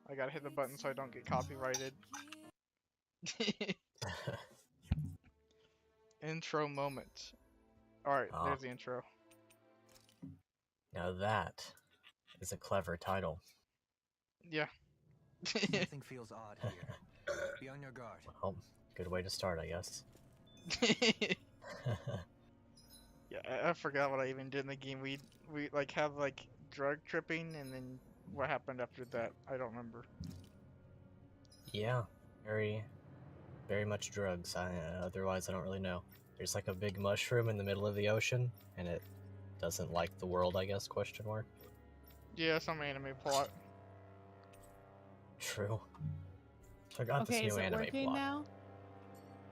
I gotta hit the button so I don't get copyrighted. Intro moment. Alright, there's the intro. Now that is a clever title. Yeah. Something feels odd here. Be on your guard. Well, good way to start, I guess. Yeah, I forgot what I even did in the game. We like have like drug tripping, and then what happened after that, I don't remember. Yeah, very much drugs. Otherwise, I don't really know. There's like a big mushroom in the middle of the ocean, and it doesn't like the world, I guess, question mark. Yeah, some anime plot. True. I got this new anime plot. Now?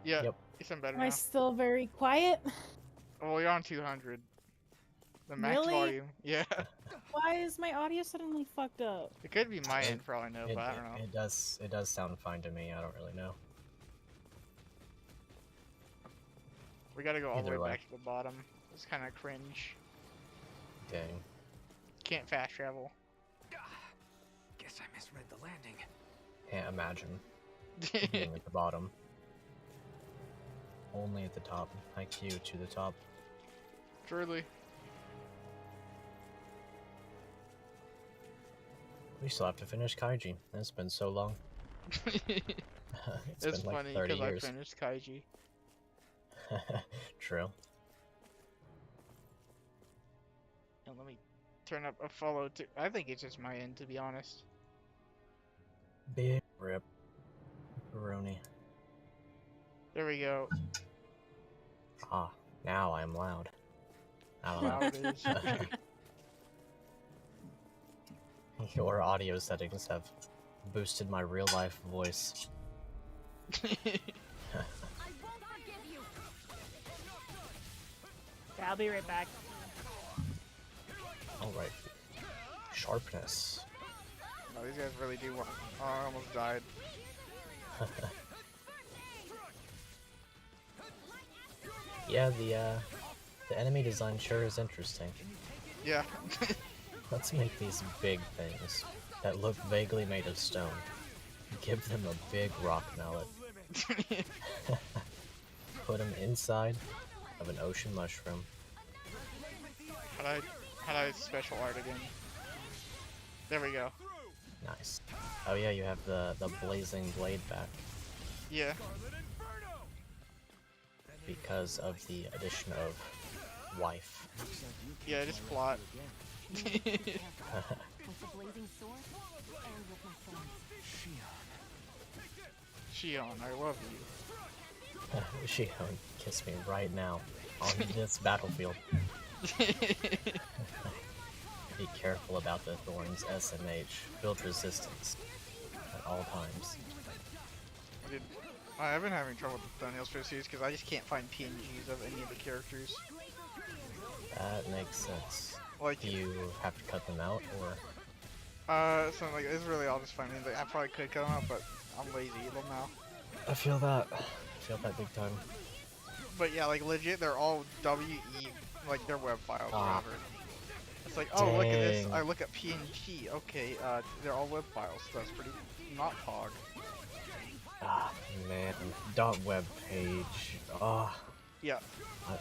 Yeah, Yep. it's better Am now. I still very quiet? Oh, you're on 200. The max Really? volume. Yeah. Why is my audio suddenly fucked up? It could be my end for all I know, but I don't know. It does sound fine to me. I don't really know. We gotta go all the Either way way. back to the bottom. It's kind of cringe. Dang. Can't fast travel. Guess I misread the landing. Can't imagine being at the bottom. Only at the top. IQ to the top. Truly. We still have to finish Kaiji. It's been so long. It's been like funny 30 because I years. finished Kaiji. True. And let me turn up Epholo8. I think it's just my end, to be honest. Big rip. Pepperoni. There we go. Ah, now I'm loud. Now it is. Your audio settings have boosted my real life voice. Yeah, I'll be right back. Alright. Sharpness. No, these guys really do want. Oh, I almost died. Yeah, the enemy design sure is interesting. Yeah. Let's make these big things that look vaguely made of stone. Give them a big rock mallet. Put them inside of an ocean mushroom. How do I special art again? There we go. Nice. Oh yeah, you have the blazing blade back Yeah. because of the addition of wife. Yeah, just plot. With the blazing sword and with my friends. Shion, I love you. Shion, kiss me right now on this battlefield. Be careful about the thorns, SMH. Build resistance at all times. Dude, I've been having trouble with the thumbnails for the series because I just can't find PNGs of any of the characters. That makes sense. Like, Do you have to cut them out, or? so like, it's really all just funny. Like, I probably could cut them out, but I'm lazy now. I feel that. I feel that big time. But yeah, like legit, they're all WE, like they're web files, or Ah. whatever. It's like, oh, look at this. Dang. I look at PNG. Okay, they're all web files. So that's pretty not POG. Ah, man. .web page. Oh, Yeah,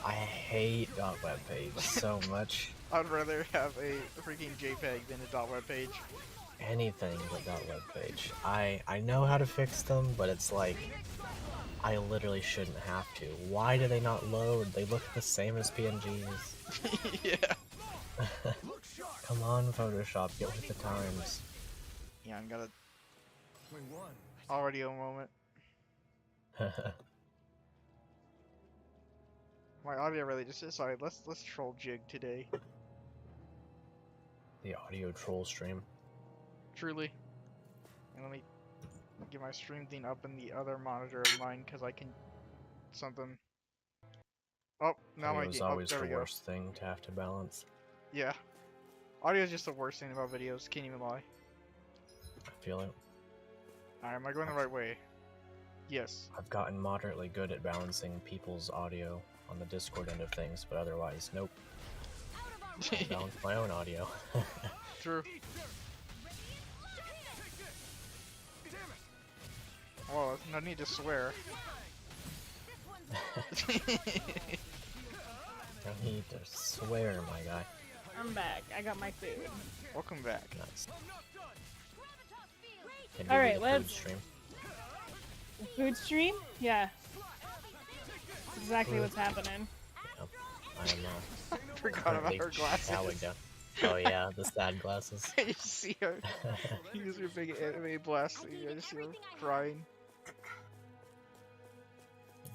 I hate .web page so much. I'd rather have a freaking JPEG than a .web page. Anything but .web page. I know how to fix them, but it's like, I literally shouldn't have to. Why do they not load? They look the same as PNGs. Yeah. Come on, Photoshop, get with the times. Yeah, I got a We won. audio moment. My audio really just decided let's troll Jig today. The audio troll stream. Truly. And let me get my stream thing up in the other monitor of mine because I can something. Oh, now my Audio is game. Oh, always there the we go. worst thing to have to balance. Yeah. Audio is just the worst thing about videos. Can't even lie. I feel it. Alright, am I going the right way? Yes. I've gotten moderately good at balancing people's audio on the Discord end of things, but otherwise, nope. I balance my own audio. True. No need to swear. Don't need to swear, my guy. I'm back. I got my food. Welcome back. Nice. All right, Food let's- stream. Food stream? Yeah. That's exactly what's happening. Yep. I am Forgot about currently her glasses. chowing down. Oh yeah, the sad glasses. I just see her. Use her big anime blast. I just see her crying.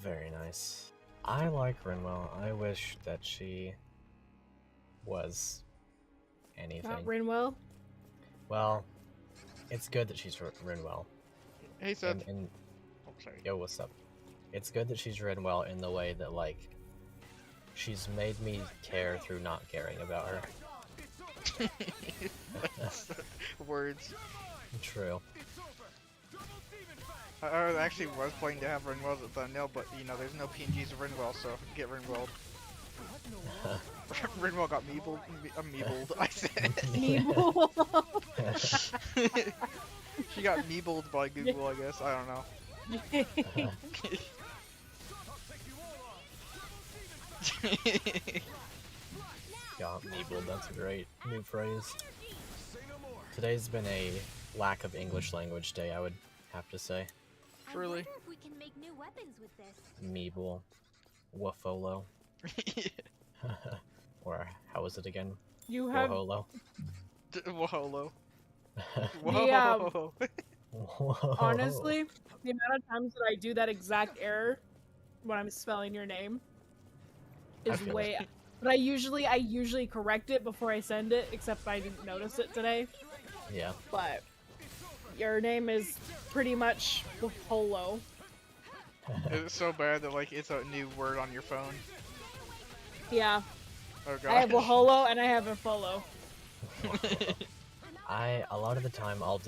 Very nice. I like Rinwell. I wish that she was anything. Not Rinwell. Well, it's good that she's Rinwell. Hey, Seth. And Oh, sorry. yo, what's up? It's good that she's Rinwell in the way that, like, she's made me care through not caring about her. Words. True. I actually was planning to have Rinwell as a thumbnail, but you know, there's no PNGs of Rinwell, so get Rinwell. Rinwell got meebled. Meebled, I said. Meeble. She got meebled by Google, I guess. I don't know. Got meebled, that's a great new phrase. Today's been a lack of English language day, I would have to say. Truly. I wonder if we can make new weapons with this. Meeble. Wafolo. Or how was it again? You have Waholo. Whoa. Yeah. Whoa. honestly the amount of times that I do that exact error when I'm spelling your name I is feel way. But I usually correct it before I send it, except I didn't notice it today. Yeah. But your name is pretty much Polo. It's so bad that like it's a new word on your phone. Yeah, Oh I have gosh. Waholo and I have Epholo. A lot of the time I'll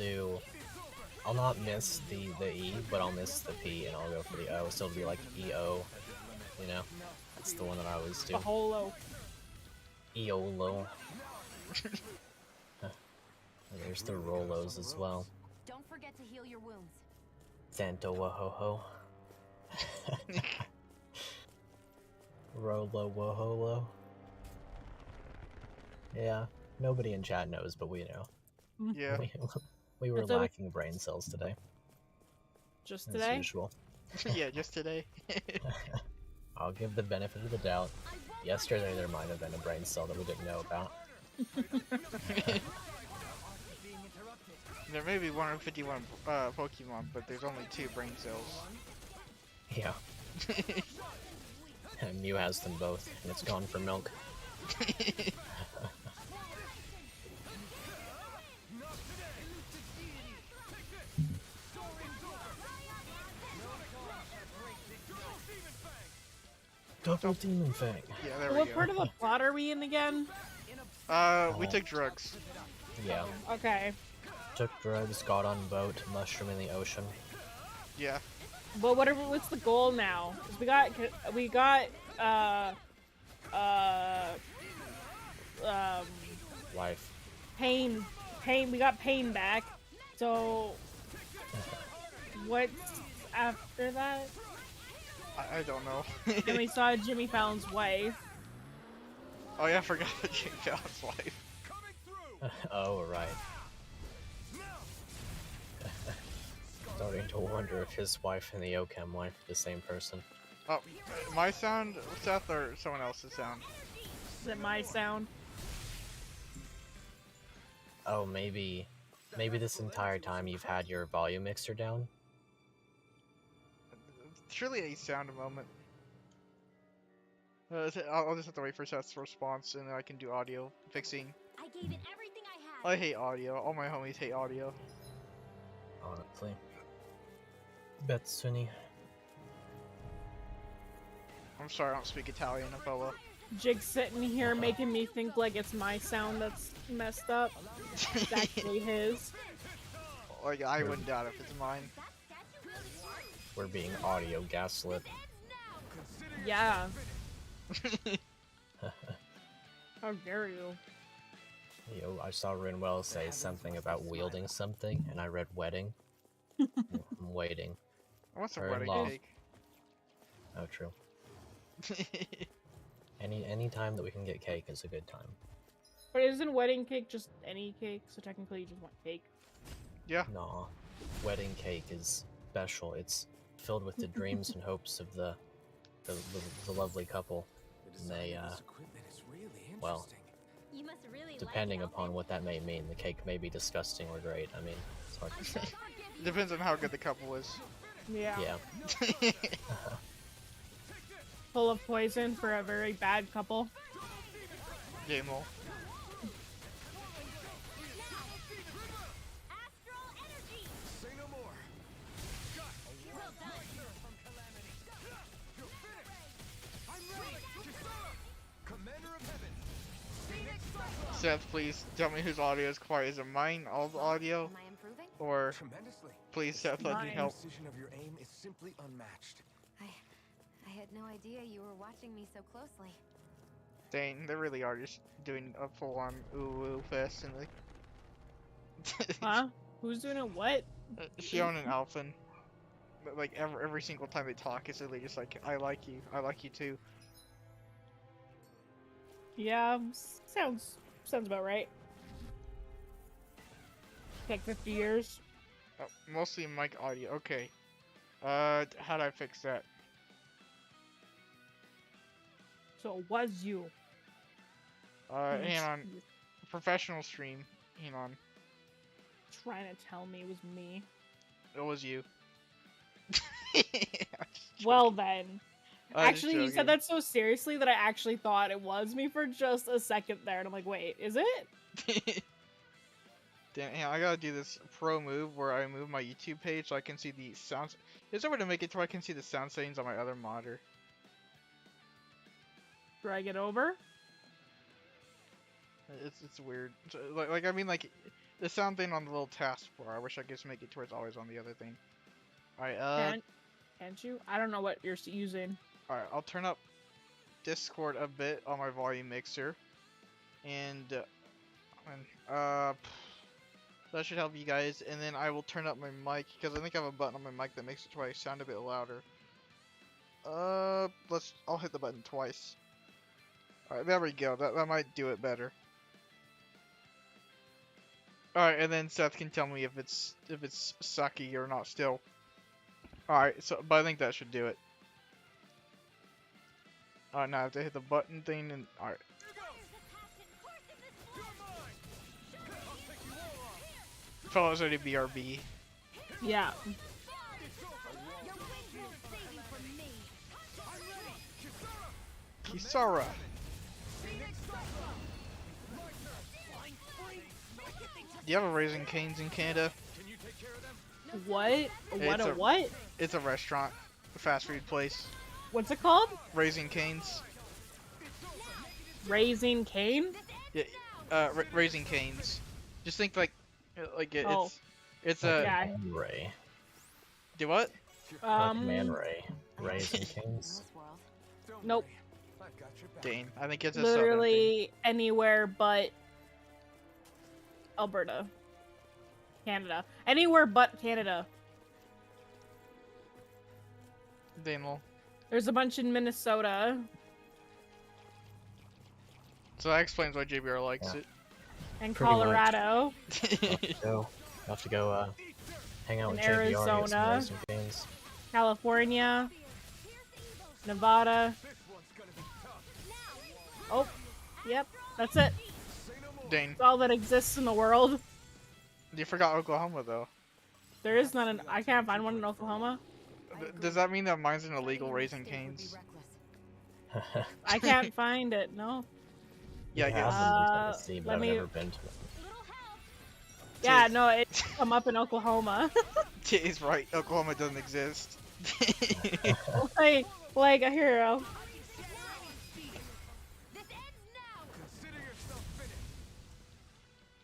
not miss the E, but I'll miss the P and I'll go for the O, so it'll be like EO, you know? That's the one that I always do. Waholo. Eolo. There's the Rolos as well. Don't forget to heal your wounds. Santo Wahoho. Rolo Waholo. Yeah, nobody in chat knows, but we know. Yeah. We were That's always- lacking brain cells today, Just as today? usual. Yeah, just today. I'll give the benefit of the doubt. Yesterday there might have been a brain cell that we didn't know about. There may be 151 Pokemon, but there's only 2 brain cells. Yeah. And Mew has them both, and it's gone for milk. Double Demon Fang. Yeah, there we What go. part of the plot are we in again? We took drugs. Yeah. Okay. Took drugs, got on boat, mushroom in the ocean. Yeah. But what's the goal now? 'Cause we got Life. pain, we got pain back. So what's after that? I don't know. Then we saw Jimmy Fallon's wife. Oh yeah, I forgot that Jake Fallon's wife. Oh, right. Starting to wonder if his wife and the Ocam wife are the same person. Oh, my sound, Seth, or someone else's sound? Is it my sound? Oh, maybe this entire time you've had your volume mixer down? Surely a sound a moment. I'll just have to wait for Seth's response, and then I can do audio fixing. I gave it everything I had. I hate audio. All my homies hate audio. Honestly. Betsuni. I'm sorry, I don't speak Italian, Epholo. Jig's sitting here making me think like it's my sound that's messed up. It's actually his. Like, I wouldn't doubt if it's mine. We're being audio gaslit. Yeah. How dare you? Yo, I saw Rinwell say something about wielding something, and I read wedding. I'm waiting. I want some Her wedding in-law. cake. Oh, true. Any time that we can get cake is a good time. But isn't wedding cake just any cake? So technically you just want cake. Yeah. Nah, wedding cake is special. It's filled with the dreams and hopes of the lovely couple. And they, well, You must really depending like it, upon Elfin. what that may mean, the cake may be disgusting or great. I mean, it's hard to say. Depends on how good the couple is. Yeah. Yeah. Full of poison for a very bad couple. Game roll. Astral energy. Say no more. Well done. Commander of Heaven. Seth, please tell me whose audio is quiet. Is it mine, all the audio? Am I improving? Or Tremendously. please, Seth, let me Mine. help. Precision of your aim is simply unmatched. I had no idea you were watching me so closely. Dang, they really are just doing a full-on ooh fest and like Huh? Who's doing a what? Shion and Alphen. But, like every single time they talk, it's literally just like, I like you too. Yeah, sounds about right. Take 50 years. Mostly mic audio. Okay. How do I fix that? So it was you. Hang on. Professional stream. Hang on. Trying to tell me it was me. It was you. Well then. I'm just Actually, you joking. said that so seriously that I actually thought it was me for just a second there, and I'm like, wait, is it? Damn, hang on, I gotta do this pro move where I move my YouTube page so I can see the sounds. Is there a way to make it to where I can see the sound settings on my other monitor? Drag it over? It's weird. So, like I mean like the sound thing on the little taskbar. I wish I could just make it to where it's always on the other thing. Alright, Can't you? I don't know what you're using. alright, I'll turn up Discord a bit on my volume mixer. And that should help you guys, and then I will turn up my mic because I think I have a button on my mic that makes it twice sound a bit louder. I'll hit the button twice. Alright, there we go. That might do it better. Alright, and then Seth can tell me if it's sucky or not still. Alright, but I think that should do it. Alright, now I have to hit the button thing and alright. Fellas ready to BRB. Yeah. Kisara. Do you have a Raising Cane's in Canada? What? What It's a a- what? It's a restaurant, a fast food place. What's it called? Raising Cane's. Raising Cane? Yeah, Raising Cane's. Just think like Oh. it's a Yeah. Man Ray. do what? Like Man Ray. Raising Kings. Nope. I've got your back. Dane. I think it's a southern thing. Literally anywhere but Alberta. Canada. Anywhere but Canada. Danel. There's a bunch in Minnesota So that explains why JBR likes Yeah. it. and Pretty much. Colorado. So, I'll have to go hang out In with JBR and get some Arizona. Raising Canes. California, Nevada. Oh, yep, that's it. Dane, It's all that exists in the world. you forgot Oklahoma though. There is not an. I can't find one in Oklahoma. Does that mean that mine's an illegal Raising Cane's? I can't find it. No. Yeah, I It guess. has in Tennessee, but let I've me- never been to it. Yeah, no, it come up in Oklahoma. He's right. Oklahoma doesn't exist. like a hero. Consider yourself finished.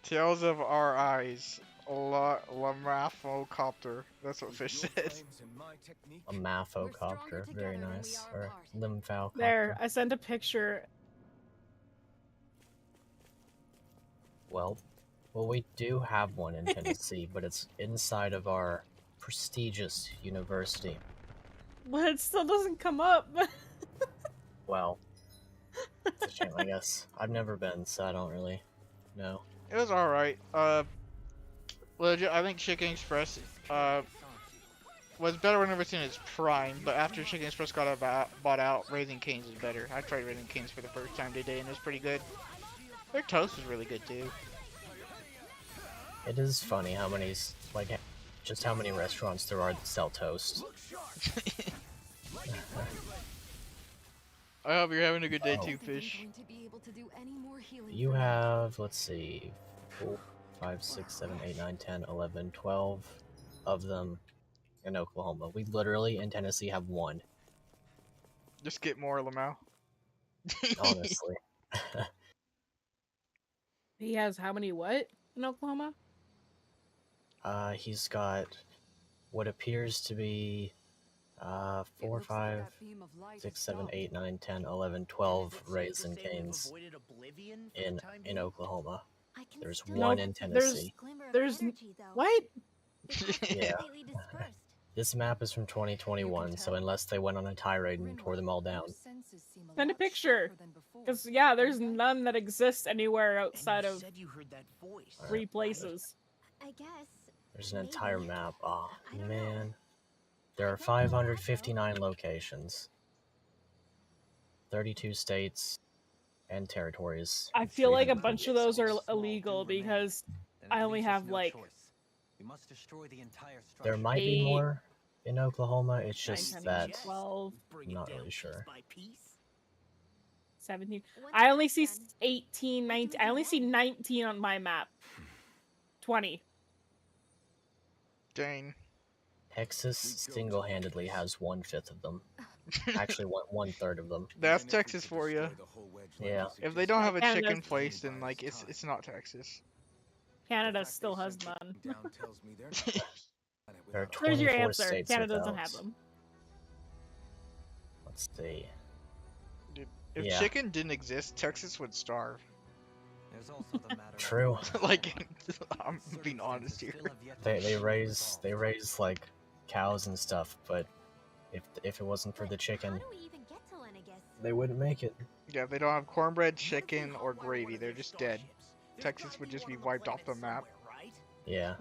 Tales of our eyes. Lamraphocopter. That's what Fish Your said. flames and my technique. A maphocopter, very nice. Or lymphocopter. There, I sent a picture. Well, we do have one in Tennessee, but it's inside of our prestigious university. But it still doesn't come up. Well, it's a shame, I guess. I've never been, so I don't really know. It was alright. Legit, I think Chicken Express, was better when it was in its prime, but after Chicken Express got bought out, Raising Cane's is better. I tried Raising Cane's for the first time today, and it was pretty good. Their toast was really good, too. It is funny how many, like, just how many restaurants there are that sell toast. I hope you're having a good day, Oh. too, Fish. You have, let's see, 4, 5, 6, 7, 8, 9, 10, 11, 12 of them in Oklahoma. We literally, in Tennessee, have 1, Just get more, Lamau. honestly. He has how many what in Oklahoma? He's got what appears to be 4, 5, 6, 7, 8, 9, 10, 11, 12 Raisin Canes in Oklahoma. There's 1 in Tennessee. There's what? Yeah. This map is from 2021, so unless they went on a tirade and tore them all down. Send a picture. Because, yeah, there's none that exists anywhere outside of 3 places. I guess. There's an entire map. Oh, man. There are 559 locations. 32 states and territories. I feel like a 300 bunch of those are illegal because I only have, like, There might be 8, more in Oklahoma, it's 9, just 10, that 12, I'm not really sure. 17. I only see 18, 19. I only see 19 on my map. 20. Dang. Texas single-handedly has 1/5 of them. Actually, 1/3 of them. That's Texas for you. Yeah. If they don't have a Canada's- chicken place, then like it's not Texas. Canada still has none. There are There's your 24 answer. states Canada doesn't without. have them. Let's see. Dude, if Yeah. chicken didn't exist, Texas would starve. True. Like, I'm being honest here. They raise like cows and stuff, but if it wasn't for the chicken, they wouldn't make it. Yeah, they don't have cornbread, chicken, or gravy. They're just dead. Texas would just be wiped off the map. Yeah.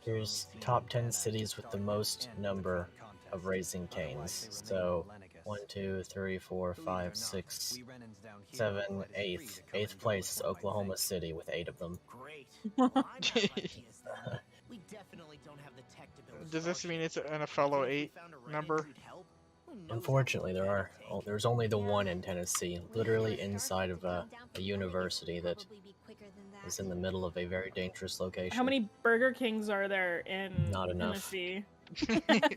Here's top 10 cities with the most number of Raising Canes. So 1, 2, 3, 4, 5, 6, 7, 8th. 8th place is Oklahoma City with 8 of them. Does this mean it's an Epholo8 number? Unfortunately, there's only the 1 in Tennessee, literally inside of a university that is in the middle of a very dangerous location. How many Burger Kings are there in Not enough. Tennessee? Let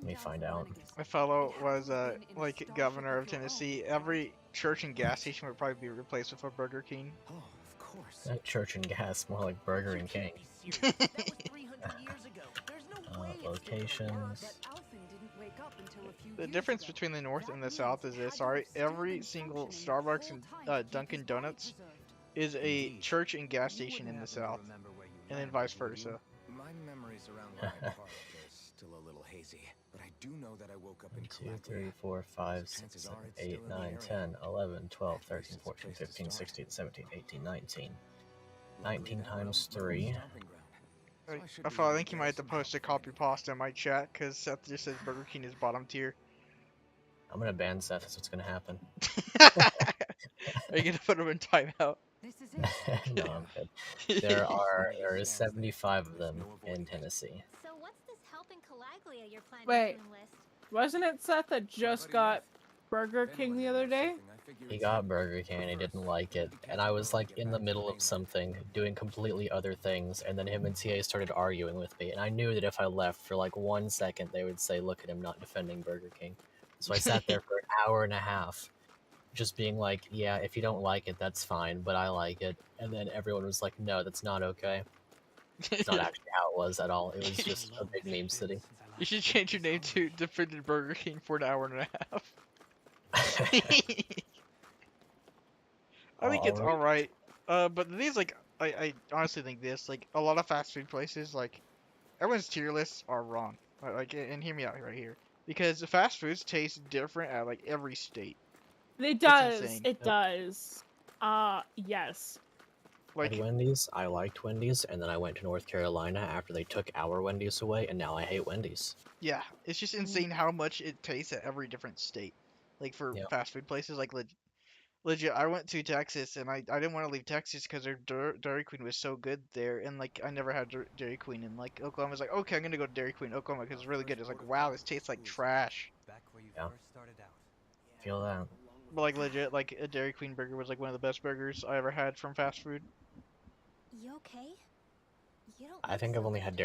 me find out. My fellow was like governor of Tennessee. Every church and gas station would probably be replaced with a Burger King. Oh, of course. That Church and Gas, more like Burger and King. Locations. The difference between the North and the South is this, alright? Every single Starbucks and Dunkin' Donuts is a church and gas station in the South, and then vice versa. My memories around where I parked are still a little hazy, but I do know that I woke up in 2, 3, 4, 5, 6, 7, 8, 9, 10, 11, 12, 13, 14, 15, 16, 17, 18, 19. 19 times 3. I think you might have to post a copy pasta in my chat, because Seth just says Burger King is bottom tier. I'm gonna ban Seth, that's what's gonna happen. Are you gonna put him in timeout? No, I'm good. There is 75 of them in Tennessee. So what's this helping Calaglia you're planning Wait. to enlist? Wasn't it Seth that just got Burger King the other day? He got Burger King and he didn't like it, and I was like in the middle of something, doing completely other things, and then him and TA started arguing with me, and I knew that if I left for like 1 second, they would say, look at him not defending Burger King. So I sat there for an hour and a half, just being like, yeah, if you don't like it, that's fine, but I like it. And then everyone was like, no, that's not okay. It's not actually how it was at all. It was just a big meme city. You should change your name to Defended Burger King for an hour and a half. I think it's alright. But the thing is, like, I honestly think this, like, a lot of fast food places, like, everyone's tier lists are wrong. Like, and hear me out right here, because the fast foods taste different at like every state. It does. insane. It Yep. does. Yes. At Like, Wendy's, I liked Wendy's, and then I went to North Carolina after they took our Wendy's away, and now I hate Wendy's. yeah, it's just insane how much it tastes at every different state. Like for Yep. fast food places, like legit, I went to Texas and I didn't want to leave Texas because their Dairy Queen was so good there, and like I never had Dairy Queen, and like Oklahoma was like, okay, I'm gonna go to Dairy Queen, Oklahoma, because it's really good. It's like, wow, this tastes like trash. Yeah. Feel that. But like legit, like a Dairy Queen burger was like one of the best burgers I ever had from fast food. You okay? You don't I look think so I've only good. had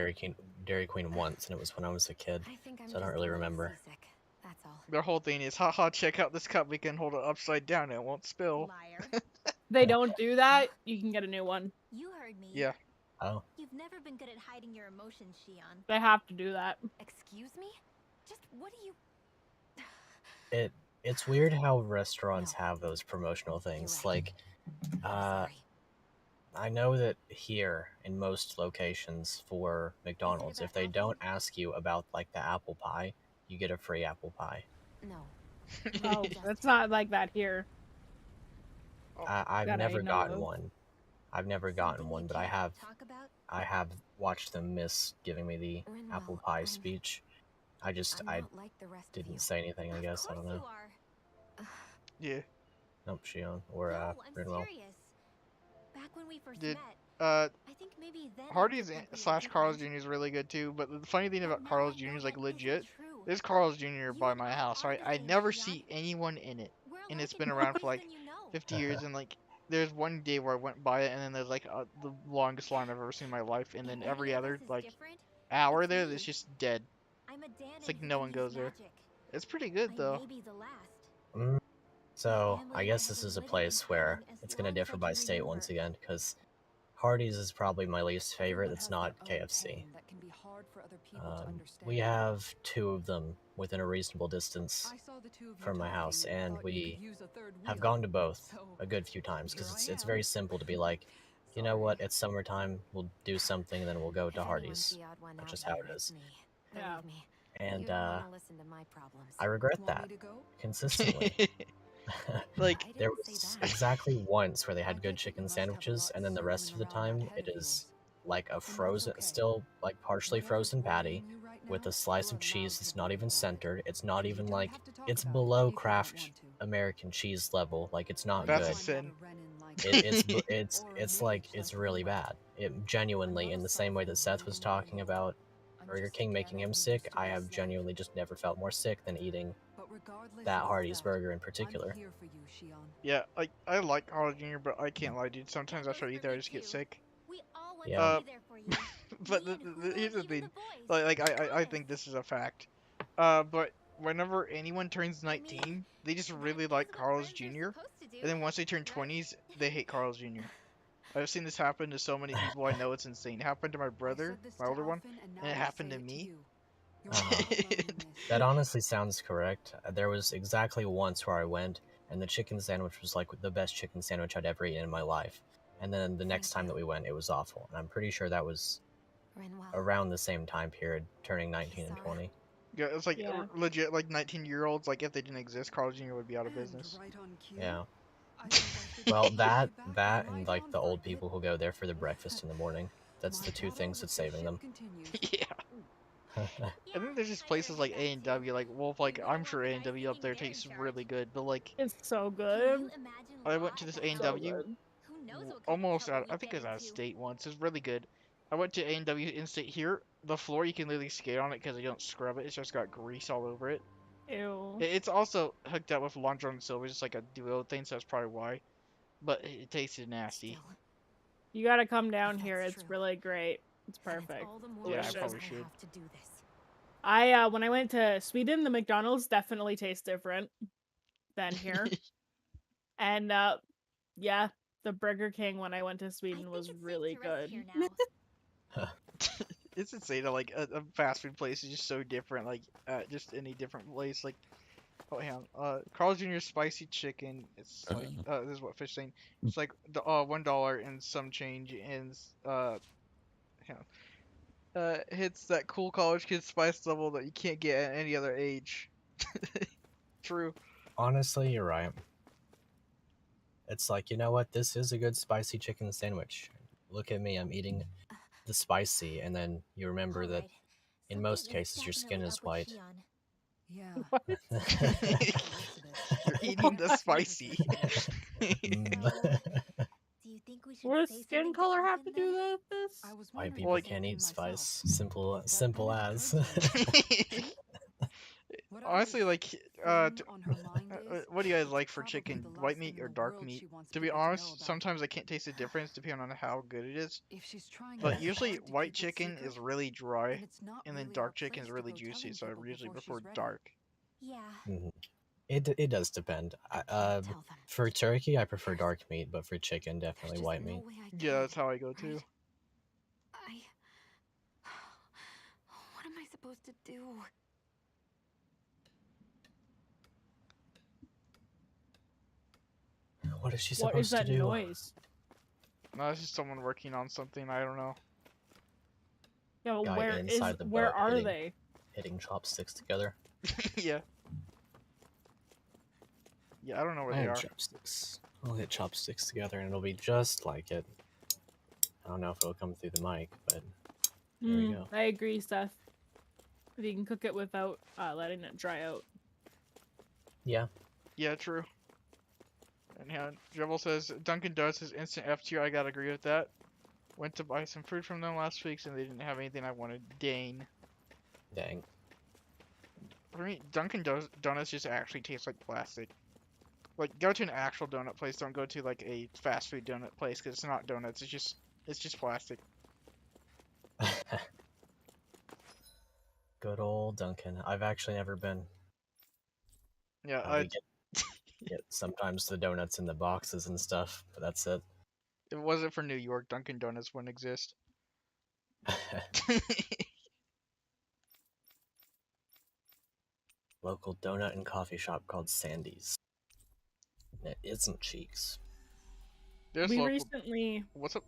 Dairy Queen once, and it was when I was a kid, I think I'm so I don't just really a little remember. seasick, that's all. Their whole thing is, haha, check out this cup. We can hold it upside down and it won't spill. Liar. They don't do that. You can get a new one. You heard me. Yeah. Oh, You've never been good at hiding your emotions, Shion. They have to do that. Excuse me? Just what do you... it's weird how restaurants No. have those promotional things. right. Like, I'm sorry. I know that here in most locations for McDonald's, if they about don't ask you about like the apple pie, you get a free apple pie. No. Oh, it's not like that here. I've That I never know gotten of. one. I've never gotten Something one, you but I can't have talk about? watched them miss giving me the Rinwell, apple pie I'm- speech. I I'm I not like the rest of didn't you. say anything, I Of guess. I course don't know. you are. Yeah. Nope, Shion or No, I'm Rinwell. serious. Back when we first Did met, I think maybe then I Hardee's differently slash with you, Carl's Angie. Jr. is really good too, but the funny thing But about now Carl's I Jr. know is like that legit. isn't true. There's Carl's Jr. You by and my I house, are right? the I same, never Shion. see anyone in it, We're and alike it's in been more around ways for like than you know. 50 years, and like there's one day where I went by it, and then there's like the longest line I've ever seen in my life, and then If every any of other us is like different, hour it's there, me. it's just dead. I'm a Danon It's like who no can one use goes there. magic. It's pretty good I though. may be the last. Mm, So family I guess has this been is a living in place where hiding as it's gonna long as I differ by can state once remember. again, because Hardee's is probably my least favorite. It's not KFC. We have two of them within a reasonable distance from my house, and we have gone to both a good few times because it's very simple to be like, you know what, it's summertime, we'll do something, and then we'll go If to anyone's Hardee's. the odd one That's out just how here, it it's is. me. Yeah. Believe me. And You don't wanna listen to my problems. I regret that consistently. Like I There didn't say was that. exactly once where they had good chicken sandwiches, and then the rest of the time it is like a frozen, still like partially frozen patty with a slice of cheese that's not even centered. It's not even like, it's below Kraft American cheese level. Like, it's not that's a good. sin. It's like, it's really bad. It genuinely, in the same way that Seth was talking about Burger King making him sick, I have genuinely just never felt more sick than eating that Hardee's burger in particular. Yeah, like I like Carl's Jr., but I can't lie, dude. Sometimes after I eat there, I just get sick. We all want Yeah. to be there for you. But Me and Hulu, here's the even thing, the boys. like I Promise. think this is a fact. But whenever anyone turns 19, they just really That like is what Carl's friends are Jr. supposed to do, And then once they turn right? 20s, they hate Carl's Jr. I've seen this happen to so many people. I know it's insane. It happened to my brother, my older one, and it happened to me. That honestly sounds correct. There was exactly once where I went, and the chicken sandwich was like the best chicken sandwich I'd ever eaten in my life. And then the next time that we went, it was awful. And I'm pretty sure that was Rinwell. around the same time period, turning 19 and 20. Yeah, it's like Yeah. legit, like 19-year-olds. Like if they didn't exist, Carl's Jr. would be out of business. Yeah. Well, that and like the old people who go there for the breakfast in the morning. That's the two things that's saving them. Yeah. And then there's just places like A&W, like Wolf. Like I'm sure A&W up there tastes really good, but like It's so Can good. you imagine I went to this that? So A&W good. Who knows what kind of almost trouble out. I we'd think get it was out of into. state once. It's really good. I went to A&W in-state here. The floor you can literally skate on it because they don't scrub it. It's just got grease all over it. Ew. It's also hooked up with Laundry on Silver, just like a duo thing, so that's probably why. But it tasted nasty. Still, You gotta come down If here. that's It's true, really great. It's then it's perfect. all the more Yeah, I Delicious. probably reason should. have to do this. I when I went to Sweden, the McDonald's definitely tastes different than here. And yeah, the Burger King when I went to I Sweden think was it's safe really to rest good. here now. It's insane. Like a fast food place is just so different. Like just any different place. Like oh hang on. Carl's Jr. spicy chicken. It's like this is what fish saying. It's like the $1 and some change, and hang on. hits that cool college kid spice level that you can't get at any other age. True. Honestly, you're right. It's like, you know what? This is a good spicy chicken sandwich. Look at me, I'm eating the spicy, and then you remember that in most cases your skin is white. Yeah. What? You're eating the spicy. Mm. Do you think we should What does say skin something to color have to Ethan do then? with this? I was White wondering people Like- the same can't thing eat myself. spice. Simple But simple then it as. occurred to me. Whatever Honestly, this like, thing on her mind is, what do you guys it's like for probably chicken? the last White thing meat in or the dark world meat? she wants To be people to know honest, about. sometimes I can't taste the difference depending on how good it is. If she's trying But really usually hard to white keep it chicken secret, is really dry, then it's not and then really our dark chicken is place to really go juicy, telling so I people usually before prefer she's ready. dark. Yeah. Mhm. It does depend. I can't tell them. For turkey, I prefer dark meat, but for chicken, There's definitely just white no meat. way I Yeah, could, that's how I go too. right? What am I supposed to do? What is she What is supposed to that do? noise? No, it's just someone working on something, I don't know. Yeah, but Guy where inside the where boat are hitting- they? Hitting chopsticks together. Yeah. Yeah, I don't know where I they have are. chopsticks. I'll hit chopsticks together and it'll be just like it. I don't know if it'll come through the mic, but there we go. I agree, Steph. If you can cook it without letting it dry out. Yeah. Yeah, true. And yeah, Jebel says Dunkin' Donuts is instant F tier. I gotta agree with that. Went to buy some fruit from them last week, and they didn't have anything I wanted. Dang. Dang. For me, Dunkin' Donuts just actually taste like plastic. Like, go to an actual donut place. Don't go to like a fast food donut place because it's not donuts. It's just plastic. Good old Duncan. I've actually never been. Yeah, We get sometimes the donuts in the boxes and stuff, but that's it. if it wasn't for New York, Dunkin' Donuts wouldn't exist. Local donut and coffee shop called Sandy's. It isn't Cheeks. There's we local. recently What's up?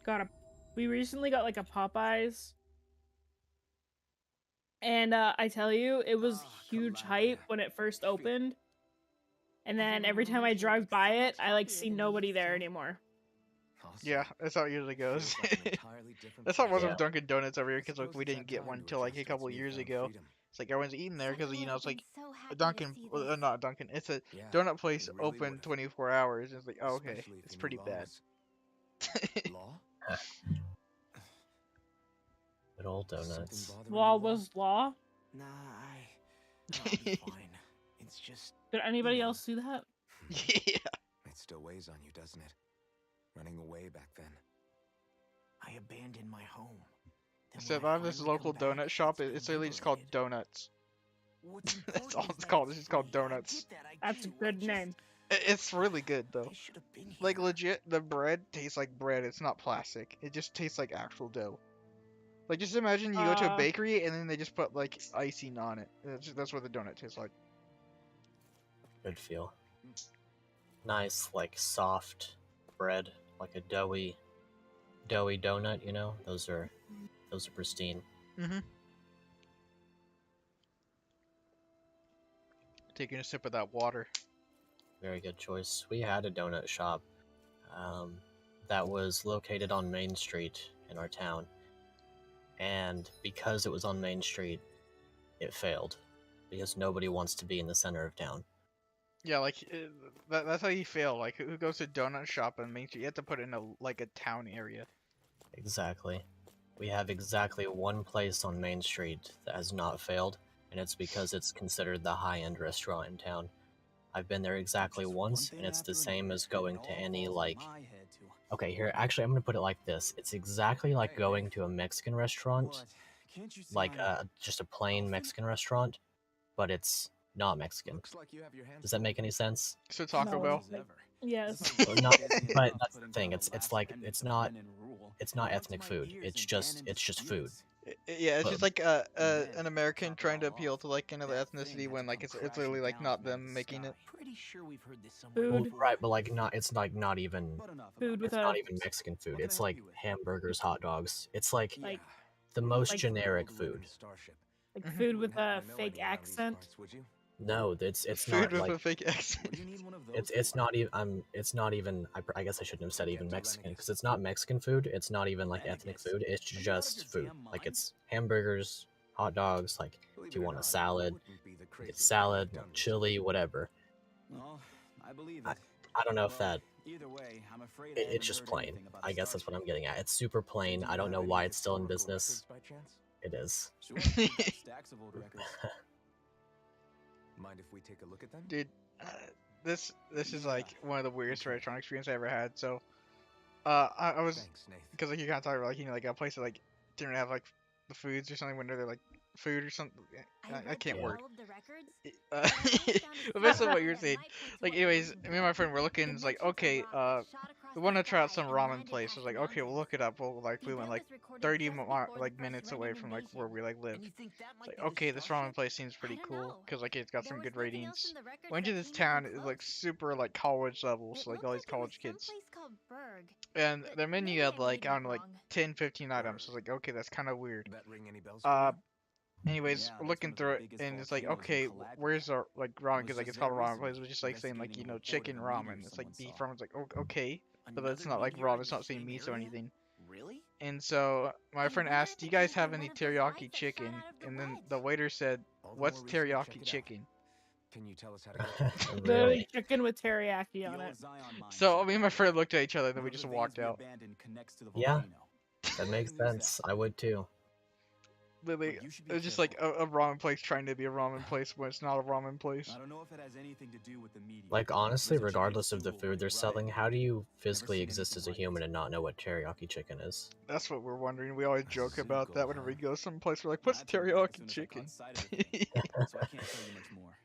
we recently got like a Popeyes. And I tell you, it was huge hype when it first opened. And then every time I drive by it, I like see nobody there anymore. Yeah, that's how it usually goes. That's That's how it was Yeah. with Dunkin' Donuts over here, because like we didn't get one till like a couple years ago. It's like everyone's eating there because Suddenly you know I've it's like been so happy a to Dunkin', see well, this. not Dunkin'. It's a donut place open 24 hours. And it's like, oh, okay, it's pretty bad. Law? Good old Something donuts. bothering you, Law was law. Nah, I'll be fine. It's just Did anybody Yeah. else see that? Yeah. it still weighs on you, doesn't it? Running away back then. I abandoned my home. Then So when I have this finally local come back, donut shop. it's It's been literally just called liberated. Donuts. What's That's all important it's is called. that It's just called free. I Donuts. get that, I That's a do. I good just- name. It's really good though. I should have been here. Like legit, the bread tastes like bread. It's not plastic. It just tastes like actual dough. Like just imagine you go to a Uh. bakery and then they just put like icing on it. That's what the donut tastes like. Good feel. Nice, like soft bread, like a doughy donut. You know, those are pristine. Mm-hmm. Taking a sip of that water. Very good choice. We had a donut shop that was located on Main Street in our town, and because it was on Main Street, it failed because nobody wants to be in the center of town. Yeah, like that's how you fail. Like who goes to donut shop and Main Street? You have to put it in a town area. Exactly. We have exactly one place on Main Street that has not failed, and it's because it's considered the high-end restaurant in town. I've been there exactly once, and it's the same as going to any, like... Okay, here, actually, I'm gonna put it like this. It's exactly like going to a Mexican restaurant, like just a plain Mexican restaurant, but it's not Mexican. Does that make any sense? So Taco No, Bell. like- Yes. Well, not, but that's the thing. It's like it's not ethnic food. It's just food. Yeah, it's But- just like an American trying to appeal to like another ethnicity when like it's literally like not them making it. Pretty sure we've heard this Food. Well, right, but like not. It's like not even. Food with It's a not even Mexican food. It's like hamburgers, hot dogs. It's like like the most Like- generic food. Like Mhm. food with a fake accent. No, it's Food not with like a fake accent. it's not even it's not even I guess I shouldn't have said even Mexican because it's not Mexican food. It's not even like ethnic food. It's just food. Like it's hamburgers, hot dogs. Like if you want a salad, it's salad, chili, whatever. Well, I believe I- it. I don't know if that Either way, I'm afraid it's just plain. I guess that's what I'm getting at. It's super plain. I don't know why it's still in business. It is. Sure, we've got stacks of old records. Mind if we take a look at them? Dude, this is like one of the weirdest restaurant experience I ever had. So, I was Thanks, Nathan. because like you kind of talk about like like a place that like didn't have like the foods or something when they're like food or something. I can't Yeah. work. All of the records, Uh, but basically what you're saying. Like, anyways, me and my friend were looking. It's like, okay, we want to try out some ramen place. I was like, okay, we'll look it up. Well, like we went like 30 like minutes away from like where we like live. It's like, okay, this ramen place seems pretty cool because like it's got some good ratings. Went to this town. It was like super like college level, so like all these college kids. And their menu had like I don't know like 10, 15 items. So I was like, okay, that's kind of weird. That ring any bells? For you? Anyways, Yeah, we're that's looking one of the through it, biggest and it's like, volcanoes in okay, Calabria. where's our like ramen? Because like Was it's just called a there ramen place. recently, It's just like saying like investigating a report chicken of a meteor ramen. It's like someone beef saw. ramen. It's like okay, but that's Another not like meteor ramen. in It's the not saying same miso or area? anything. Really? And so my friend asked, "Do you guys have any teriyaki chicken?" And then the waiter said, All the "What's more reason to check teriyaki it out. chicken?" Can you tell us how to get there? Literally Really? chicken with teriyaki on The it. old Zion mine So shaft me and my out friend there. looked at each other, and then One we of the just veins walked we out. abandoned connects to the Yeah. volcano. That Way makes to lose sense. that. I would too. Literally, But you should it be was just like careful. a ramen place trying to be a ramen place when it's not a ramen place. I don't know if it has anything to do with the meteor. Like honestly, There's a giant regardless of the sewer food right? they're selling, how do you physically seen exist as a anything like human it. and not know what teriyaki chicken is? That's what we're wondering. We always A joke about that Zugo, whenever we huh? go someplace. We're like, "What's I told you that as teriyaki soon as I chicken?" caught sight of the thing, so I can't tell you much more.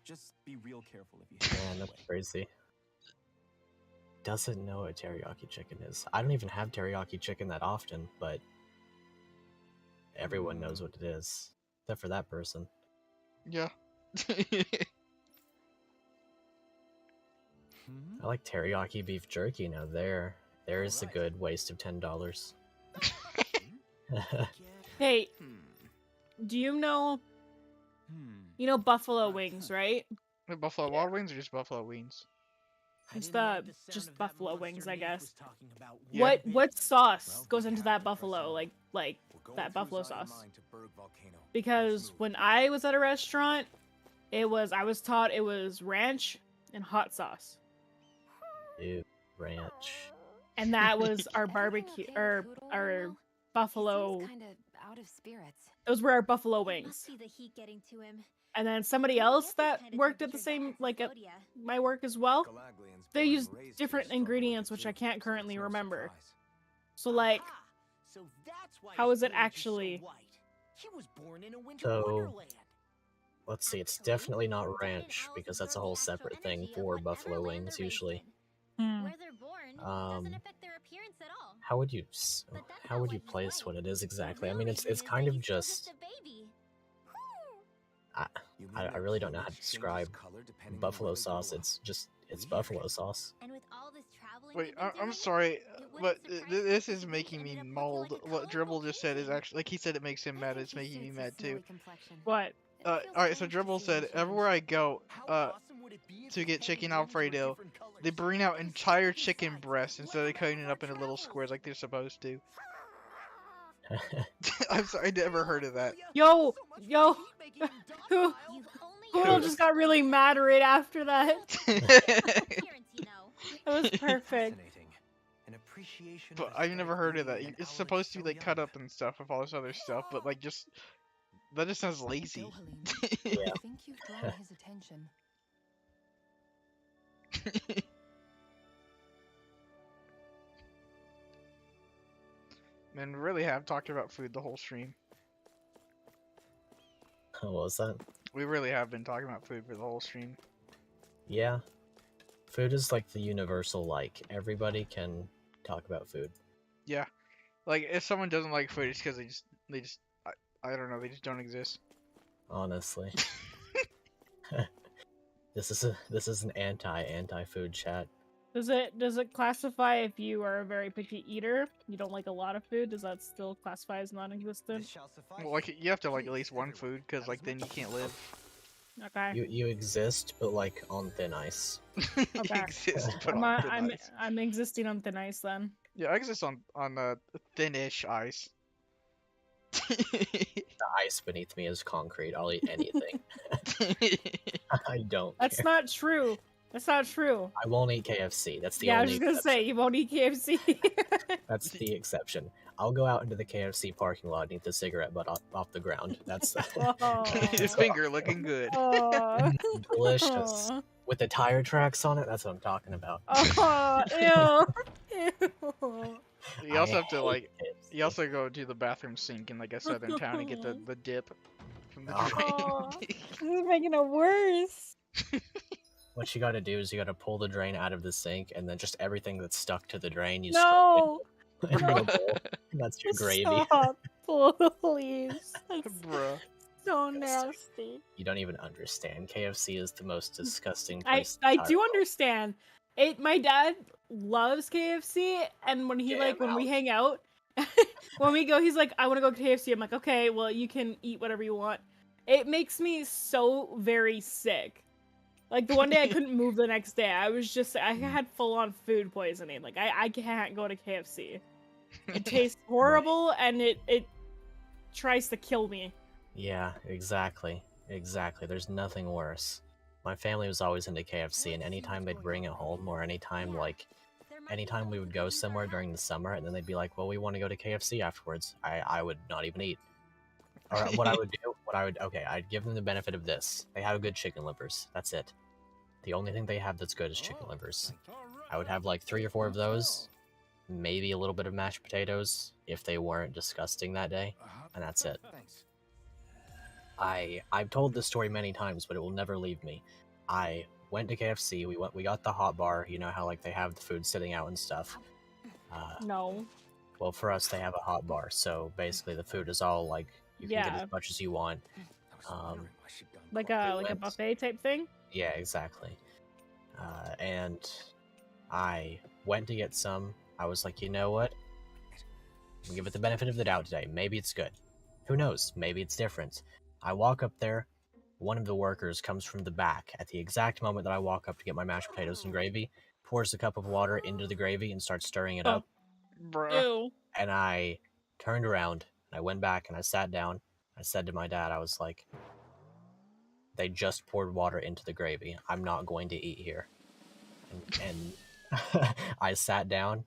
Just be real careful if you head Man, that that's way. crazy. Doesn't know what teriyaki chicken is. I don't even have teriyaki chicken that often, but everyone knows what it is. Except for that person. Yeah. I like teriyaki beef jerky now. There is a Alright. good waste of $10. Hey, Hmm. do you know Hmm. buffalo wings, right? Wait, Buffalo Wild Wings or just Buffalo Wings? It's just buffalo wings, I guess. Yeah. What sauce goes into that buffalo? Like We're going that through buffalo Zion sauce? Mine to Berg Volcano. Because Let's move. when I was at a restaurant, I was taught it was ranch and hot sauce. Ew, ranch. And that was our barbecue or our buffalo. Kind of out of spirits. Those were our buffalo wings. Must be the heat getting to him. And then somebody else that worked at the same like at my work as well, Galaglian's they born used and raised different here, struggled with ingredients the which I gene, can't so currently it's no remember. surprise. So like, So that's why how his is it plumage so actually? white. He was born in a winter So- wonderland. Let's see, it's definitely not ranch, because that's a whole separate thing for buffalo wings, usually. Where they're born Um, doesn't affect their appearance at all. How would you But that's how not would why you he's place white. what it is The exactly? I real mean, reason it's is kind that of he's still just a baby. You mean I their really don't know how to plumage changes describe color depending on buffalo where they sauce. grow up? It's Weird. buffalo sauce. And with all this traveling Wait, we've been I'm doing, sorry, it but wouldn't surprise me this if is the making beach me ended up looking mauled. like a What Dribble colorful just said is painting. actually like he said it makes him I mad. think It's he making me suits mad his too. snowy complexion. What? It feels Alright, so strange to Dribble see said him everywhere change. I go, How awesome would it be if to his get head chicken and wings were Alfredo, different colors? they bring out And entire striped chicken insides, breasts instead like of on all cutting of it our up into little travels. squares like they're supposed to. I'm sorry, I never heard of that. Yo, So much for yo, the heat making him who docile. You've only Poodle ever just got really mad right after that. appearance, you know. That was perfect. Fascinating. An appreciation But of I've never aesthetic heard of beauty that. in It's Owlets supposed to be so like cut young. up and stuff with all this other stuff, but like just that just sounds lazy. Go, Helene. Yeah. I think you've drawn his attention. Man, we really have talked about food the whole stream. What was that? We really have been talking about food for the whole stream. Yeah. Food is like the universal, like, everybody can talk about food. Yeah, like if someone doesn't like food, it's because they just I don't know, they just don't exist. Honestly. This is an anti-food chat. Does it classify if you are a very picky eater? You don't like a lot of food? Does that still classify as non-existent? This shall suffice. Well, like you have to like at least one Please, food, because have like as then you much can't as live. Okay. You exist, but like on thin ice. You Okay. exist, but I'm, on thin I'm ice. I'm existing on thin ice then. Yeah, I exist on thin-ish ice. The ice beneath me is concrete. I'll eat anything. I don't That's care. not true. That's not true. I won't eat KFC. That's the Yeah, I was only just gonna say exception. you won't eat KFC. That's the exception. I'll go out into the KFC parking lot and eat the cigarette butt off the ground. That's His finger looking good. Oh. delicious. With the tire tracks on it, that's what I'm talking about. Oh, ew. Ew. You also I have to like. hate KFC. You also go to the bathroom sink in like a southern town and get the dip from the Oh. drain. Oh, this is making it worse. What you gotta do is you gotta pull the drain out of the sink, and then just everything that's stuck to the drain, you No. scrape it into a bowl. That's your gravy. Stop, please. That's Bruh. so nasty. You don't even understand. KFC is the most disgusting I place. in the I entire do world. understand. My dad loves KFC, and when he Get like him when we out. hang out, when we go, he's like, I want to go to KFC. I'm like, okay, well you can eat whatever you want. It makes me so very sick. Like the one day I couldn't move the next day. I had full on food poisoning. Like I can't go to KFC. It tastes horrible and it tries to kill me. Yeah, exactly. Exactly. There's nothing worse. My family was always into KFC, and anytime they'd bring it home, or anytime we would go somewhere during the summer, and then they'd be like, well, we want to go to KFC afterwards, I would not even eat. Or I'd give them the benefit of this. They have good chicken livers. That's it. The only thing they have that's good is chicken livers. I would have like 3 or 4 of those, maybe a little bit of mashed potatoes, if they weren't disgusting that day, and that's it. Thanks. I've told this story many times, but it will never leave me. I went to KFC, we got the hot bar, you know how like they have the food sitting out and stuff. No. Well, for us they have a hot bar, so basically the food is all like, you can get Yeah. as much as you want. I was wondering why she'd gone Like cold. a went- buffet type thing? Yeah, exactly. And I went to get some. I was like, you know what? I'm gonna give it the benefit of the doubt today. Maybe it's good. Who knows? Maybe it's different. I walk up there. One of the workers comes from the back at the exact moment that I walk up to get my mashed potatoes and gravy, pours a cup of water into the gravy and starts stirring it Oh. up. Bruh. Ew. And I turned around and I went back and I sat down. I said to my dad, I was like, they just poured water into the gravy. I'm not going to eat here. And I sat down.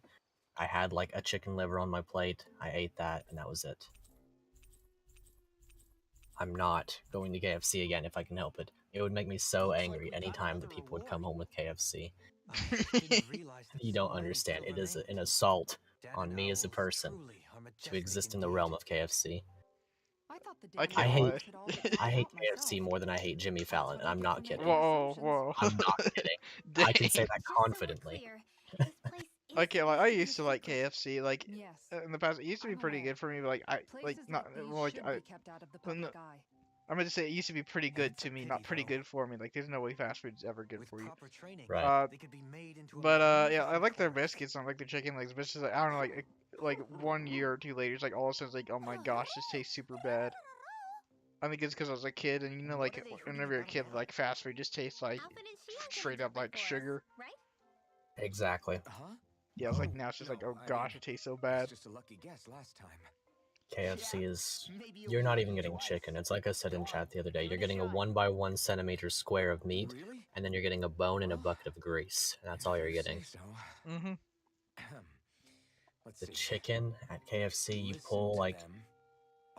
I had like a chicken liver on my plate. I ate that, and that was it. I'm not going to KFC again if I can help it. It would make me so angry anytime that people would come home with KFC. I didn't realize that You don't somebody understand. It is killed an assault Dad on and me as a owls person truly are to majestic exist in the indeed. realm of KFC. I thought the I Daily can't Mail lie. did all the I hate myself. KFC more than I hate Jimmy Fallon, and I'm not kidding. Whoa, whoa. I'm not kidding. I can say Dang. that confidently. I can't lie. I used to like KFC. Like Yes. in the past, it used to be I'm pretty aware. good for me. But like I like Places not like these like should I. be kept out of the no, public eye. I'm gonna say it used to be pretty good It's a to me, pity, not pretty though. good for me. Like there's no way fast food's ever good With for you. proper training, Right. they could be made into a But yeah, I magnificent like their chorus. biscuits. I like their chicken legs. But it's just like I don't know, like 1 year or 2 later, it's like all of a sudden, it's like, oh my gosh, this tastes super bad. I think it's because I was a kid, and you know, like whenever you're a kid, like fast food just tastes like straight up like sugar. Exactly. Huh? Yeah, it's like now it's just like, oh gosh, it tastes so bad. Just a lucky guess last time. KFC is... Maybe it You're not was even getting twice. chicken. It's like I said in Go chat on, the other day. give You're it a getting a shot. 1 by 1 centimeter square of meat, Really? and then you're getting a bone and a bucket of grease. And that's all you're If you getting. say so. Mm-hmm. Let's The see. chicken at KFC, you Listen pull to like... them.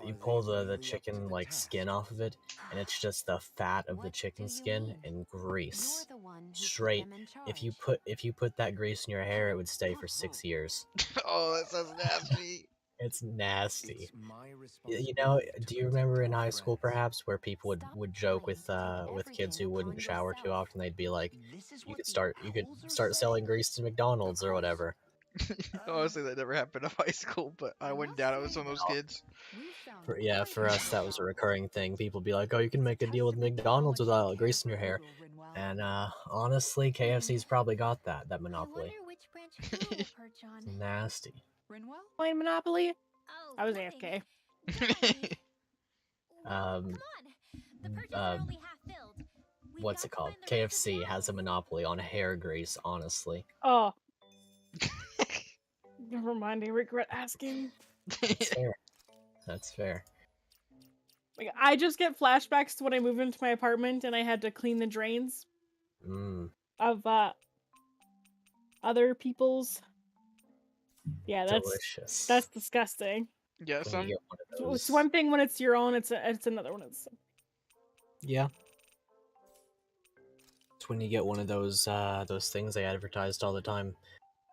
You Are pull they the really up to chicken the like task? skin off of it, and it's just the fat of the What chicken do you skin mean? and grease. You're the one who put Straight. them in If you charge. put that grease in your hair, it would stay for 6 years. Oh, that sounds nasty. It's nasty. It's my You know, responsibility do to you remember protect in our high school friends. perhaps where people would joke with kids who everything wouldn't upon shower too yourself. often? They'd be like, This is you what could the start owls are start selling saying? grease to McDonald's or whatever. Honestly, that never happened in high school, but I went down. I was one of those kids. For us that was a recurring thing. People would be like, oh, you can make a deal with McDonald's without grease in your hair. And honestly, KFC's probably got that I monopoly. wonder which branch Hooter will perch on. Nasty. Rinwell? Playing Monopoly? Oh, I was fine. AFK. Fine. Well, Um, come on. The perches uh, are only half filled. We've What's got it to called? find the rest of the KFC has a aisles. monopoly on hair grease, honestly. Oh, never mind. I regret asking. That's fair. That's fair. Like, I just get flashbacks to when I moved into my apartment and I had to clean the drains Mmm. of other people's. Yeah, Delicious. that's disgusting. Yeah, When you some get one of those. It's one thing when it's your own. It's another when it's. Yeah. It's when you get one of those things they advertised all the time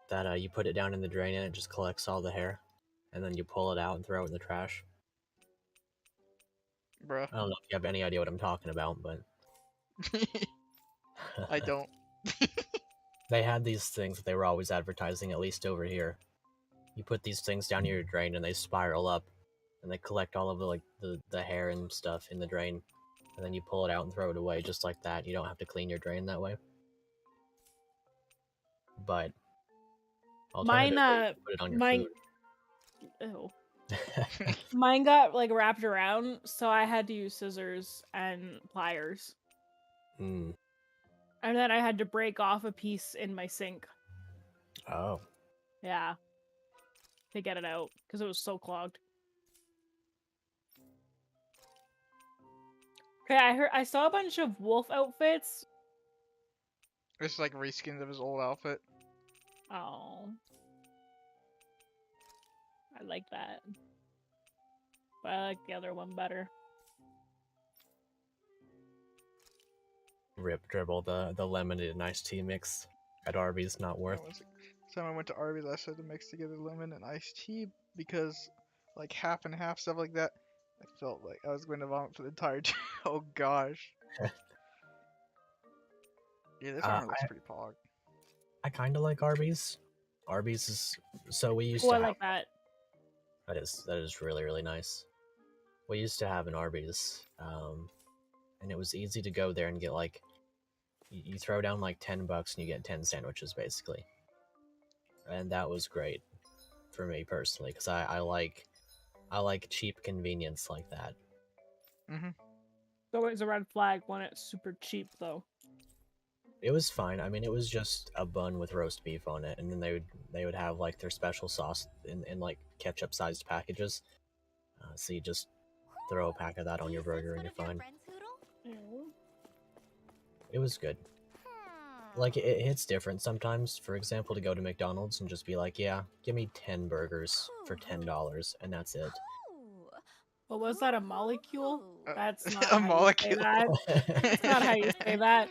that you put it down in the drain and it just collects all the hair, and then you pull it out and throw it in the trash. bruh. I don't know if you have any idea what I'm talking about, but I don't. they had these things that they were always advertising, at least over here. You put these things down your drain and they spiral up, and they collect all of the hair and stuff in the drain, and then you pull it out and throw it away just like that. You don't have to clean your drain that way. But Mine, alternatively, you put it on your mine. Ew. food. Mine got like wrapped around, so I had to use scissors and pliers, Mm. and then I had to break off a piece in my sink. Oh. Yeah, to get it out because it was so clogged. Okay, I saw a bunch of wolf outfits. It's like reskins of his old outfit. Oh, I like that, but I like the other one better. Rip dribble the lemonade and iced tea mix at Arby's, not worth. So I went to Arby's, I said to mix together lemon and iced tea because, like, half and half stuff like that, I felt like I was going to vomit for the entire time. Oh gosh. Yeah, this armor looks pretty pog. I kind of like Arby's. Arby's is so we used Oh, to I have, like that. that is really really nice. We used to have an Arby's, and it was easy to go there and get like you throw down like $10 and you get 10 sandwiches basically, and that was great for me personally because I like cheap convenience like that. Mhm. It's always a red flag when it's super cheap, though. It was fine. I mean, it was just a bun with roast beef on it, and then they would have like their special sauce in like ketchup sized packages. So you just throw a pack of that on your burger and you're fine. It was good. Like it hits different sometimes. For example, to go to McDonald's and just be like, yeah, give me 10 burgers for $10, and that's it. What was that? A molecule? That's not A how you say molecule. that. That's not how you say that.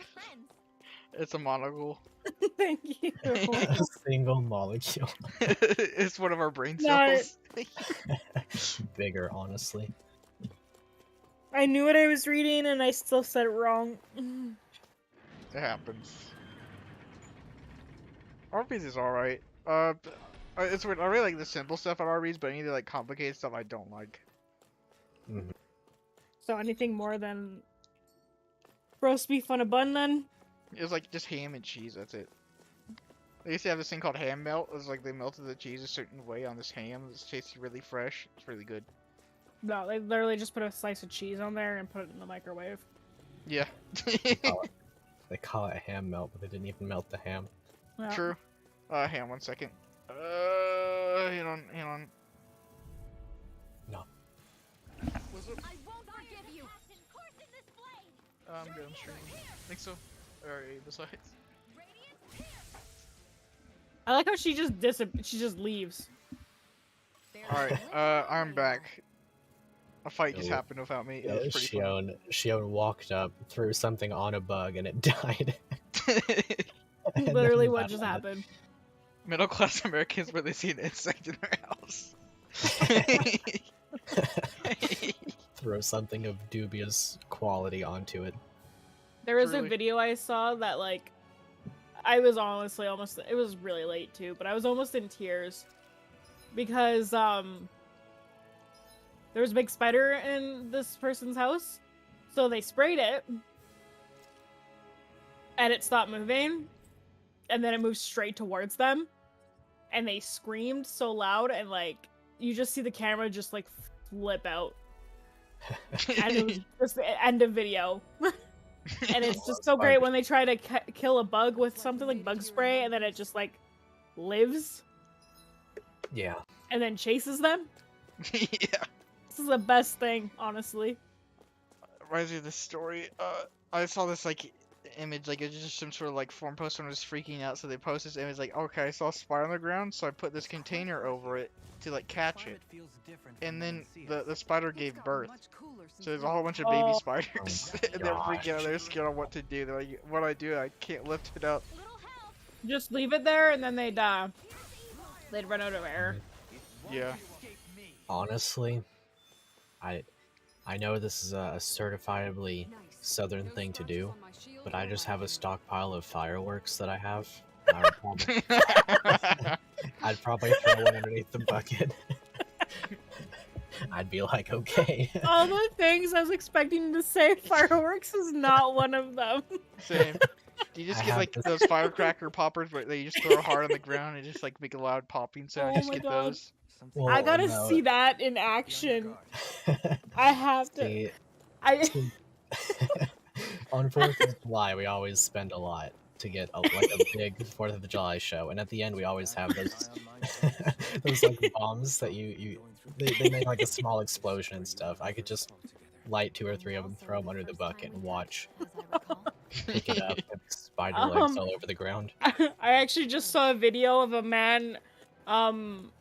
It's a monocle. Thank you. A single molecule. It's one of our brain No. cells. Bigger, honestly. I knew what I was reading and I still said it wrong. It happens. Arby's is alright. It's weird. I really like the simple stuff at Arby's, but any of the like complicated stuff I don't like. Mm-hmm. So anything more than roast beef on a bun then? It was like just ham and cheese. That's it. They used to have this thing called ham melt. It was like they melted the cheese a certain way on this ham. It tasted really fresh. It's really good. No, they literally just put a slice of cheese on there and put it in the microwave. Yeah. They call it ham melt, but they didn't even melt the ham. Yeah. True. Hang on 1 second. Hang on. No. What's up? I won't forgive you. I'm good. I'm streaming. Think so. Alright. Besides. I like how she just leaves. Alright. I'm back. A fight just Oh. happened without me. It was pretty fun. Shion walked up, threw something on a bug, and it died. And then Literally what that just one- happened. Middle class Americans where they see an insect in their house. Throw something of dubious quality onto it. There was a Truly. video I saw that like I was honestly almost it was really late too, but I was almost in tears because there was a big spider in this person's house. So they sprayed it. and it stopped moving, and then it moved straight towards them, and they screamed so loud, and like you just see the camera just like flip out, and it was just the end of video. And it's just so great when they try to kill a bug with something like bug spray, and then it just like lives. Yeah. And then chases them. Yeah. This is the best thing, honestly. Reminds me of this story. I saw this like image, like it's just some sort of like forum post when I was freaking out, so they post this image like, okay, I saw a spider on the ground, so I put this container over it to like catch it, and then the spider gave birth. So there's a whole bunch of baby spiders, and they're freaking out. They're scared on what to do. They're like, what do I do? I can't lift it up. Just leave it there, and then they'd run out of air. Yeah. Honestly, I know this is a certifiably southern thing to do, but I just have a stockpile of fireworks that I have. I'd probably throw one underneath the bucket. I'd be like, okay. All the things I was expecting to say, fireworks is not one of them. Same. Do you just get like those firecracker poppers where they just throw hard on the ground and just like make a loud popping sound? Oh Just my get God. those. Well, I gotta no. see that in action. I have to. See, I on 4th of July, we always spend a lot to get like a big 4th of July show, and at the end we always have those those like bombs that they make like a small explosion and stuff. I could just light 2 or 3 of them, throw them under the bucket, and watch. Pick it up, and spider legs all over the ground. I actually just saw a video of a man.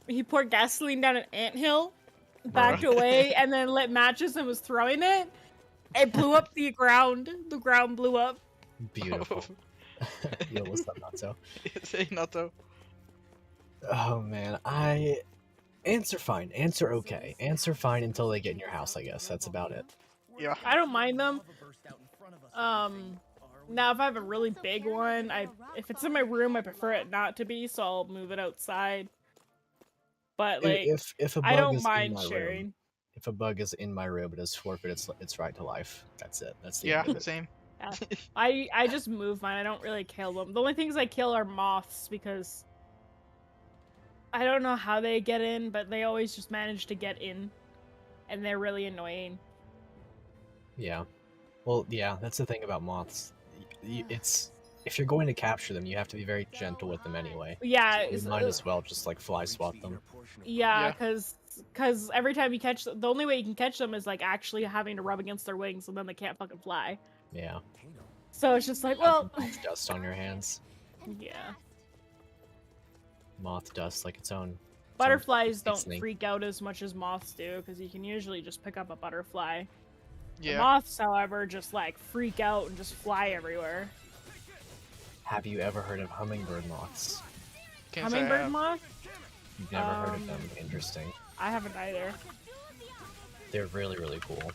He poured gasoline down an anthill, backed away, and then lit matches and was throwing it. It blew up the ground. The ground blew up. Beautiful. Yo, what's up, Natto? Say Natto. Oh man, answer fine, answer okay, answer fine until they get in your house. I guess that's about it. Yeah. I don't mind them. Now if I have a really big one, if it's in my room, I prefer it not to be, so I'll move it outside. But like, if a bug I don't is mind in my sharing. room, if a bug is in my room, it is forfeit its right to life. That's it. That's the Yeah. end of it. Same. Yeah. I just move mine. I don't really kill them. The only things I kill are moths because I don't know how they get in, but they always just manage to get in, and they're really annoying. Yeah. Well, yeah, that's the thing about moths. It's if you're going to capture them, you have to be very gentle with them anyway. Yeah, So you might as well just like fly swat them. yeah, because every time you catch the only way you can catch them is like actually having to rub against their wings, and then they can't fucking fly. Yeah. So it's just like, Have well, moth dust on your hands. yeah. Moth dust like its own. Butterflies don't snake. freak out as much as moths do, because you can usually just pick up a butterfly. The Yeah. moths, however, just like freak out and just fly everywhere. Have you ever heard of hummingbird moths? Can't say I Hummingbird have. moth? You've never heard of them. Interesting. I haven't either. They're really, really cool.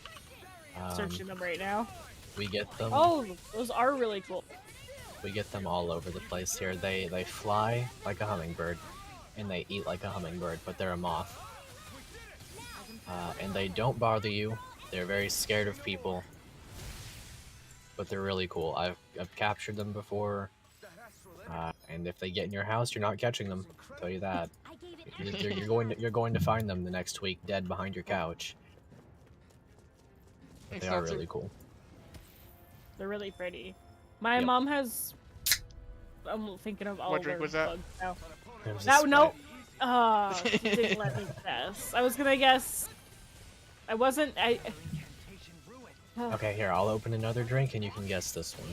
Searching them right now. We get them. Oh, those are really cool. We get them all over the place here. They fly like a hummingbird, and they eat like a hummingbird, but they're a moth. And they don't bother you. They're very scared of people, but they're really cool. I've captured them before, and if they get in your house, you're not catching them. I'll tell you that. You're going to find them the next week, dead behind your couch. But they are really cool. They're really pretty. My Yep. mom has. I'm thinking of all What of drink their was that? bugs now. It was a That no. Sprite. You didn't let me guess. I was gonna guess. I wasn't. Okay, here, I'll open another drink and you can guess this one.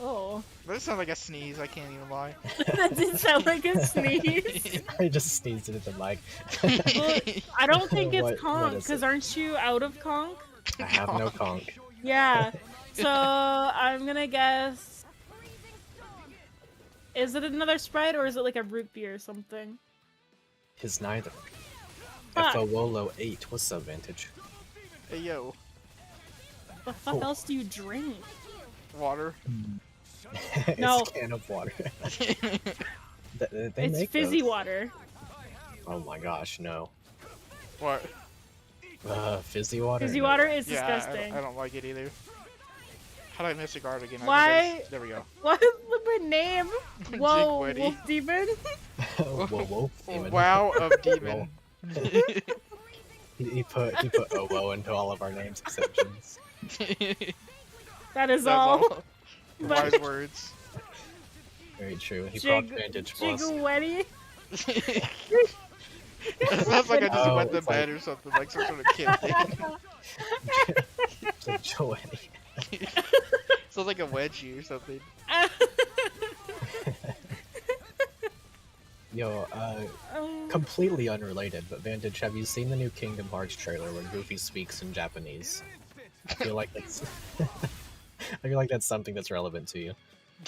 Oh. That sounds like a sneeze. I can't even lie. That did sound like a sneeze. I just sneezed into the mic. Well, I don't think it's What conch, is because it? aren't you out of conch? I have no conch. Yeah. So I'm gonna guess. Is it another Sprite or is it like a root beer or something? It's neither. Fuck. Epholo8, what's up, Vantage? Hey yo, The fuck Oh. else do you drink? water. It's No. a can of water. They It's make fizzy those. water. Oh my gosh, no. What? Fizzy water? Fizzy No. water is Yeah, disgusting. I don't like it either. How did I miss the guard again? Why? There we go. What is my name? Whoa, Jigwitty. Wolf Demon. Whoa, demon. Wow of demon. He put Owo into all of our names except Jin's. That is That's all. Wise words. Very true. He brought Vantage Plus. Jigwitty. It sounds like I just Oh, went to it's like- bed or something, like some sort of kid thing. It's like Joanny. Sounds like a wedgie or something. Yo, completely unrelated, but Vantage, have you seen the new Kingdom Hearts trailer where Goofy speaks in Japanese? I feel like that's I feel like that's something that's relevant to you.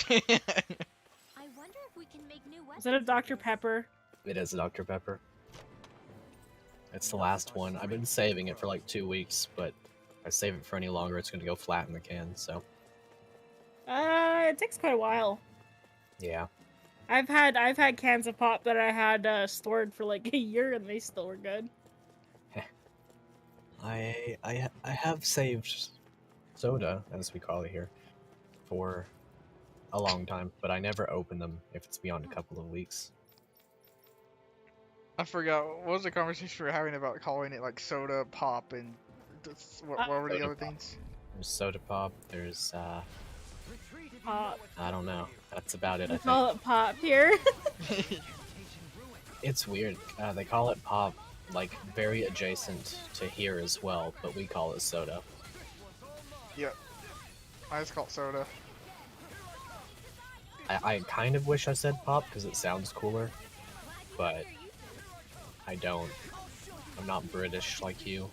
I wonder if we can make new weapons. Is that a Dr. Pepper? It is Dr. Pepper. It's the last one. I've been saving it for like 2 weeks, but if I save it for any longer, it's gonna go flat in the can, so It takes quite a while. yeah. I've had cans of pop that I had stored for like a year and they still were good. I have saved soda, as we call it here, for a long time, but I never open them if it's beyond a couple of weeks. I forgot, what was the conversation we were having about calling it like soda pop and what were the Soda other pop. things? There's soda pop, there's Pop. I don't know. That's about it, I We think. call it pop here. It's weird. They call it pop, like, very adjacent to here as well, but we call it soda. Yep. I just call it soda. I kind of wish I said pop, because it sounds cooler, but I don't. I'm not British like you.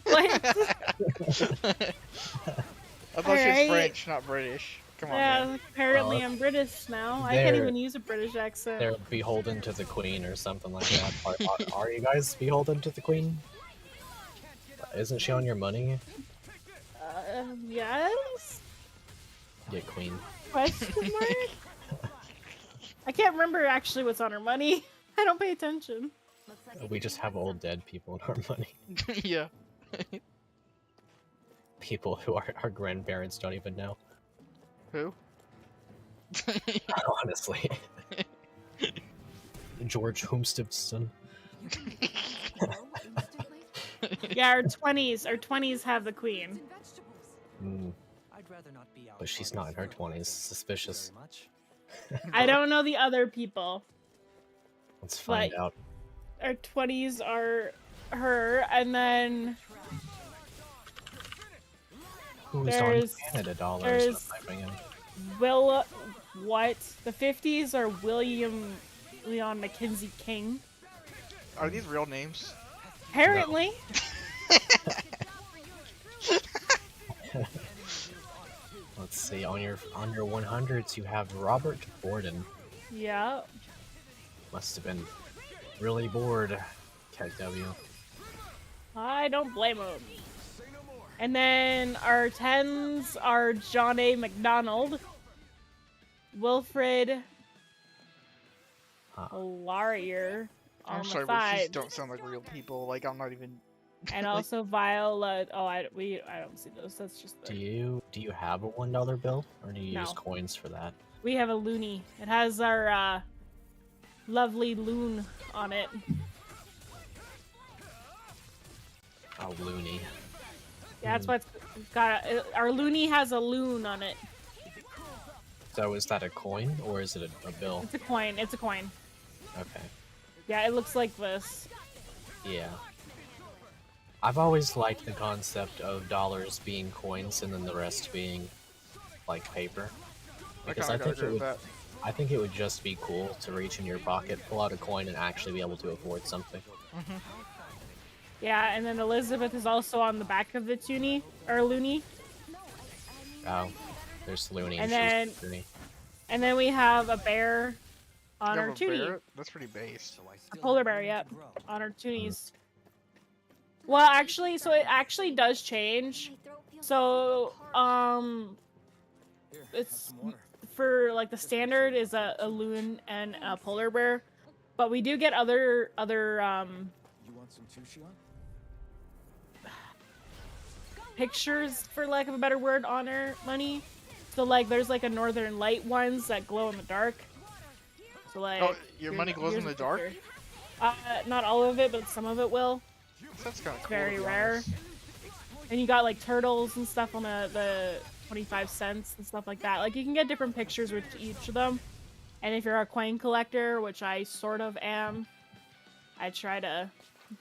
What? I thought she was Alright. French, not British. Come on, Yeah, man. apparently Well, I'm British now. I can't they're- even use a British accent. They're beholden to the queen or something like that. Are you guys beholden to the queen? Isn't she on your money? Yes? Yeah, queen. Question mark? I can't remember actually what's on her money. I don't pay attention. Looks like We just have old dead people in our money. Yeah. People who our grandparents don't even know. Who? Honestly. George Homesteadson. Yeah, our 20s have the queen. Mm, I'd rather not be out but she's on not in her this road. 20s. Suspicious. Very much. I don't know the other people. Let's find Like- out. Our 20s are her, and then Who's on there's- Canada dollars? there's- I'm typing in. what? The 50s are William Leon Mackenzie King. Are these real names? Apparently. Let's see. On your 100s, you have Robert Borden. Yeah. Must have been really bored. KW. I don't blame him. And then our 10s are John A. McDonald, Wilfred Huh. Laurier on I'm the sorry, but these 5s, don't sound like real people. Like, I'm not even. and like- also Viola. Oh, I don't see those. That's just Do the, you have a $1 bill, or do you use No. coins for that? we have a loony. It has our lovely loon on it. Oh, loony. Yeah, that's why it's got our loony has a loon on it. So is that a coin or is it a bill? It's a coin. It's a coin. Okay. Yeah, it looks like this. Yeah. I've always liked the concept of dollars being coins and then the rest being like paper. I Because kind I of think agree it with would that. I think it would just be cool to reach in your pocket, pull out a coin, and actually be able to afford something. Yeah, and then Elizabeth is also on the back of the toonie or loony. Oh, there's Looney. And And she's then- Looney. And then we have a bear on You our have a toonie. bear? That's pretty base. So I A still polar have bear, room yep. to grow. On our toonies. Well, actually, so it actually does change. So, Here, have it's some water. for like the standard is a loon and a polar bear, but we do get other You want some too, Shion? pictures, for lack of a better word, honor money. So like, there's like a Northern Light ones that glow in the dark. So like, Oh, your money glows in here's the a dark? picture. Not all of it, but some of it will. That's kind of cool. Very to be rare. honest. And you got like turtles and stuff on the 25 cents and stuff like that. Like you can get different pictures with each of them. And if you're a coin collector, which I sort of am, I try to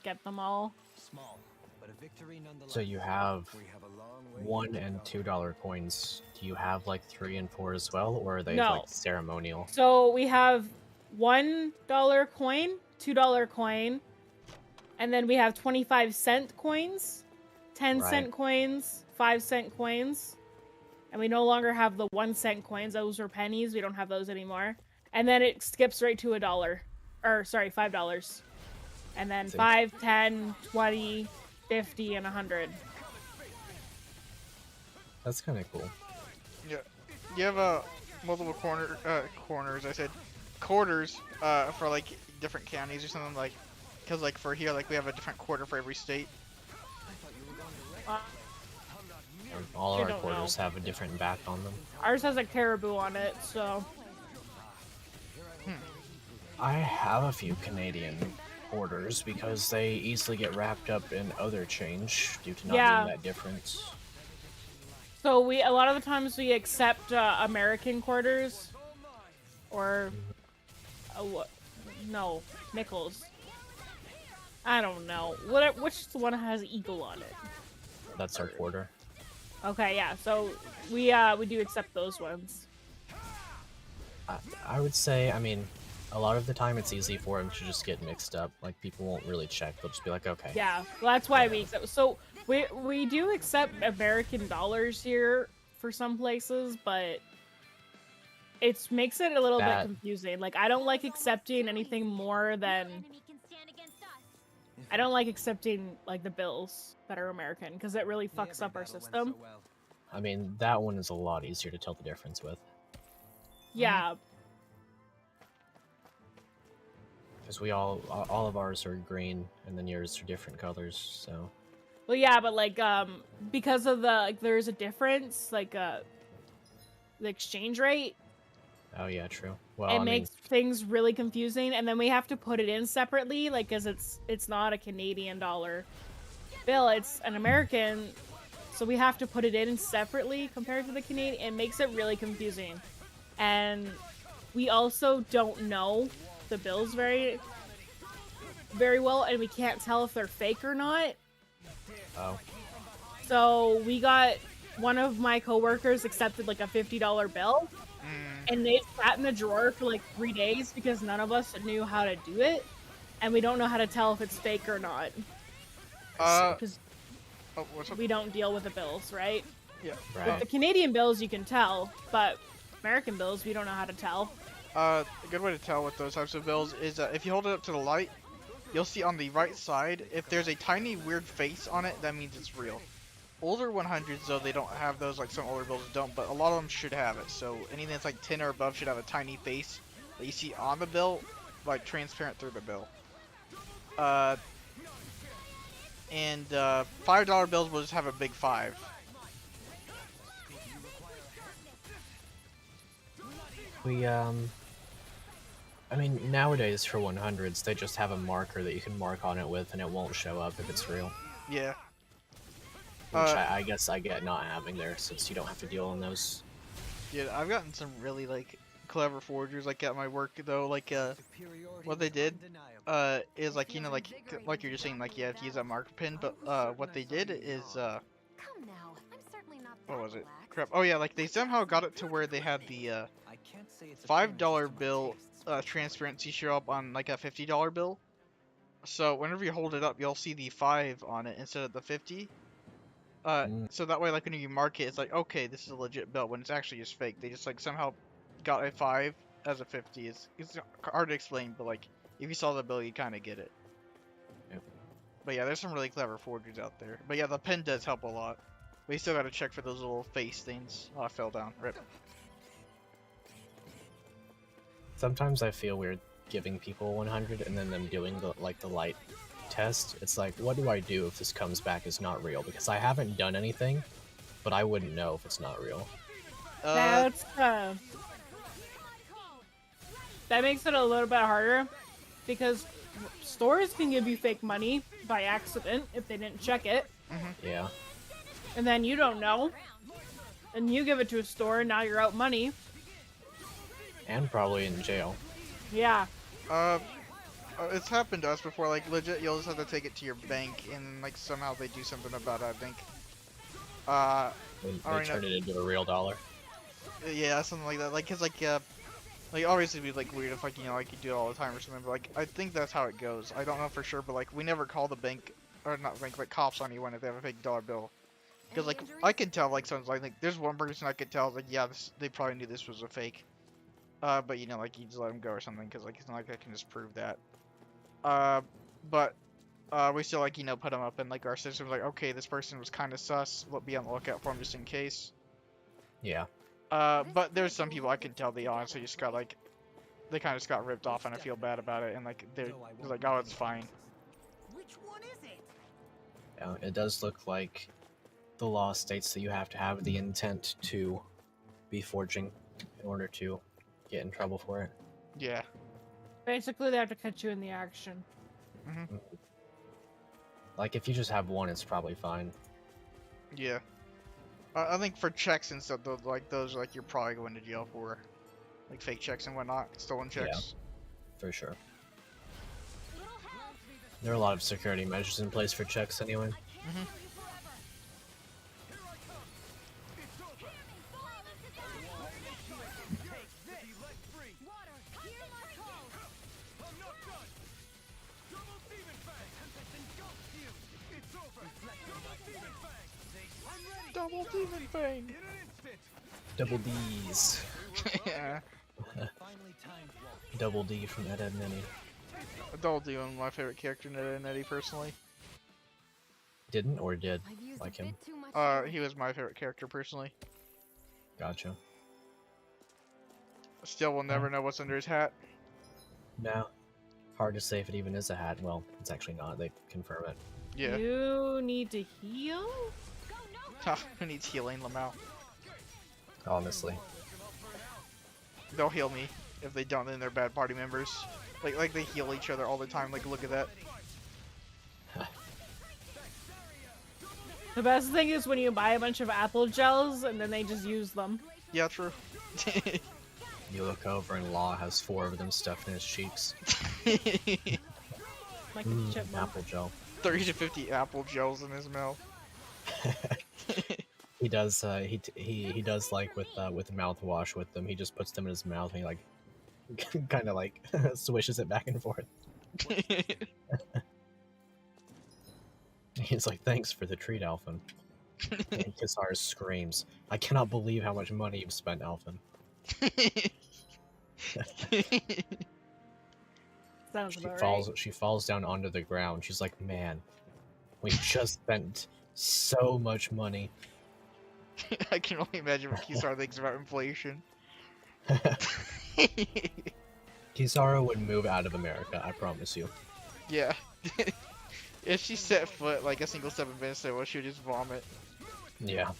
get them all. Small, but a victory nonetheless. So you have We have a long way to $1 and go. $2 coins. Do you have like 3 and 4 as well, or are they No. like ceremonial? So we have $1 coin, $2 coin, and then we have 25-cent coins, 10-cent Right. coins, 5-cent coins, and we no longer have the 1-cent coins. Those were pennies. We don't have those anymore. And then it skips right to $1, or sorry, $5, and then See. 5, 10, 20, 50, and 100. That's kind of cool. Yeah. You have multiple corners. I said quarters for like different counties or something like. Because like for here, like we have a different quarter for every state. Uh, All I our don't quarters know. have a different back on them. Ours has a caribou on it, so I have a few Canadian quarters because they easily get wrapped up in other change due to not Yeah. being that different. So a lot of the times we accept American quarters, or no, nickels. I don't know. Which one has eagle on it? That's our quarter. Okay, yeah. So we do accept those ones. I would say, I mean, a lot of the time it's easy for them to just get mixed up. Like, people won't really check. They'll just be like, okay. Yeah, well, that's why we accept. So we do accept American dollars here for some places, but it makes it a little bit That- confusing. Like I don't like accepting anything more than. I don't like accepting like the bills that are American because it really fucks up our system. I mean, that one is a lot easier to tell the difference with. Yeah, Because we all of ours are green, and then yours are different colors, so... well, yeah, but like because of the like, there's a difference like the exchange rate. Oh yeah, true. Well, It I makes things really confusing, and then we have to put it in separately, like, because it's not a Canadian dollar bill, it's an American, so we have to put it in separately compared to the Canadian. It makes it really confusing, and we also don't know the bills very, very well, and we can't tell if they're fake or not. oh, So we got one of my coworkers accepted like a $50 bill. And they sat in the drawer for like 3 days because none of us knew how to do it, and we don't know how to tell if it's fake or not because What's up? we don't deal with the bills, right? Yeah. With right. the Canadian bills, you can tell, but American bills, we don't know how to tell. A good way to tell with those types of bills is if you hold it up to the light, you'll see on the right side, if there's a tiny weird face on it, that means it's real. Older 100s, though, they don't have those, like some older bills don't, but a lot of them should have it. So anything that's like 10 or above should have a tiny face that you see on the bill, like transparent through the bill. And $5 bills will just have a big 5. We, I mean, nowadays for 100s, they just have a marker that you can mark on it with, and it won't show up if it's real. Yeah. Which I guess I get not having there, since you don't have to deal in those. Yeah, I've gotten some really, like, clever forgers, like, at my work, though, like, what they did, is, like, you know, like you're just saying, like, you have to use that marker pin, but, what they did is, Come now, I'm certainly not what that was it? relaxed. Crap. Oh, yeah, like, they somehow got it to where they had the, $5 bill, transparency show up on, like, a $50 bill. So, whenever you hold it up, you'll see the 5 on it instead of the 50. So that way, like, when you mark it, it's like, okay, this is a legit bill, when it's actually just fake. They just, like, somehow got a 5 as a 50. It's hard to explain, but, like, if you saw the bill, you kind of get it. Yep. But yeah, there's some really clever forgers out there. But yeah, the pen does help a lot. But you still gotta check for those little face things. Oh, I fell down. Rip. Sometimes I feel weird giving people 100 and then them doing the light test, it's like, what do I do if this comes back as not real? Because I haven't done anything, but I wouldn't know if it's not real. That's that makes it a little bit harder because stores can give you fake money by accident if they didn't check it. Yeah. And then you don't know. And you give it to a store and now you're out money. And probably in jail. Yeah. It's happened to us before, like, legit, you'll just have to take it to your bank, and, like, somehow they do something about it, I think. They turn it into a real dollar. Yeah, something like that. Like, cause, like, obviously it'd be, like, weird if, like, you know, like, you do it all the time or something, but, like, I think that's how it goes. I don't know for sure, but, like, we never call the bank, or not bank, but cops on anyone if they have a fake dollar bill. Because, like, I can tell, like, someone's like, there's one person I could tell, like, yeah, they probably knew this was a fake. But, you know, like, you just let them go or something, because, like, it's not like I can just prove that. But we still, like, you know, put them up in, like, our system, like, okay, this person was kind of sus, be on the lookout for them just in case. Yeah. But there's some people I can tell they honestly just got, like, they kind of just got ripped off and I feel bad about it, and, like, they're like, oh, it's fine. Which one is it? Yeah, it does look like the law states that you have to have the intent to be forging in order to get in trouble for it. Yeah. Basically, they have to catch you in the action. Like, if you just have one, it's probably fine. Yeah. I think for checks and stuff, those, like, you're probably going to jail for. Like, fake checks and whatnot, stolen checks. Yeah, for sure. There are a lot of security measures in place for checks anyway. Double demon fang! Double D's. Yeah. Finally timed Wolf. Double D from Ed, Edd n Eddy. Double demon, my favorite character in Ed, and Eddie, personally. Didn't or did I've used like a him? bit too much He was my favorite character, personally. Gotcha. Still, we'll never know what's under his hat. No. Hard to say if it even is a hat. Well, it's actually not. They confirm it. Yeah. You need to heal? Who needs healing, Lamau? Honestly. They'll heal me. If they don't, then they're bad party members. Like they heal each other all the time. Like, look at that. The best thing is when you buy a bunch of apple gels and then they just use them. Yeah, true. You look over and Law has 4 of them stuffed in his cheeks. Like a chipmunk. Apple gel. 30 to 50 apple gels in his mouth. He does. He does like with mouthwash with them. He just puts them in his mouth and he like kind of like swishes it back and forth. He's like, "Thanks for the treat, Alphen." And Kisar screams, "I cannot believe how much money you've spent, Alphen." Sounds about right. She falls down onto the ground. She's like, "Man, we just spent so much money." I can only imagine what Kisar thinks about inflation. Kizaru would move out of America, I promise you. Yeah. If she set foot like a single step in Venezuela, she would just vomit. Yeah.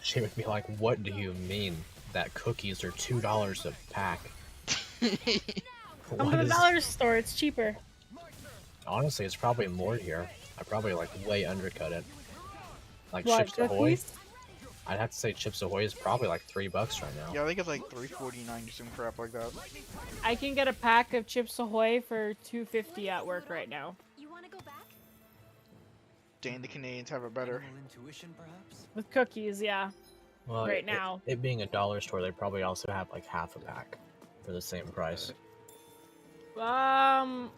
She would be like, "What do you mean that cookies are $2 a pack?" Come to the dollar store, it's cheaper. Honestly, it's probably more here. I probably like way undercut it. Like What, Chips Ahoy? cookies? I'd have to say Chips Ahoy is probably like $3 right now. Yeah, I think it's like $3.49 or some crap like that. I can get a pack of Chips Ahoy for $2.50 at work right now. You want to go back? Dang, the Canadians have it better. Animal intuition, perhaps? With cookies, yeah. Well, right now. It being a dollar store, they probably also have like half a pack for the same price. Where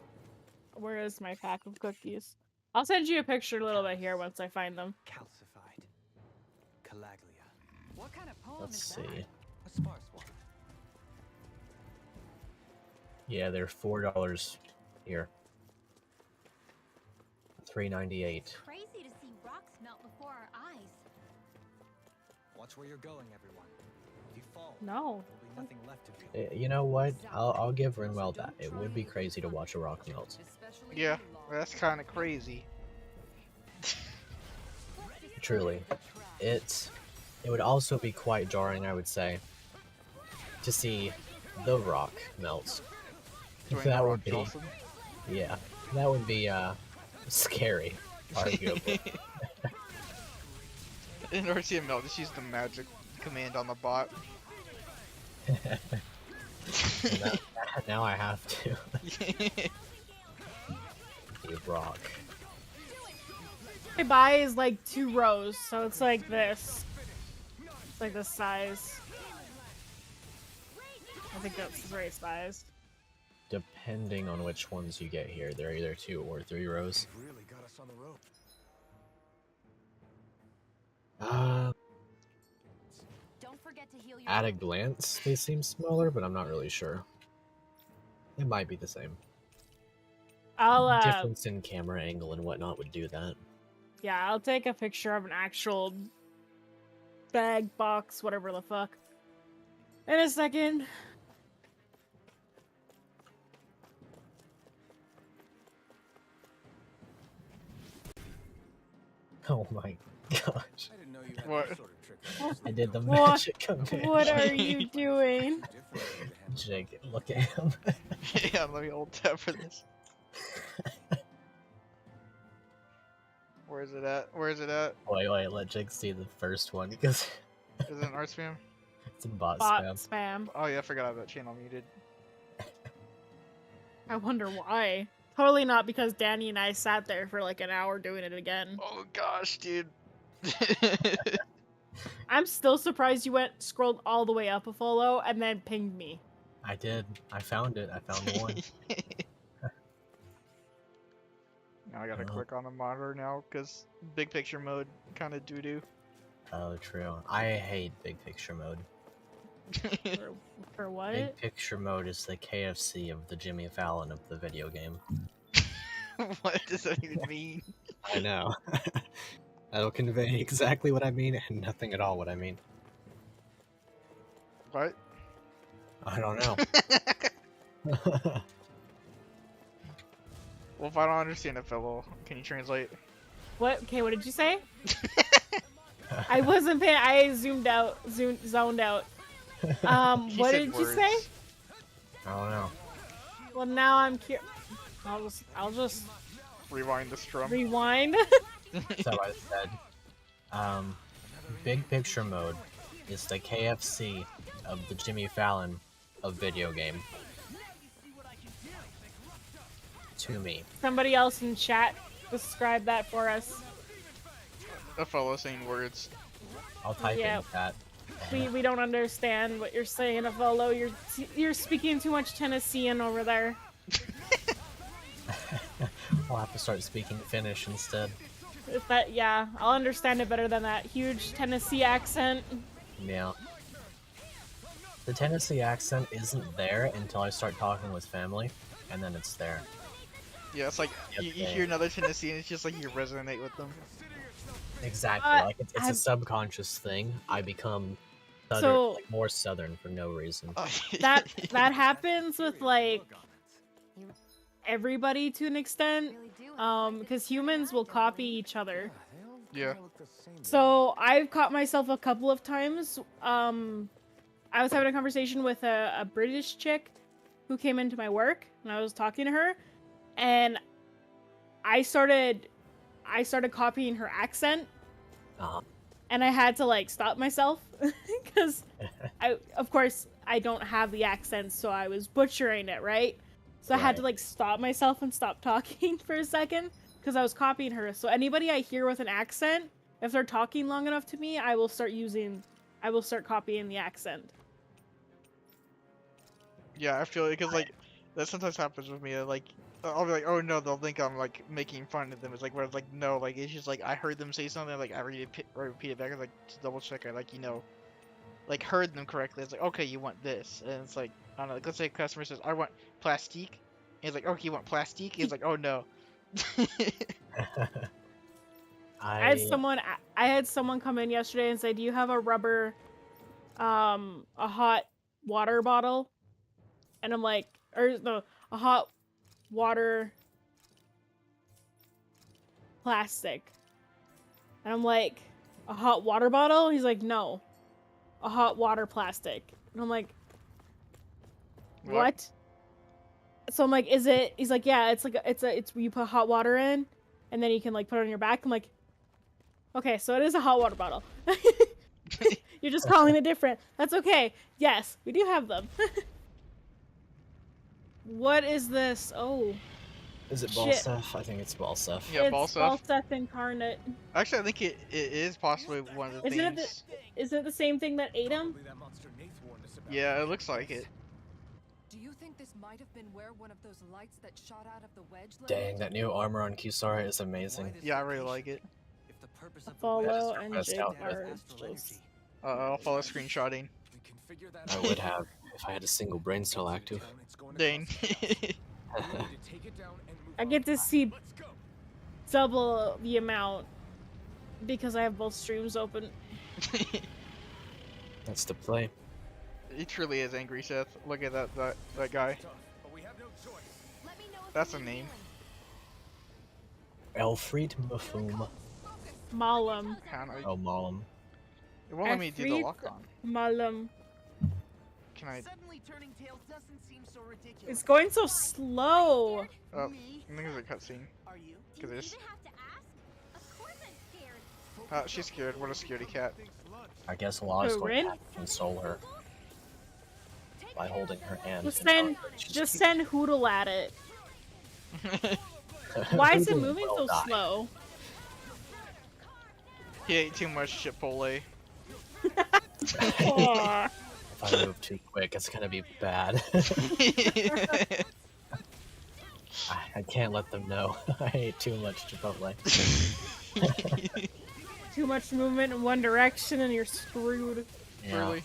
is my pack of cookies? I'll send you a picture a little bit here once I find them. Calcified. Calaglia. What kind of poem Let's is see. that? A sparse one. Yeah, they're $4 here. $3.98. Crazy to see rocks melt before our eyes. Watch where you're going, everyone. If you fall, No. there'll be nothing left of you. You know what? I'll give Rinwell that. It would be crazy to watch a rock melt. Yeah, that's kind of crazy. Truly, it would also be quite jarring, I would say, to see the rock melt. Dwayne That The would Rock be, Johnson. yeah, that would be scary, arguably. In order to see him melt, just use the magic command on the bot. And now I have to. The rock. My buy is like 2 rows, so it's like this. It's like this size. I think that's the right size. Depending on which ones you get here, they're either 2 or 3 rows. Really got us on the rope. Don't forget to heal your At a wound. glance, they seem smaller, but I'm not really sure. It might be the same. I'll Difference in camera angle and whatnot would do that. yeah, I'll take a picture of an actual bag, box, whatever the fuck. In a second. Oh my gosh. I didn't know you had What? that sort of trick. I did the What? magic command. What are you doing? Jake, look at him. Yeah, let me hold tab for this. Where is it at? Where is it at? Wait, let Jake see the first one because Is it an art spam? it's in bot Bot spam. spam. Oh yeah, I forgot I have that channel muted. I wonder why. Totally not because Danny and I sat there for like an hour doing it again. Oh gosh, dude. I'm still surprised you scrolled all the way up a follow and then pinged me. I did. I found it. I found the one. Now I gotta Uh-huh. click on the monitor now, because big picture mode kind of doo-doo. Oh, true. I hate big picture mode. For what? Big picture mode is the KFC of the Jimmy Fallon of the video game. What does that even mean? I know. That'll convey exactly what I mean and nothing at all what I mean. What? I don't know. Well, if I don't understand it, fellow, can you translate? What? Okay, what did you say? I wasn't paying. I zoned out. Zoned out. He What said did you say? words. I don't know. Well, now I'm curious. I'll just Rewind the strum. rewind. So I said, big picture mode is the KFC of the Jimmy Fallon of video game. To me. Somebody else in chat describe that for us. A fellow saying words. I'll type Yeah. in that. We don't understand what you're saying, Epholo. You're speaking too much Tennessean over there. I'll have to start speaking Finnish instead. If that, yeah, I'll understand it better than that huge Tennessee accent. Yeah. The Tennessee accent isn't there until I start talking with family, and then it's there. Yeah, it's like you hear another Tennessee and it's just like you resonate with them. Exactly. Like it's a subconscious thing. I become southern, So- like, more southern for no reason. That happens with like everybody to an extent. Because humans will copy each other. Yeah. So I've caught myself a couple of times. I was having a conversation with a British chick who came into my work, and I was talking to her, and I started copying her accent, and I had to like stop myself because of course I don't have the accent, so I was butchering it, right? So I had to like stop myself and stop talking for a second because I was copying her. So anybody I hear with an accent, if they're talking long enough to me, I will start copying the accent. Yeah, I feel it because like that sometimes happens with me. Like I'll be like, oh no, they'll think I'm like making fun of them. It's like where it's like no, like it's just like I heard them say something, like I repeat it back, like to double check. I like like heard them correctly. It's like okay, you want this, and it's like I don't know. Like, let's say a customer says I want plastique, and it's like okay, you want plastique. It's like oh no. I had someone come in yesterday and say, "Do you have a rubber, a hot water bottle, and I'm like, or no, a hot water plastic, and I'm like, a hot water bottle? He's like, no, a hot water plastic, and I'm like, what? So I'm like, is it? He's like, yeah, it's like it's you put hot water in, and then you can like put it on your back. I'm like, okay, so it is a hot water bottle. You're just calling it different. That's okay. Yes, we do have them. What is this? Oh, Is it ball shit. stuff? I think it's ball stuff. Yeah, it's ball stuff. incarnate. Actually, I think it is possibly one of the Isn't things. Is it the same thing that ate him? Probably that monster Nate's warned us about. Yeah, it looks like it. Do you think this might have been where one of those lights that shot out of the wedge led? Dang, that new armor on Kisara is amazing. Yeah, I really like it. If the purpose of the Follow wedge and best Jake outfit. are astral energy, just... I'll follow screenshotting. We can figure that I out. would have if I had a single brain cell active. It's going Dang. across the house. We need to take it down and move I get on. to see Let's go. double the amount because I have both streams open. That's the play. He truly is angry, Seth. Look at that guy. Tough, but we have no choice. Let me know if That's you a need name. healing. Elfried Mafum. Malum. Can I? Oh, Malum. It won't let me do the Elfried- lock on. Malum. Can I? Suddenly turning tail doesn't seem so ridiculous. It's going so slow. Oh, Me? I think there's a cutscene. Are you? Do 'Cause you there's- even have to ask? Of course I'm scared. She's scared. What a scaredy cat. I guess Law is Oh, going Rin? to have to console her by holding her hand. Just and send, telling her she's just cute. send Hoodle at it. Why is it Hoodle moving will so die. slow? He ate too much Chipotle. Aw. If I move too quick, it's gonna be bad. I can't let them know. I ate too much Chipotle. Too much movement in one direction and you're screwed. Yeah. Really?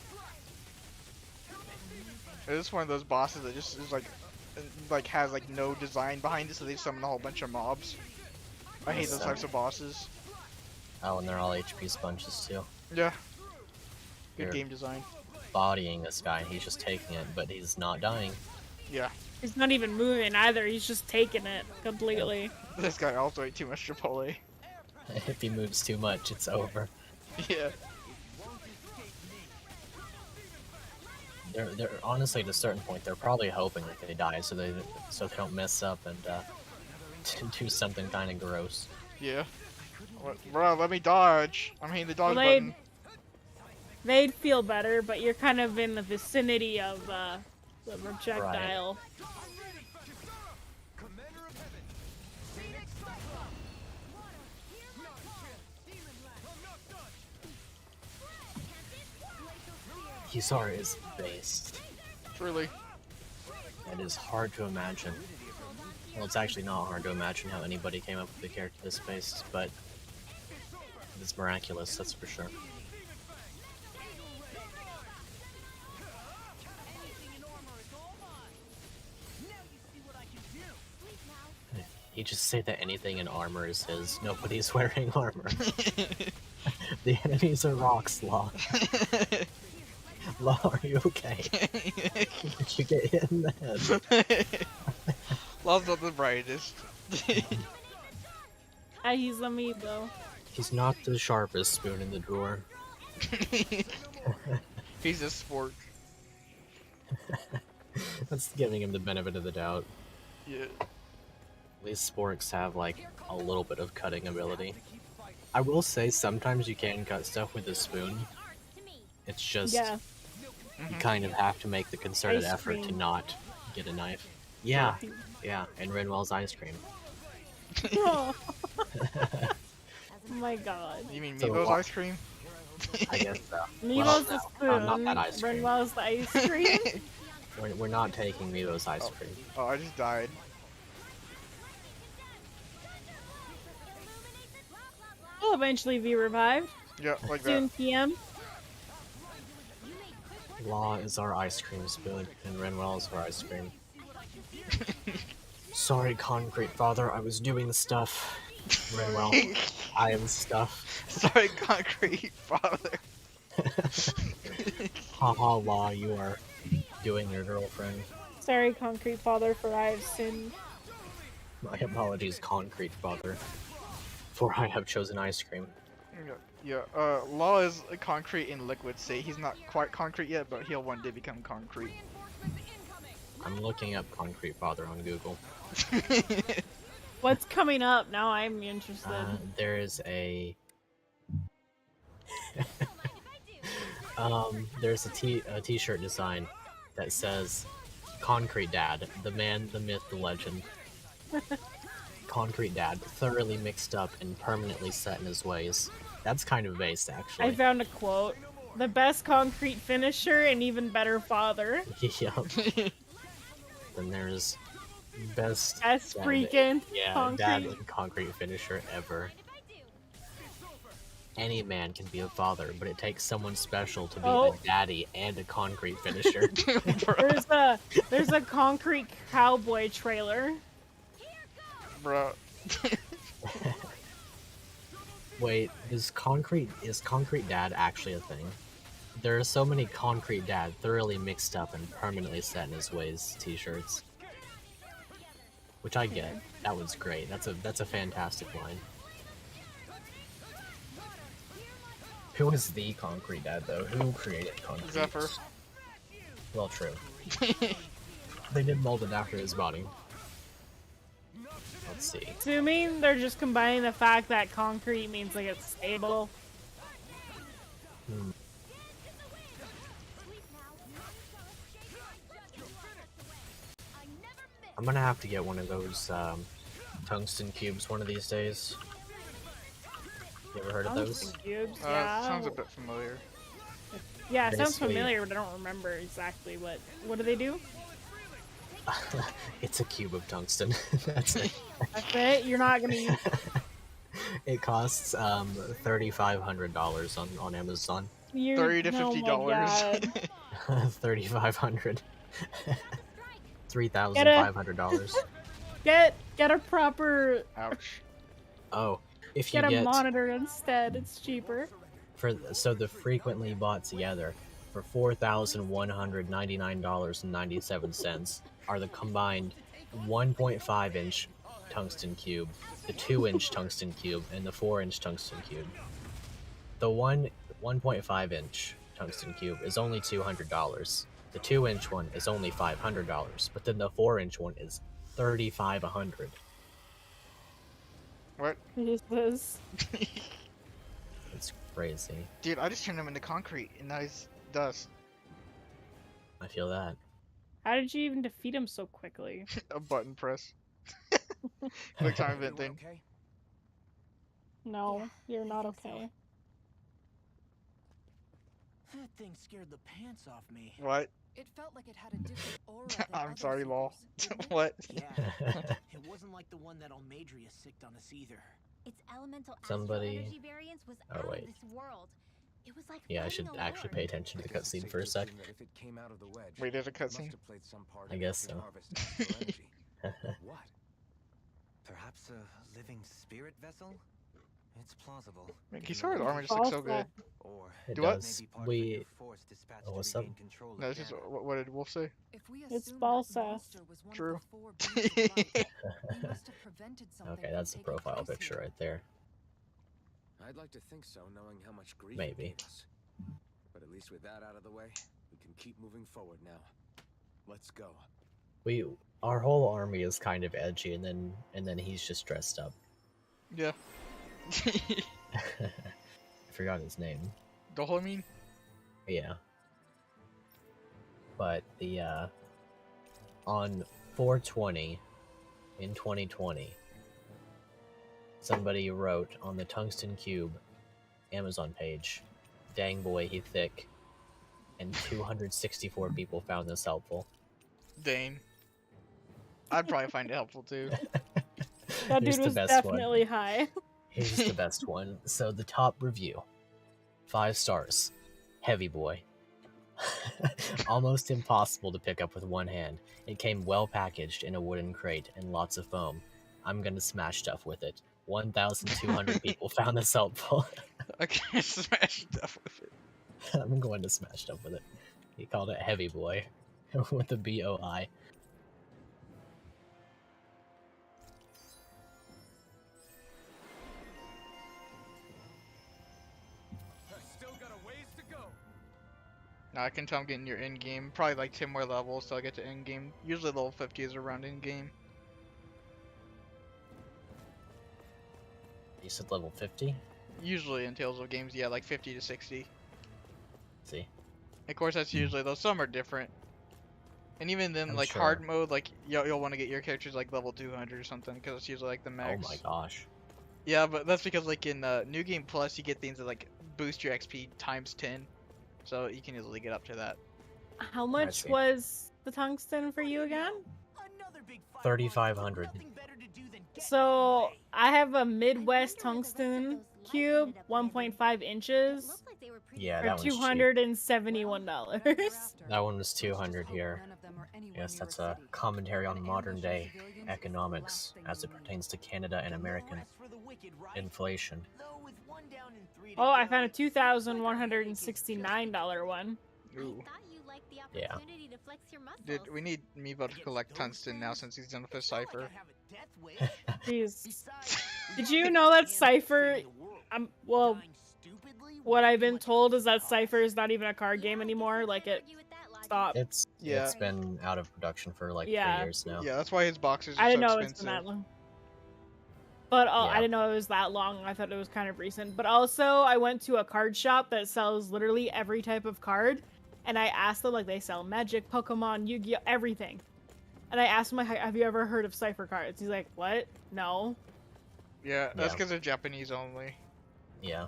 It's one of those bosses that just is like has like no design behind it, so they summon a whole bunch of mobs. I hate those types of bosses. Oh, and they're all HP sponges too. Yeah. Good You're game design. bodying this guy, and he's just taking it, but he's not dying. Yeah. He's not even moving either. He's just taking it completely. This guy also ate too much Chipotle. If he moves too much, it's over. Yeah. They're honestly, at a certain point, they're probably hoping that they die, so they don't mess up and do something kind of gross. Yeah. What, bro, let me dodge. I'm hitting the dodge Well, button. They'd feel better, but you're kind of in the vicinity of the projectile. Kisara is based. Truly. It is hard to imagine. Well, it's actually not hard to imagine how anybody came up with a character this based, but it's miraculous, that's for sure. You just say that anything in armor is his. Nobody's wearing armor. The enemies are rocks, Law. Law, are you okay? Did you get hit in the head? Love's not the brightest. He's amiibo. He's not the sharpest spoon in the drawer. He's a sport. That's giving him the benefit of the doubt. Yeah. At least sporks have, like, a little bit of cutting ability. I will say, sometimes you can cut stuff with a spoon. It's just, Yeah. you kind of have to make the concerted Ice effort to cream. not get a knife. Yeah, yeah, and Rinwell's ice cream. Oh my god. You mean So Meebo's what? ice cream? I guess so. Meebo's Well, the no, not spoon. that ice cream. Renwell's the ice cream. We're not taking Meebo's ice cream. Oh, I just died. He'll eventually be revived. Yeah, like Soon that. PM. Law is our ice cream spoon, and Renwell is our ice cream. Sorry, Concrete Father, I was doing stuff. Renwell, I am stuff. Sorry, concrete father. Haha, Law, you are doing your girlfriend? Sorry, concrete father, for I have sinned. My apologies, concrete father, for I have chosen ice cream. Law is a concrete in liquid state. He's not quite concrete yet, but he'll one day become concrete. I'm looking up concrete father on Google. What's coming up? Now I'm interested. There is a there's a t-shirt design that says Concrete Dad, the man, the myth, the legend. Concrete Dad, thoroughly mixed up and permanently set in his ways. That's kind of based, actually. I found a quote. The best concrete finisher and even better father. Yup. Then there's best freaking concrete. Dad and concrete finisher ever. Any man can be a father, but it takes someone special to be a daddy and a concrete finisher. There's a concrete cowboy trailer. Bro. Wait, is concrete dad actually a thing? There are so many concrete dad thoroughly mixed up and permanently set in his ways t-shirts. Which I get. That was great. That's a fantastic line. Who is the concrete dad though? Who created concrete? Zephyr. Well, true. They did mold it after his body. Let's see. Assuming they're just combining the fact that concrete means like it's stable. I'm gonna have to get one of those tungsten cubes one of these days. You ever heard of those? Tungsten cubes, yeah. Sounds a bit familiar. Yeah, it sounds Basically- familiar, but I don't remember exactly what do they do? It's a cube of tungsten. That's it. That's it? You're not gonna use It costs $3,500 on Amazon. $30 to $50. $3,500. $3,500. Get a proper Ouch. Oh, if you get a get monitor instead. It's cheaper. so the frequently bought together for $4,199.97 are the combined 1.5-inch tungsten cube, the 2-inch tungsten cube, and the 4-inch tungsten cube. The 1.5-inch tungsten cube is only $200. The 2-inch one is only $500, but then the 4-inch one is $3,500. What? Jesus. It's crazy. Dude, I just turned him into concrete, and now he's dust. I feel that. How did you even defeat him so quickly? A button press. Quick time event Everyone thing. okay? No, you're not okay. That thing scared the pants off me. What? It felt like it had a different aura than I'm other sorry, Law. figures, didn't it? What? Yeah, it wasn't like the one that Almadria sicked on us either. Its elemental Somebody- astral energy variance was Oh, out wait. of this world. It was like Yeah, I fighting should a actually worm. pay attention to the Because it's cutscene safe for a to sec. assume that if it came out of the wedge, Wait, there's a it must cutscene? have played some part I in guess helping so. harvest astral energy. What? Perhaps a living spirit vessel? It's plausible. Kisara's armor just looks so good. Or It Do what? does. maybe part of a new force dispatched Oh, to what's regain up? control of No, this is Gamma. what did Wolf say? If we It's assume balsa. that monster was one True. of the 4 beings of light, we must have prevented something Okay, from that's the taking profile place picture here. right there. I'd like to think so, knowing how much grief Maybe. it gave us. But at least with that out of the way, we can keep moving forward now. Let's go. Our whole army is kind of edgy, and then he's just dressed up. Yeah. I forgot his name. Dohomine? Yeah. But the on 4/20 in 2020, somebody wrote on the Tungsten Cube Amazon page, "Dang boy, he thick," and 264 people found this helpful. Dane. I'd probably find it helpful too. That Here's dude the was best definitely high. Here's the best one. So the top review, 5 stars. Heavy boy. Almost impossible to pick up with one hand. It came well packaged in a wooden crate and lots of foam. I'm gonna smash stuff with it. 1,200 people found this helpful. I can't smash stuff with it. I'm going to smash stuff with it. He called it Heavy Boy. with the BOI. Still got a ways to go. Now I can tell I'm getting your end game. Probably like 10 more levels till I get to end game. Usually level 50 is around end game. You said level 50? Usually in Tales of Games, yeah, like 50 to 60. See. Of course, that's usually, though some are different. And even then, I'm like sure. hard mode, like you'll want to get your characters like level 200 or something, because it's usually like the max. Oh my gosh. Yeah, but that's because like in New Game Plus, you get things that like boost your XP times 10, so you can easily get up to that. How much see. was the tungsten for you again? 3,500. So I have a Midwest tungsten cube, 1.5 inches, Yeah, for that one's cheap. $271. That one was 200 here. Yes, that's a commentary on modern day economics as it pertains to Canada and American inflation. Oh, I found a $2,169 one. Ooh. Yeah. Dude, we need Meebo to collect tungsten now since he's done with his cipher. Jeez. Did you know that Cypher, well, what I've been told is that Cypher is not even a card game anymore, like it stopped. It's been out of production for like 3 years now. Yeah, that's why his boxes are I so didn't know expensive. it's been that long. But I Yeah. didn't know it was that long. I thought it was kind of recent. But also, I went to a card shop that sells literally every type of card. And I asked them, like, they sell Magic, Pokemon, Yu-Gi-Oh, everything. And I asked him, like, have you ever heard of Cypher cards? He's like, what? No. Yeah, that's Yeah. because they're Japanese only. Yeah.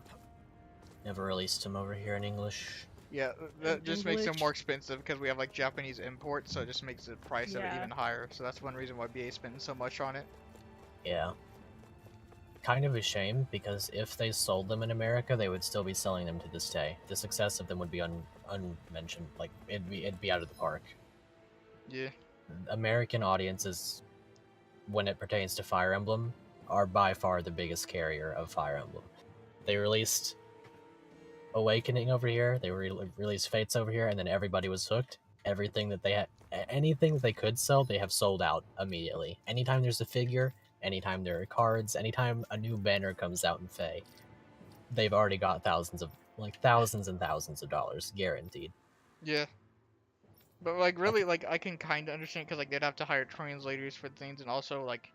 Never released them over here in English. Yeah, that just makes them English. more expensive because we have like Japanese imports, so it just makes the price of it Yeah. even higher. So that's one reason why BA is spending so much on it. Yeah. Kind of a shame, because if they sold them in America, they would still be selling them to this day. The success of them would be unmentioned. Like, it'd be out of the park. Yeah. American audiences, when it pertains to Fire Emblem, are by far the biggest carrier of Fire Emblem. They released Awakening over here, they released Fates over here, and then everybody was hooked. Everything that they had, anything that they could sell, they have sold out immediately. Anytime there's a figure, anytime there are cards, anytime a new banner comes out in Fae, they've already got thousands and thousands of dollars guaranteed. Yeah. But like really, like I can kind of understand because like they'd have to hire translators for things, and also like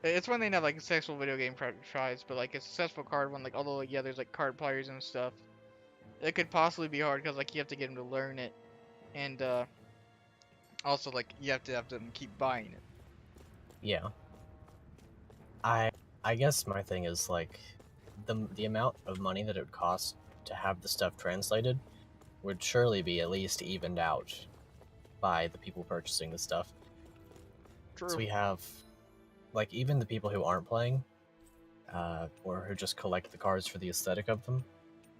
it's one thing to have like successful video game tries, but like a successful card one, like although like, yeah, there's like card players and stuff, it could possibly be hard because like you have to get them to learn it, and also like you have to have them keep buying it. Yeah. I guess my thing is like the amount of money that it would cost to have the stuff translated would surely be at least evened out by the people purchasing the stuff. True. So we have like even the people who aren't playing or who just collect the cards for the aesthetic of them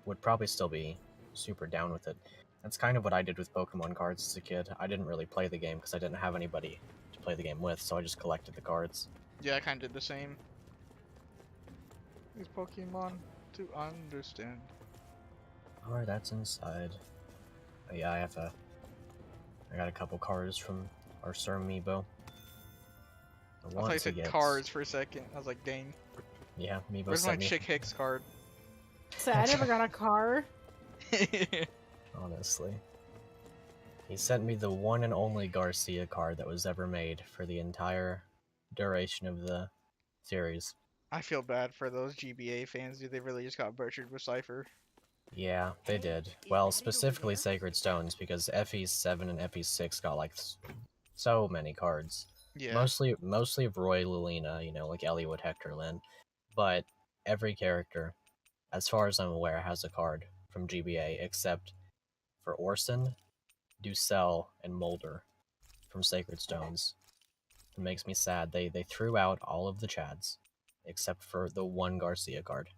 would probably still be super down with it. That's kind of what I did with Pokemon cards as a kid. I didn't really play the game because I didn't have anybody to play the game with, so I just collected the cards. Yeah, I kind of did the same. These Pokemon to understand. Oh, that's inside. Oh, yeah, I got a couple cards from our Sir Amiibo. I thought you said cards for a second. I was like, dang. Yeah, Amiibo Where's my sent me. Chick Hicks card? So I never got a car. Honestly. He sent me the one and only Garcia card that was ever made for the entire duration of the series. I feel bad for those GBA fans, dude. They really just got butchered with Cypher. Yeah, they did. Well, specifically Sacred Stones, because FE7 and FE6 got like so many cards. Yeah. Mostly of Roy Lulina, you know, like Eliwood, Hector, Lyn. But every character, as far as I'm aware, has a card from GBA, except for Orson, Ducell, and Mulder from Sacred Stones. It makes me sad. They threw out all of the Chads, except for the one Garcia card.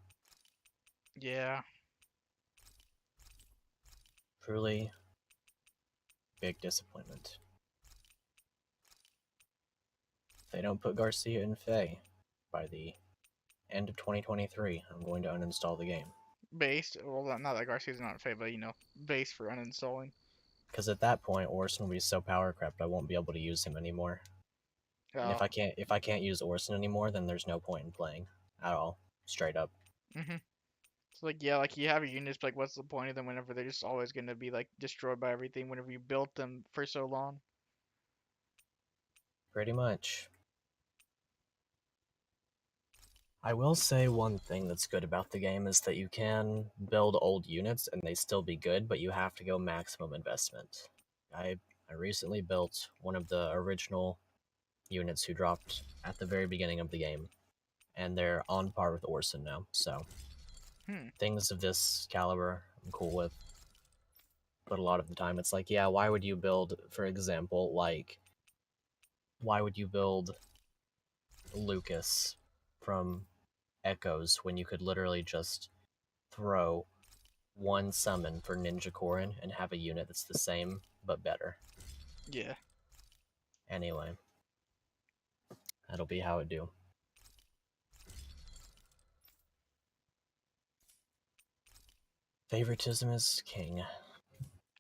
Yeah. Truly big disappointment. If they don't put Garcia in Fae by the end of 2023, I'm going to uninstall the game. Based. Well, not that Garcia's not in favor, but you know, base for uninstalling. Because at that point, Orson will be so power crept, I won't be able to use him anymore. And if I can't use Orson anymore, then there's no point in playing at all. Straight up. It's like, yeah, like you have your units, but like, what's the point of them whenever they're just always gonna be like destroyed by everything whenever you built them for so long? Pretty much. I will say one thing that's good about the game is that you can build old units and they still be good, but you have to go maximum investment. I recently built one of the original units who dropped at the very beginning of the game, and they're on par with Orson now, so things of this caliber I'm cool with. But a lot of the time it's like, yeah, why would you build, for example, like, why would you build Lucas from Echoes when you could literally just throw one summon for Ninja Korin and have a unit that's the same but better? Yeah. Anyway, that'll be how it do. Favoritism is king.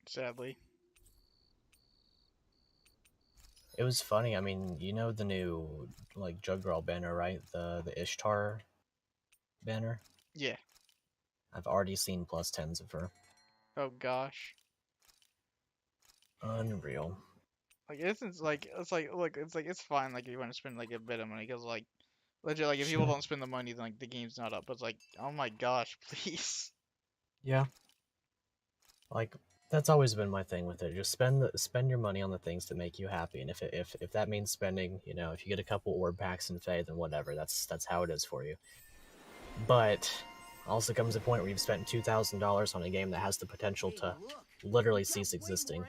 Sadly. It was funny. I mean, you know the new like Jug Girl banner, right? The Ishtar banner. Yeah. I've already seen +10s of her. Oh gosh. Unreal. Like it's like look, it's like it's fine like if you want to spend like a bit of money because like legit like if people don't spend the money then like the game's not up. But it's like, oh my gosh, please. Yeah. Like that's always been my thing with it. Just spend your money on the things that make you happy, and if that means spending, you know, if you get a couple orb packs in Fae, then whatever. That's how it is for you. But also comes a point where you've spent $2,000 on a game that has the potential to literally cease existing.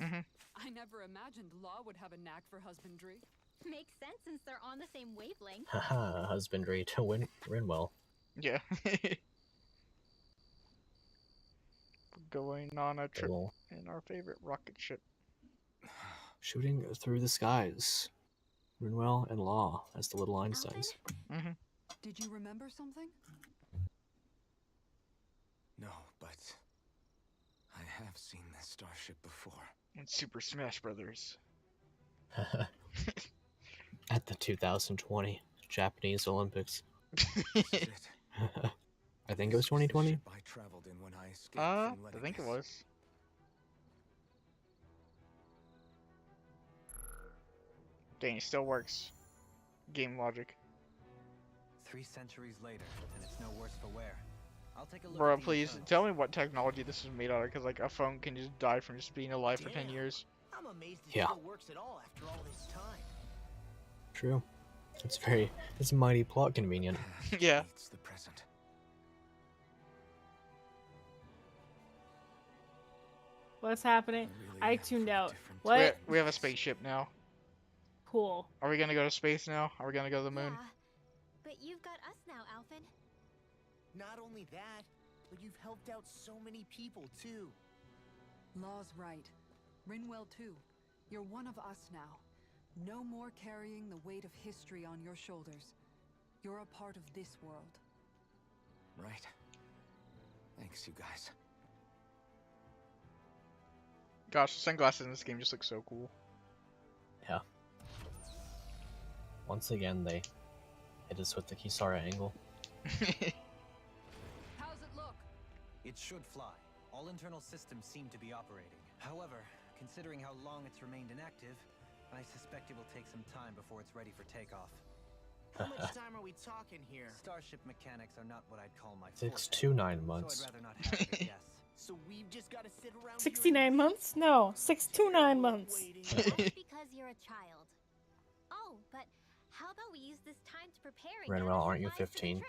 I never imagined Law would have a knack for husbandry. Makes sense since they're on the same wavelength. Haha, husbandry to Rinwell. Yeah. Going on a trip Cool. in our favorite rocket ship. Shooting through the skies. Rinwell and Law as the little Einsteins. Did you remember something? No, but I have seen this starship before. And Super Smash Brothers. At the 2020 Japanese Olympics. I think it was 2020. I traveled in when I escaped I from think it Leningrad. was. Dang, it still works. Game logic. 3 centuries later, and it's no worse for wear. I'll take a look Bro, at the please internals. tell me what technology this is made out of, because like a phone can just die from just being alive for 10 Damn. years. I'm amazed it Yeah. still works at all after all this time. True. It's mighty plot convenient. Yeah. It's the present. What's happening? Really I am tuned from a out. different What? We have a spaceship now. Cool. Are we gonna go to space now? Are we gonna go to the moon? Yeah, but you've got us now, Alphen. Not only that, but you've helped out so many people too. Law's right. Rinwell too. You're one of us now. No more carrying the weight of history on your shoulders. You're a part of this world. Right. Thanks, you guys. Gosh, the sunglasses in this game just look so cool. Yeah. Once again, they hit us with the Kisara angle. How's it look? It should fly. All internal systems seem to be operating. However, considering how long it's remained inactive, I suspect it will take some time before it's ready for takeoff. How much time are we talking here? Starship mechanics are not what I'd call my 6 forte, to 9 so months. I'd rather not hazard a guess. So we've just got to sit around 69 months? No, 6 to 9 months. That's because you're a child. Oh, but how about we use this time to prepare and Renwell, gather some aren't you lives for the 15?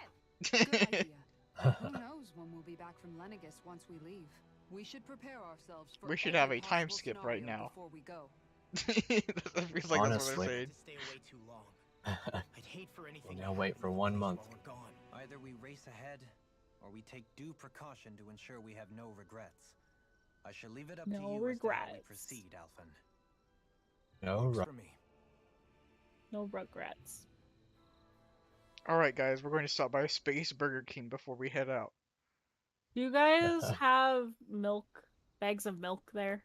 trip? Good idea. Who knows when we'll be back from Lenegus once we leave? We should prepare ourselves for We should every have a time possible skip right scenario now. before we go. That feels like that's what Honestly. they're saying. to stay away too long. I'd hate for anything We'll now to wait happen for to 1 us month. while we're gone. Either we race ahead, or we take due precaution to ensure we have no regrets. I shall leave it up to No you as to how we regrets. proceed, Alphen. No, Works right. for me. No regrets. Alright guys, we're going to stop by Space Burger King before we head out. Do you guys have milk? Bags of milk there?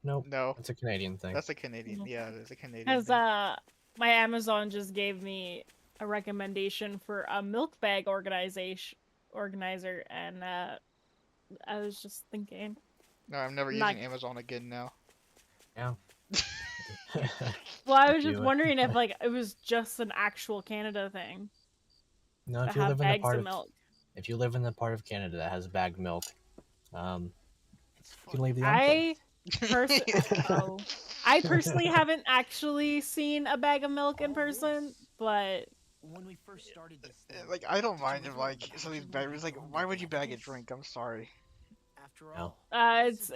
Nope. No, It's a Canadian thing. that's a Canadian. Yeah, it is a Canadian. Because thing. my Amazon just gave me a recommendation for a milk bag organizer, and I was just thinking. No, I'm never not- using Amazon again now. Yeah. Well, I was If just you- wondering if like it was just an actual Canada thing No, to if you have live in the bags part of of milk. if you live in the part of Canada that has bagged milk, you can leave the I unplugged. I personally haven't actually seen a bag of milk in person, but When we first started this thing, Like, I don't mind if like something's bad. It's like, why would you bag a drink? I'm sorry. after No. all, it's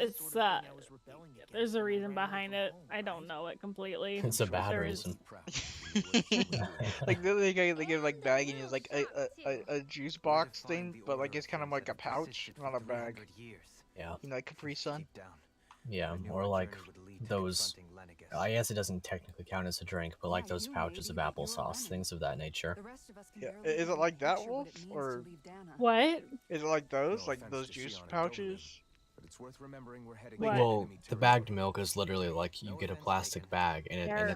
there's a reason behind it. I don't know it completely. It's a but bad there is. reason. Like they give like bagging is like a juice box thing, but like it's kind of like a pouch, not a bag. Yeah. You know, like Capri Sun. Yeah, or like those. I guess it doesn't technically count as a drink, but like those pouches of applesauce, things of that nature. The rest of us can Yeah, barely is it even like that, picture what Wolf, it means or- to leave Dana. What? Is it like those, No like offense those to juice Shion and pouches? but it's worth remembering we're heading What? into Well, enemy the territory. bagged milk is literally like you get a plastic bag, and There.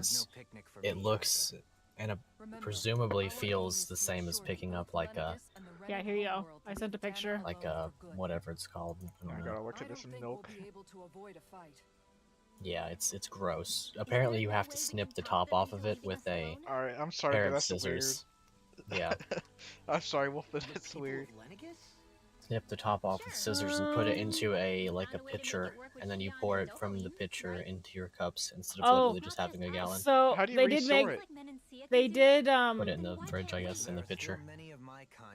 it looks and presumably feels the same as picking up like a Yeah, here you go. I sent a picture. whatever it's called. I I don't gotta know. look at this milk. Yeah, it's gross. Apparently, you have to snip the top off of it with a Alright, I'm sorry, pair but of that's scissors. Yeah, weird. I'm sorry, Wolf, but that's weird. snip the top off with scissors and put it into a pitcher, and then you pour it from the pitcher into your cups instead of Oh. literally just having a gallon. So How do you they did make. restore it? They did Put it in the fridge, I guess, in the pitcher.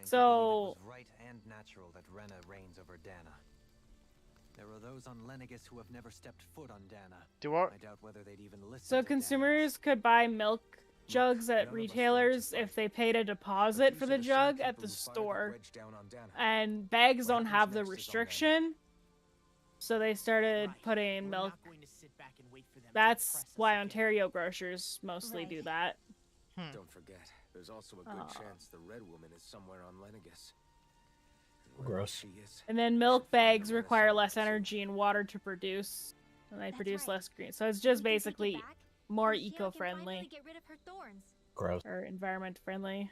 So- right and natural that Rena reigns over Dana. There are those on Lenegis who have never stepped foot on Dana. Do I? I doubt whether they'd even listen So to consumers could buy milk jugs at retailers if they paid a deposit for the jug at the store. And bags don't have the restriction, so they started putting milk. That's why Ontario grocers mostly do that. Don't forget, there's also a good chance the Red Woman is somewhere on Lenegis. Gross. And then milk bags require less energy and water to produce, and they produce less green. So it's just basically more eco-friendly Gross. or environment friendly.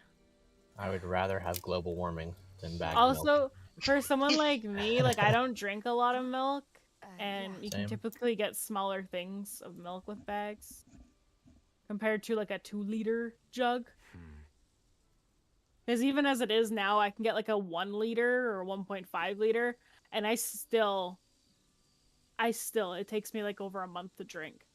I would rather have global warming than bagged Also, milk. for someone like me, like I don't drink a lot of milk, and you Same. can typically get smaller things of milk with bags compared to like a 2-liter jug. Because even as it is now, I can get like a 1 liter or 1.5 liter, and it takes me like over a month to drink.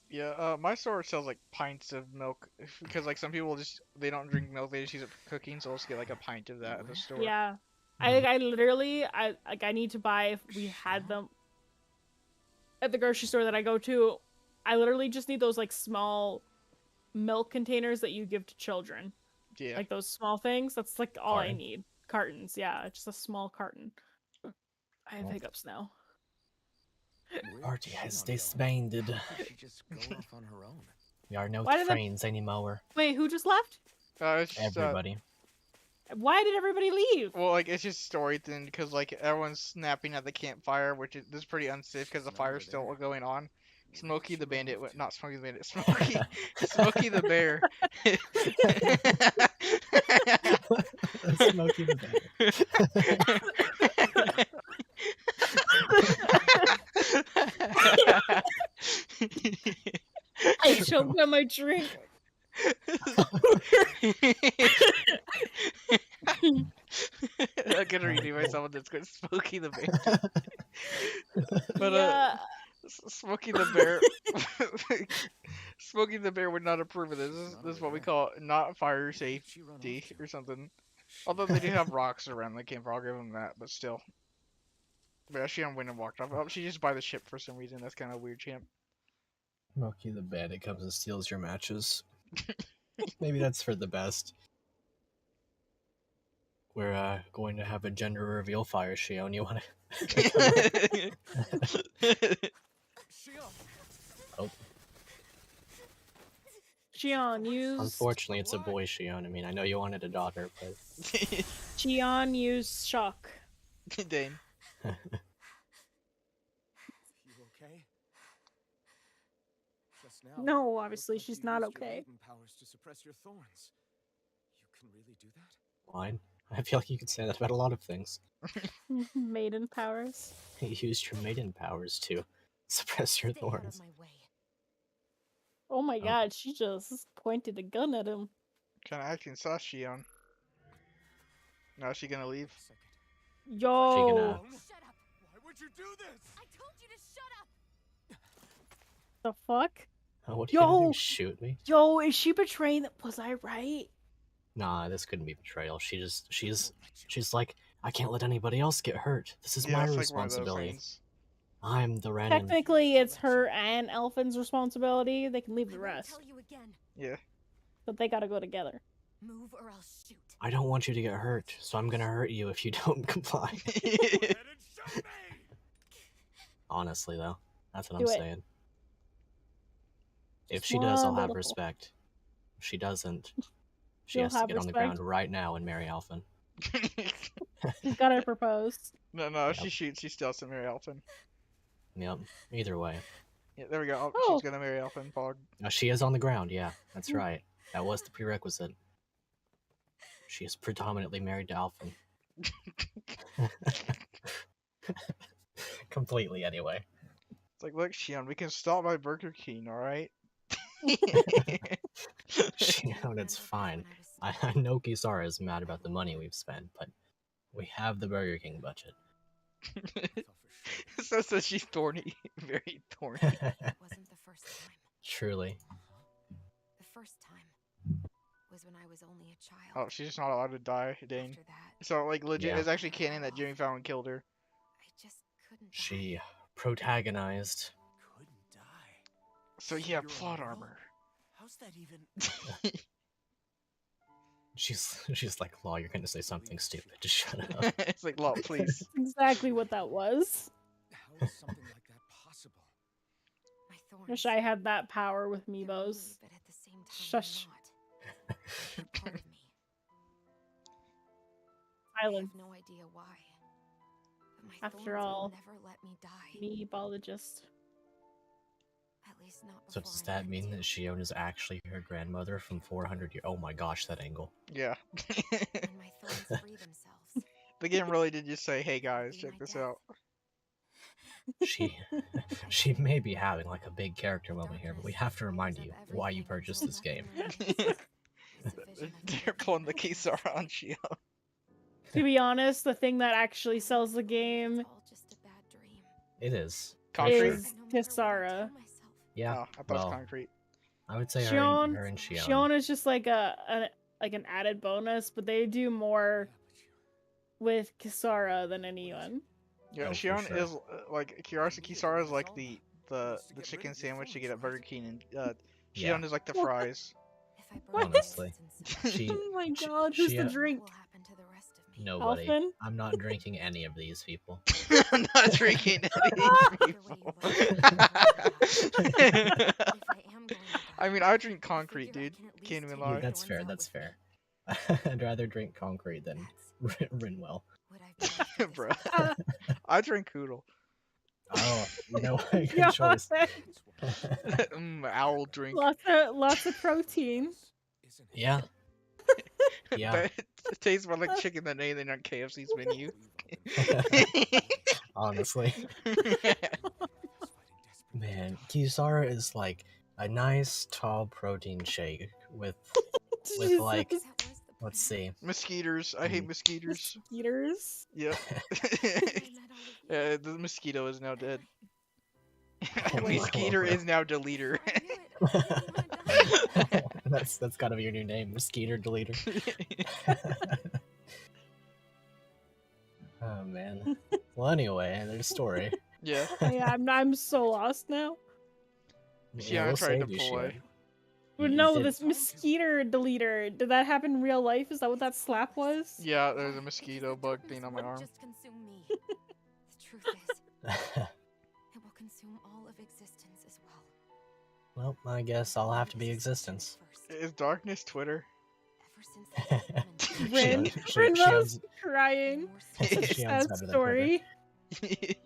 Yeah, my store sells like pints of milk because like some people they don't drink milk, they just use it for cooking, so they'll just get like a pint of that at the store. Yeah, I literally I need to buy if we had them at the grocery store that I go to. I literally just need those like small milk containers that you give to children. Yeah. Like those small things. That's like all I Carton. need. Cartons, yeah, just a small carton. I have hiccups now. Party has disbanded. She just go off on her own. We are no Why did the- friends anymore. Wait, who just left? It's just, Everybody. Why did everybody leave? well, like it's just story thing because like everyone's snapping at the campfire, which is this is pretty unsafe because the fire's still going on. Smokey the Bandit, not Smokey the Bandit, Smokey the Bear. Smokey the I choked on my drink. I'm gonna redeem myself with this good Smokey the Bandit. But Yeah. Smokey the Bear, Smokey the Bear would not approve of this. This is what we call not fire safety or something. Although they do have rocks around the campfire, I'll give them that, but still. But she went and walked off. Oh, she just by the ship for some reason. That's kind of weird, champ. Smokey the Bandit comes and steals your matches. Maybe that's for the best. We're going to have a gender reveal fire, Shion. You want to? Oh, Shion, use unfortunately, it's a boy, Shion. I mean, I know you wanted a daughter, but Shion, use shock. Dane. No, obviously Looks like she's you not used your okay. maiden powers to suppress your thorns. You can really do that? Fine. I feel like you could say that about a lot of things. Maiden powers. You used your maiden powers to suppress your Stay out of thorns. my way. Oh my Oh. god, she just pointed a gun at him. Kind of acting sus, Shion. Now is she gonna leave? Second. Yo. gonna- Shut up! Why would you do this? I told you to shut up! The fuck? Oh, what are you gonna Yo. do? Shoot me? Yo, is she betraying? Was I right? Nah, this couldn't be betrayal. She's like, I can't let anybody else get hurt. This is Yeah, my it's like one of those responsibility. things. I'm the random. Technically, it's her and Elfin's responsibility. They can leave I the won't rest, tell you again. Yeah. but they gotta go together. Move or I'll shoot. I don't want you to get hurt, so I'm gonna hurt you if you don't comply. Go ahead and shoot me! Honestly, though, that's what Do I'm it. saying. If Just she does, I'll one have little- respect. If she doesn't, she You'll has to have get on the respect? ground right now and marry Alphen. She's gotta propose. No, if she Yep. shoots, she still has to marry Elfin. Yep. Either way. Yeah, there we go. Oh. She's gonna marry Elfin, Pog. She is on the ground, yeah. That's right. That was the prerequisite. She is predominantly married to Alphen. Completely, anyway. It's like, look, Shion, we can stop by Burger King, alright? Shion, it's fine. I know Kisara is mad about the money we've spent, but we have the Burger King budget. So she's thorny. Very thorny. It wasn't the first time. Truly. The first time was when I was only a child. Oh, she's just not allowed to die, Dane. After that, So, like, legit, Yeah. it's actually canon that Jimmy Fallon killed her. I just couldn't. She protagonized. Couldn't die. So, yeah, You're plot alone? armor. How's that even? She's like, Law, you're gonna say something stupid. Just shut up. It's like, Law, please. Exactly what that was. How is something like that possible? My thorns. Wish I had that power with They're Meebos. me, but at the same time, Shush. they're not. They're part of me. Silence. I have no idea why. But my After thorns all, will never let me die. Meebologist. At least not So before does I'm that mean ready that Shion is actually her grandmother from 400 years? Oh my gosh, that angle. Yeah. to. When my thorns free themselves. The game really did just say, hey guys, Be check my this death. out. She may be having like a big character moment here, but we have to remind you why you purchased this game. They're pulling the Kisara on Shion. To be honest, the thing that actually sells the game It's all just a bad dream. It is. Concrete? is No matter what I Kisara. tell myself, Yeah. Oh, I thought it well, was concrete. I would say Shion, her and Shion. Shion is just like an added bonus, but they do more with Kisara than anyone. Yeah, Oh, for Shion sure. is like Kisara is like the chicken sandwich you get at Burger King, and Yeah. Shion is like the fries. if I burn Honestly. this instance, She, Oh my she- god, who's she, the uh, what drink? will happen to the rest of me? nobody. Alphen? I'm not drinking any of these people. I'm not drinking any Either way you look at it, I'm going to die. If I am going to I die, mean, I drink I concrete, figure I dude. can at Can't least even take lie. my That's thorns fair, out that's with me. fair. I'd rather drink concrete than That's Rinwell. what I've been after this Bruh. I drink Koodle. Oh, you know what? Good Yeah. choice. Owl drink. Lots of protein. Isn't it? Yeah. Yeah. But it tastes more like chicken than anything on KFC's menu. Honestly. Man, Kisara is like a nice tall protein shake with like Jesus. That was the let's plan. see. Mosquitoes. I hate mosquitoes. Mosquitoes. Yep. I met all of you. The mosquito is now dead. Oh my Mosquito God. is now deleter. I knew it. I didn't wanna die. that's gotta be your new name, Mosquito Deleter. Oh man. Well, anyway, there's a story. Yeah. Yeah, I'm so lost now. Shion we'll tried to save you, pull Shion. away. But You no, did- this mosquito deleter. Did that happen in real life? Is that what that slap was? Yeah, there's a mosquito bug thing on my arm. Just consume me. The truth is, it will consume all of existence as well. Well, I guess I'll have to be existence. Is darkness Twitter? Ever since the Rin, She- Rin she was has- crying. Shion's Sad better than Twitter. story. It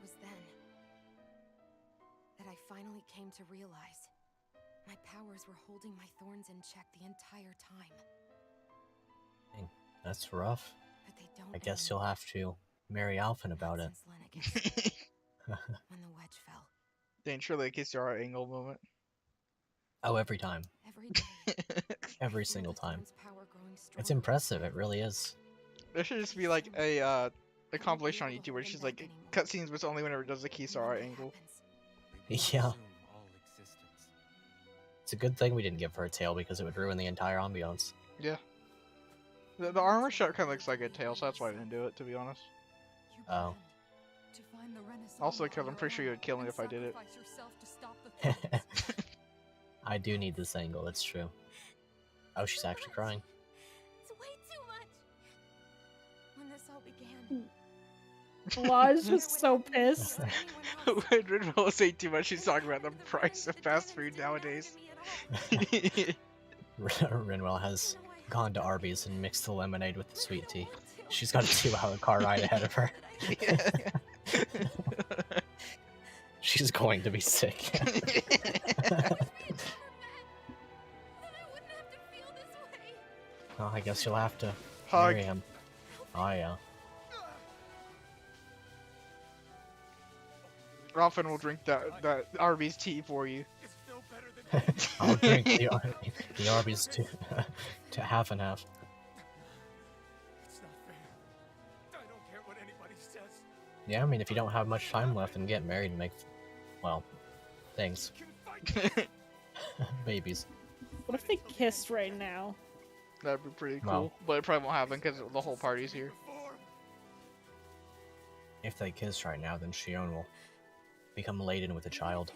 was then. finally came to realize. My powers were holding my thorns in check the entire time. Dang, that's rough. But they don't I guess you'll have to marry Alphen about it. since Lennox, when the wedge fell. Dang, surely a kiss our angle moment. Oh, every time. Every day. Every single time. It's impressive, it really is. There should just be like a compilation on YouTube where she's like cutscenes, but it's only whenever it does the Kisara angle. Yeah. It's a good thing we didn't give her a tail because it would ruin the entire ambiance. Yeah. The armor shot kind of looks like a tail, so that's why I didn't do it, to be honest. Oh. Also, because I'm pretty sure you would kill me if I did it. I do need this angle, it's true. Oh, she's actually crying. It's way too much. When this all began. Law's just so pissed. When Rinwell was saying too much, she's talking about the price of fast food nowadays. Rinwell has gone to Arby's and mixed the lemonade with the sweet tea. She's got a 2-hour car ride ahead of her. She's going to be sick. Well, I guess you'll have to marry him. Oh yeah. Ralphin will drink that Arby's tea for you. I'll drink the Arby's to half and half. It's not fair. I don't care what anybody says. Yeah, I mean, if you don't have much time left, then get married and make, well, things. Babies. What if they kissed right now? That'd be pretty cool, Well, but it probably won't happen because the whole party's here. if they kiss right now, then Shion will become laden with a child.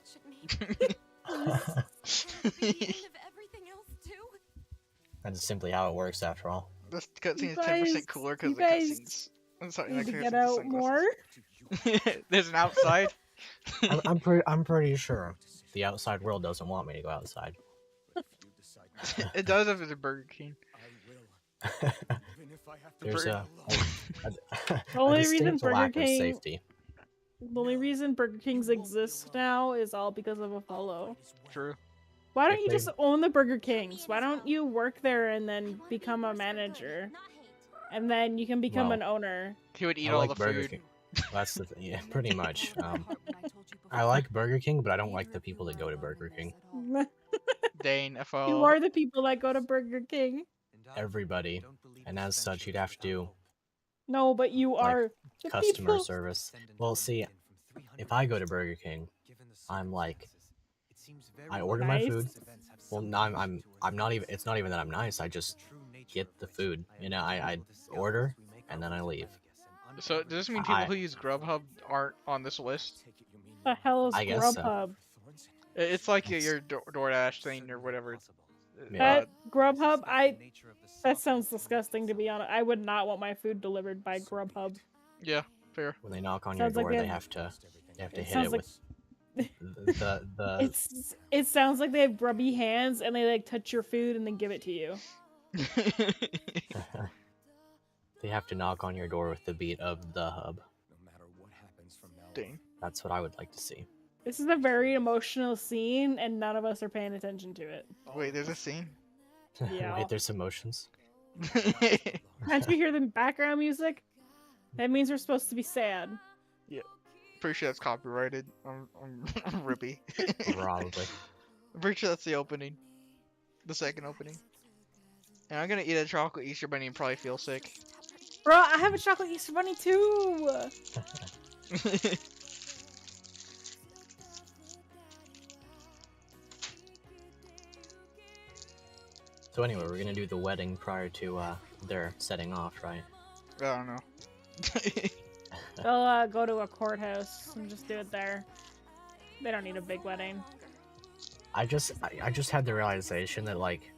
That's simply how it works, after all. This cutscene is You 10% guys- cooler because you the guys cutscenes. I'm sorry, Need not to clear get the out sunglasses. more. There's an outside. I'm pretty sure the outside world doesn't want me to go outside. It does if it's a Burger King. There's a The only reason distinct Burger lack of King, safety. the only reason Burger Kings exist now is all because of Epholo. True. Why don't If you they- just own the Burger Kings? Why don't you work there and then become a manager? And then you can become Well, an owner. He would eat I all like the Burger food. King. That's the thing. Yeah, pretty much. I like Burger King, but I don't like the people that go to Burger King. Dane, FO. You are the people that go to Burger King. Everybody, and as such, you'd have to do No, but you Like, are the customer people. service. Well, see, if I go to Burger King, I'm like, I order my Nice. food. Well, no, I'm not even. It's not even that I'm nice. I just get the food. You know, I order and then I leave. So does this mean people I- who use Grubhub aren't on this list? The hell is I guess so. Grubhub? It's like your DoorDash thing or whatever. Yeah. That Grubhub, that sounds disgusting, to be honest. I would not want my food delivered by Grubhub. Yeah, fair. When they knock on your Sounds like door, they they have- have to it hit sounds it like- with the It sounds like they have grubby hands and they like touch your food and then give it to you. They have to knock on your door with the beat of the hub. Dang. That's what I would like to see. This is a very emotional scene and none of us are paying attention to it. Wait, there's a scene? Yeah. Wait, there's emotions. Can't you hear the background music? That means we're supposed to be sad. Yeah. Pretty sure that's copyrighted. I'm rippy. Probably. I'm pretty sure that's the opening. The second opening. And I'm gonna eat a chocolate Easter bunny and probably feel sick. Bro, I have a chocolate Easter bunny too! So anyway, we're gonna do the wedding prior to their setting off, right? I don't know. They'll go to a courthouse and just do it there. They don't need a big wedding. I just had the realization that, like,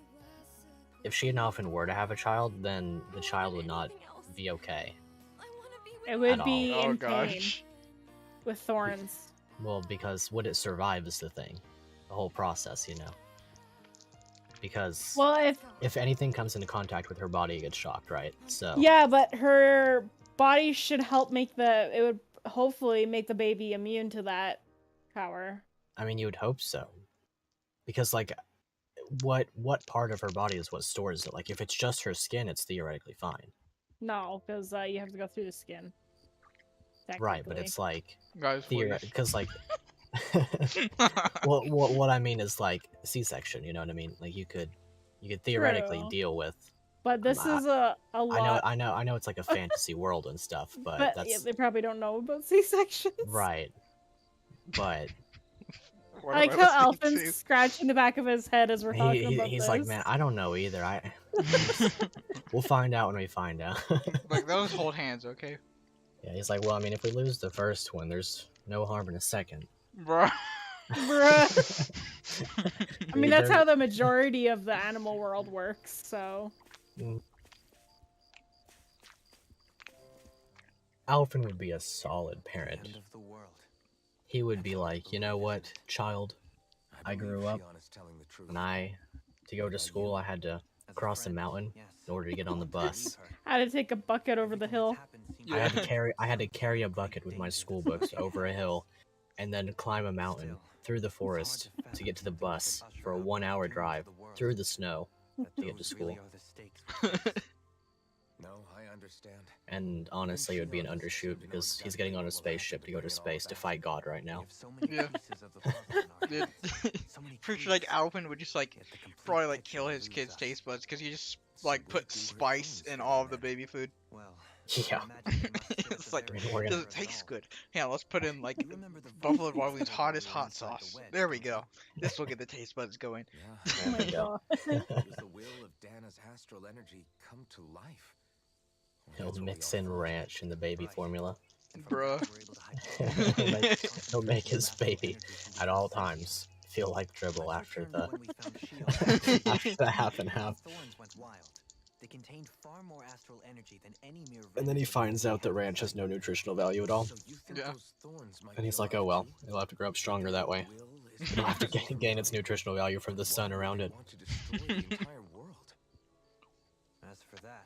if she and Alphen were to have a child, then the child would not be okay. It would At be all. Oh, in pain gosh. with thorns. Well, because would it survive is the thing. The whole process, you know. Because Well, if anything comes into contact with her body, it gets shocked, right? So yeah, but her body should help it would hopefully make the baby immune to that power. I mean, you would hope so, because like, what part of her body is what stores it? Like, if it's just her skin, it's theoretically fine. No, because you have to go through the skin. Right, but it's like Guys, please. because like, what I mean is like C-section. You know what I mean? Like you could theoretically True. deal with. But this is a lot. I know it's like a fantasy world and stuff, but yeah, that's they probably don't know about C-sections. right. But What I like am I how listening Alphin's to? scratching the back of his head as we're talking about he's this. like, man, I don't know either. We'll find out when we find out. Like, those hold hands, okay? Yeah, he's like, well, I mean, if we lose the first one, there's no harm in a second. Bruh. Bruh. I mean, that's They're- how the majority of the animal world works, so. Alphen would be a solid parent. End of the world. He would be like, you know what, child, I grew up, and to go to school, I had to As a cross a friend, mountain yes. in order to get on the bus. I had to take a bucket over the hill. I had to carry a bucket with my school books over a hill, and then climb a mountain through the forest to get to the bus for a 1-hour drive through the snow to get to school. No, I understand. And honestly, it would be an undershoot because he's getting on a spaceship to go to space to fight God right now. Yeah. Dude, pretty sure like Alvin would just like probably like kill his kids' taste buds because he just like put spice in all of the baby food. Well, Yeah. It's like, We're gonna- does it taste good? Yeah, let's put in like Buffalo Wild Wings hottest hot sauce. There we go. This will get the taste buds going. Yeah. Oh my There we go. god. It was the will of Dana's astral energy come to life. Well, He'll that's what we mix all in thought. ranch in the baby formula. Bruh. He'll make his baby at all times feel like dribble after the after the half and half. They contained far more astral energy than any mere And then he finds out that ranch has no nutritional value at all. So you think Yeah. those thorns might And he's be like, oh alive well, too? it'll have to grow up stronger that way. Will is It'll have to the gain its nutritional value from the sun Why would around they it. want to destroy the entire world? As for that,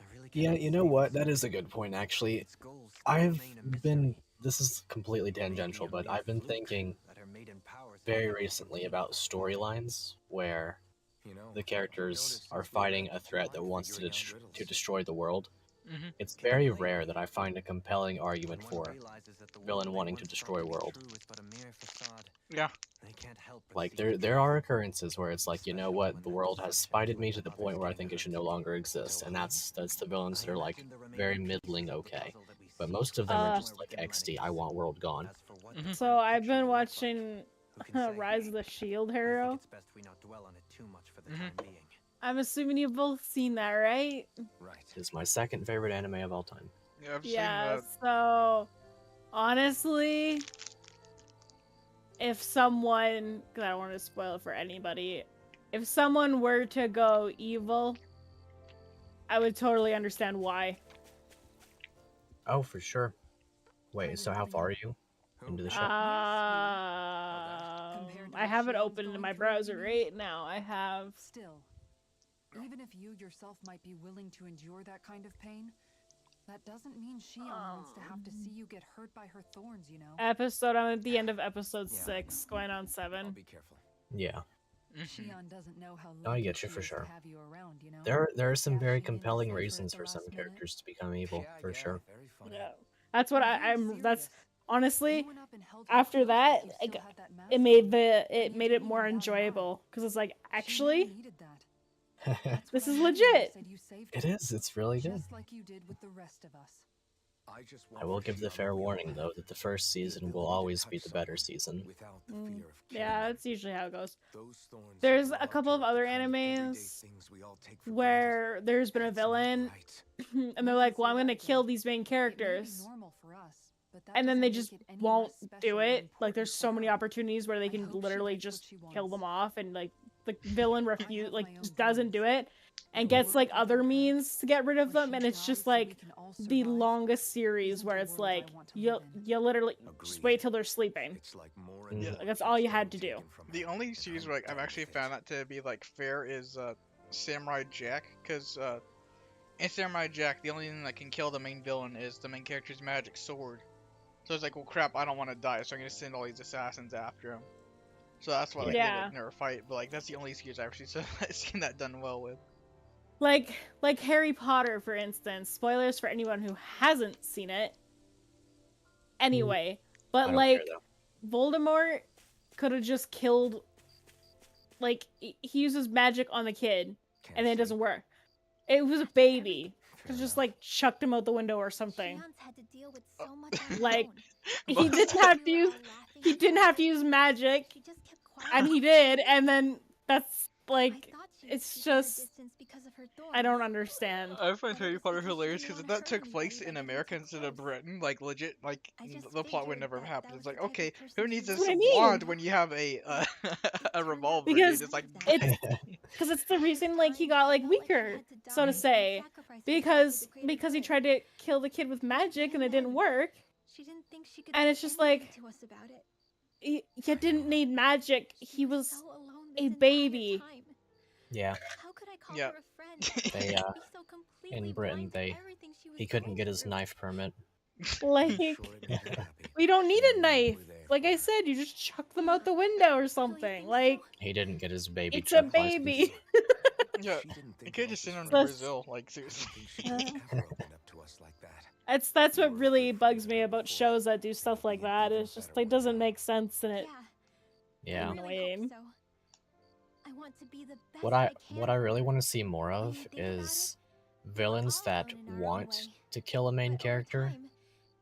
I really Yeah, cannot you know say what? this That is a story. good point, actually. Its goals still I've remain a been... mystery. This is completely tangential, but I've been thinking That her maiden powers very might be recently about storylines where You know, the characters are fighting a threat that wants to destroy the world. Mm-hmm. It's very rare that I find a compelling argument When one for realizes that the world villain they wanting to once destroy thought to be world. true is but a mere facade, Yeah. they can't help but Like, see there are occurrences where it's like, you know what, the world has spited me to the point where I think it should no longer exist, and that's the villains that are like very middling okay. But most of them are just like XD, I want world gone. Mhm. So I've been watching Rise of the Shield Hero. It's best we not dwell on it too much for the Mhm. time being. I'm assuming you've both seen that, right? right. It is my second favorite anime of all time. Yeah, I've Yeah, seen so honestly, if someone, because I don't want to spoil it for anybody, if someone were to go evil, I would totally understand why. Oh, for sure. Wait, so how far are you into the show? I have it open in my browser right now. I have. Still, even if you yourself might be willing to endure that kind of pain, that doesn't mean Shion wants to have to see you get hurt by her thorns, you know? Episode, I'm at the end of episode Yeah, 6, going on I'll 7. be careful. Yeah. Mhm. Shion doesn't know how I lucky get she you for is to sure. have you around, you know? There are some very Dashing in to compelling save her at reasons the for some last minute. characters to become evil, for sure. Very funny. Yeah. That's what I'm being that's serious. honestly, You went up and held her after close that, like you like, still had that mask it on, made and you it didn't more even bat an eye. enjoyable because it's like She really actually needed that. That's this what is I mean when I legit. said you saved It her, is, it's really good. just like you did with the rest of us. I will give the fair warning, though, that the first season will always be the better season. Without the Mm. fear of Yeah, killing that's usually how it goes. those thorns There's are a couple of larger other than the kind of everyday animes things we all take for where there's been a granted. That's villain not right. and they're like, well, I'm gonna kill these main It may be characters. normal for us, but that And then they doesn't just make it any won't less special do or it. Like important there's for so many her. opportunities where they I can hope she literally gets what just she kill wants. them off and like the villain refuse have like my just own doesn't do feelings. it and The gets world like without other her, means to get rid of where them she and it's dies just so we like can all the survive, longest series isn't where the it's world I like want to you live in. you literally just Agreed. wait till they're sleeping. It's like more Yeah, and more that's all you getting had to do. taken from The her, only and series I'm where like, I've done actually with found it. that to be like fair is Samurai Jack, because in Samurai Jack the only thing that can kill the main villain is the main character's magic sword. So it's like, well, crap, I don't want to die, so I'm gonna send all these assassins after him. So that's why like, Yeah. they like never fight. But like that's the only excuse I've actually seen that done well with. Like Harry Potter, for instance. Spoilers for anyone who hasn't seen it. Anyway, I but don't like care, though. Voldemort could have just killed. Like he uses magic on the kid, and then it doesn't work. It was a baby. Could just like chucked him out the window or something. Shion's had to deal with so much on her Like own. he didn't have to use. He didn't have to use magic, She just kept quiet. and he did, and then that's I like thought she it's was keeping her just. distance because of her I don't thorns. understand. I find But it Harry was Potter because she hilarious didn't because if wanna that hurt took place anybody in by America getting too instead of close. Britain, like legit, like I just the plot would figured never have that happened. that It's was like, the type of okay, person who she needs a was. That's what I mean. wand when you have a It turned revolver, out Because dude? It's like, it's the reason like he got like weaker, so to say, because he tried to kill the kid with magic and it didn't work. She didn't think she could And say it's just anything like to us about it. he didn't need magic. She He was so alone a this entire baby. time. Yeah. How could I call Yeah. her a friend? They, She'd be so completely in Britain, blind to everything she was he couldn't going get his through. knife permit. Like Sure it made her happy. we don't need a Knowing knife. we're there Like for I her. said, you just chuck them out the window or something. think Like so? He didn't get his baby it's a truck license. baby. yeah, She didn't you think could about just send this him to further. That's- Brazil, like I seriously. don't think she would have ever opened up to us like that. That's You what were a really good bugs friend me to about her before. shows that do stuff like You'd be that. even It's just better like with doesn't her. make sense in it. Yeah. I really Annoying. hope so. I want to be the best What I I can really for want her. to see more When of you think about is it, villains we're all that alone in our own want way. to kill a main But over character, time,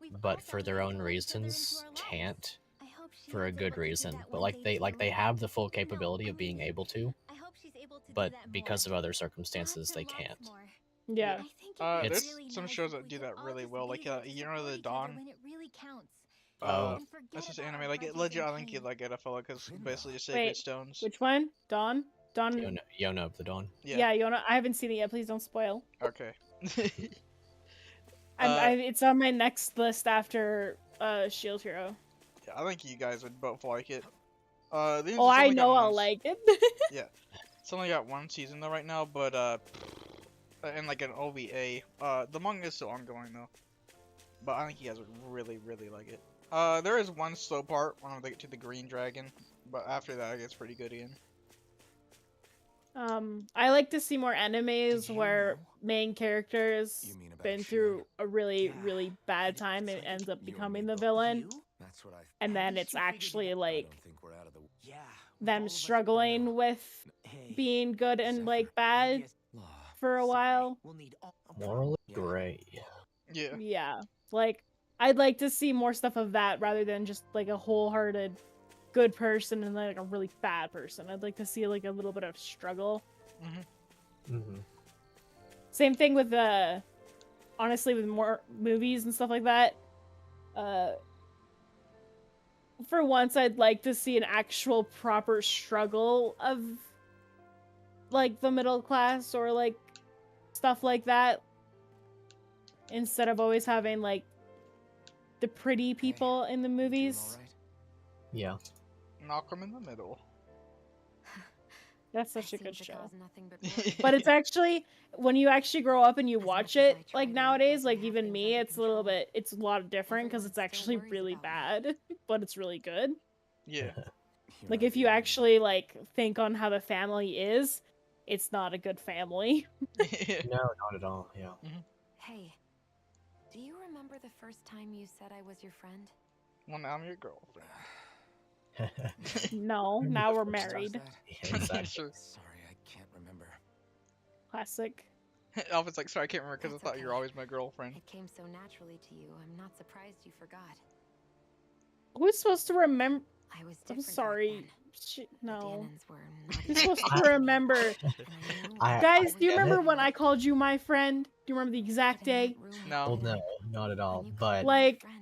we've all but for found their ways own to let each other into reasons our lives. can't I hope for a Shion's good able to do reason. that But one like day they too. have the full No, capability I of being mean, able to, I hope she's able to but do that because of more. other circumstances Lots they and lots can't. more. Yeah. I think it'd be It's- There's really some nice shows if that we do could that all really just well. be Like there to you know support the each other Dawn. when it really counts. Oh, And forget That's just about anime. our Like grudges legit, and I think you'd pain. like Epholo because basically just Wait, sacred stones. Which one? Dawn? Dawn? Yona of the Dawn. Yeah. Yeah, Yona. I haven't seen it yet. Please don't spoil. Okay. It's on my next list after Shield Hero. Yeah, I think you guys would both like it. Oh, I know I'll like it. Yeah, it's only got one season though right now, but and like an OVA. The manga is still ongoing though, but I think you guys would really like it. There is one slow part when they get to the green dragon, but after that it gets pretty good again. I like to see more animes Did you where know? main characters You mean about been Shion? through a really, Yeah, really bad it's time and like ends up you and becoming me the both. villain, That's what I and At then least it's you figured it actually out. I like don't think we're out of the Yeah. them struggling with being good and like bad for a while. We'll need all Morally gray. Yeah. Yeah, like I'd like to see more stuff of that rather than just like a wholehearted good person and like a really bad person. I'd like to see like a little bit of struggle. Mm-hmm. Same thing with honestly with more movies and stuff like that. For once I'd like to see an actual proper struggle of like the middle class or like stuff like that, instead of always having like the pretty people in the movies. Yeah. Knock 'em in the middle. That's such a Seems good to show. cause nothing but worry. But it's actually, when you actually grow up and you As watch much as I it, try like to nowadays, let like them even have me, things under it's a little control, bit, it's a lot different because it's everyone still actually worries really about bad, but it's really good. Yeah. Like if you actually like think on how the family is, it's not a good family. No, not at all. Yeah. Hey, do you remember the first time you said I was your friend? Well, now I'm your girlfriend. No, now we're Was married. that? Yeah, exactly. Sure. Sorry, I can't remember. Classic. Alpha's like, sorry, I can't remember because I That's thought you were okay. always my girlfriend. It came so naturally to you. I'm not surprised you forgot. Who's supposed to remember? I was I'm different back sorry. then. The No. Danons were not Who's even supposed to remember? and I knew I- Guys, do you get remember it. when I called you my friend? Do you remember the exact But in day? that room No. Well, that no, night, not at all. when you But called me your Like, friend,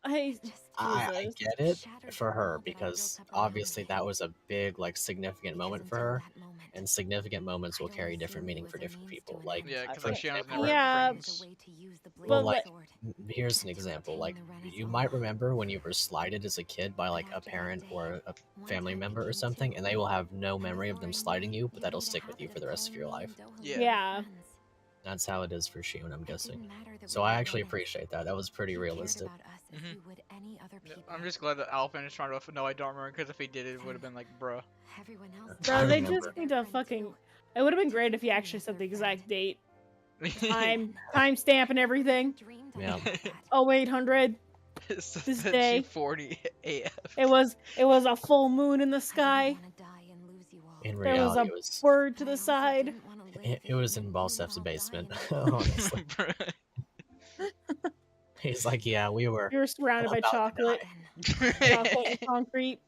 I just I Jesus. get it shattered for the her wall that I because built up around obviously it. that was a big, like, significant Because moment for until her, that moment, and significant moments will I'd carry only different seen meaning you for as a different means people. to Like, an Yeah, end. because for like Shannon's example, never Yeah. had It was friends. a way to use the blade well, But, like, sword. here's an And to example. obtain Like, the Renaissance. you might remember when you were slighted as a kid by, like, But a after that parent day, or a once family I member or began something, to, and they will have no I was memory of them already slighting you, but in that'll the stick with you habit for of the rest of calling your me life. and Dohalim Yeah. Yeah. friends. That's how it is for Shion, I'm It guessing. didn't matter that So we I were actually Romans. appreciate that. That was pretty You cared realistic. about us as you would any other Yeah, people. I'm just glad that Alphen is trying to. No, I don't remember, because if he did, it would have been like, bruh. Everyone else I Bro, they remember. just need to fucking. It would have been great if he actually said the exact date, timestamp, and everything. Yeah. 0800. It's This day. 2:40 AF. It was a full moon in the sky. In There was reality, a it was bird to the side. it was in Balsef's basement. Honestly, he's like, yeah, we were. You were surrounded by about to chocolate, die. chocolate and concrete.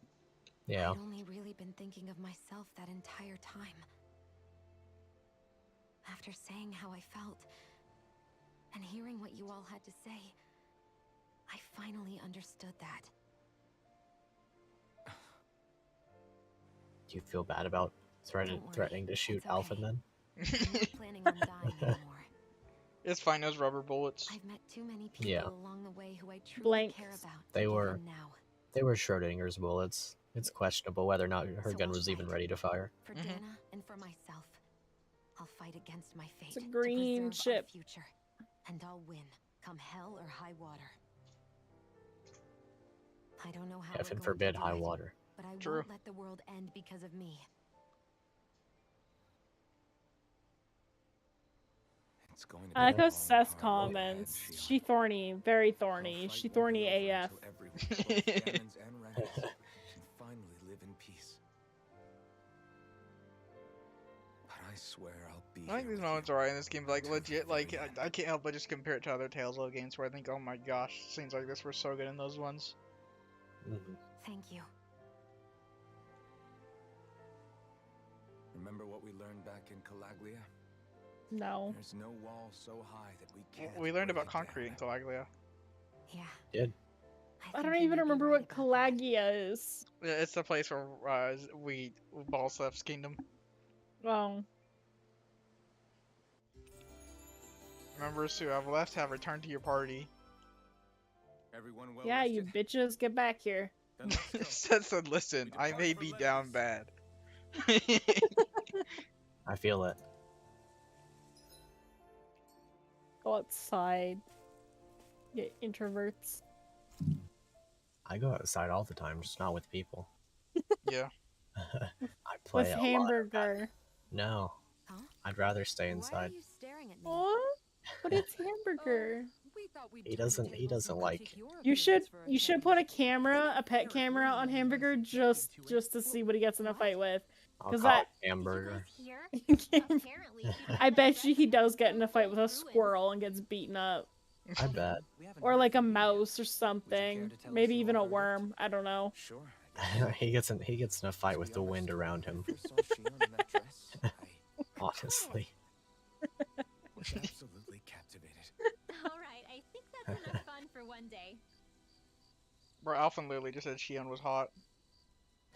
Yeah. I'd only really been thinking of myself that entire time. After saying how I felt and hearing what you all had to say, I finally understood that. Do you feel bad about threatening to shoot Alpha then? I'm not planning on dying anymore. It's fine, those rubber bullets. I've met too many people Yeah. along the way who I truly Blanks. care about. They to give were them now. they were Schrodinger's bullets. It's questionable whether or not her So gun I'll was even fight. ready to fire. For Dana and for myself. I'll fight against my fate. It's a green to preserve ship. Our future. And I'll win, come hell or high water. I don't know how we're Heaven going forbid to do high it, water. but I True. won't let the world end because of me. It's going to I like be how a Seth long, hard road comments. ahead, Shion. She thorny, very I'll thorny. fight She won't thorny be over AF. until everyone, both Gamins and Renans, can finally live in peace. But I swear I'll be I think here these with moments you are right in this game, like until the legit, like very end. I can't help but just compare it to other Telltale games where I think, oh my gosh, scenes like this were so good in those ones. Mhm. Thank you. Remember what we learned back in Calaglia? No. There's no wall so high that we can't. We learned break about it concrete in down. Calaglia. Yeah. Did. I think don't you even may be remember right what about that. Calagia is. Yeah, it's the place where Balsef's kingdom. Oh. Members who have left have returned to your party. Everyone well Yeah, you rested? bitches, get back here. Then let's go. Seth said, listen, We I depart may for be down Levis. bad. I feel it. Go outside. Get introverts. I go outside all the time, just not with people. Yeah. I play With a lot of that. hamburger. No, Huh? I'd rather stay Why are inside. you staring at me? What? But it's hamburger. He doesn't like. You should put a camera, a pet camera on hamburger just to see what he gets in a fight with. I'll 'Cause call that- it hamburger. I bet you he does get in a fight with a squirrel and gets beaten up. I bet. Or like a mouse or something. Maybe even a worm. I don't know. Sure. he gets in a fight with the wind around him. First saw Shion in that dress, I Honestly. was absolutely captivated. Alright, I think that's enough fun for one day. Bro, Alphen literally just said Shion was hot.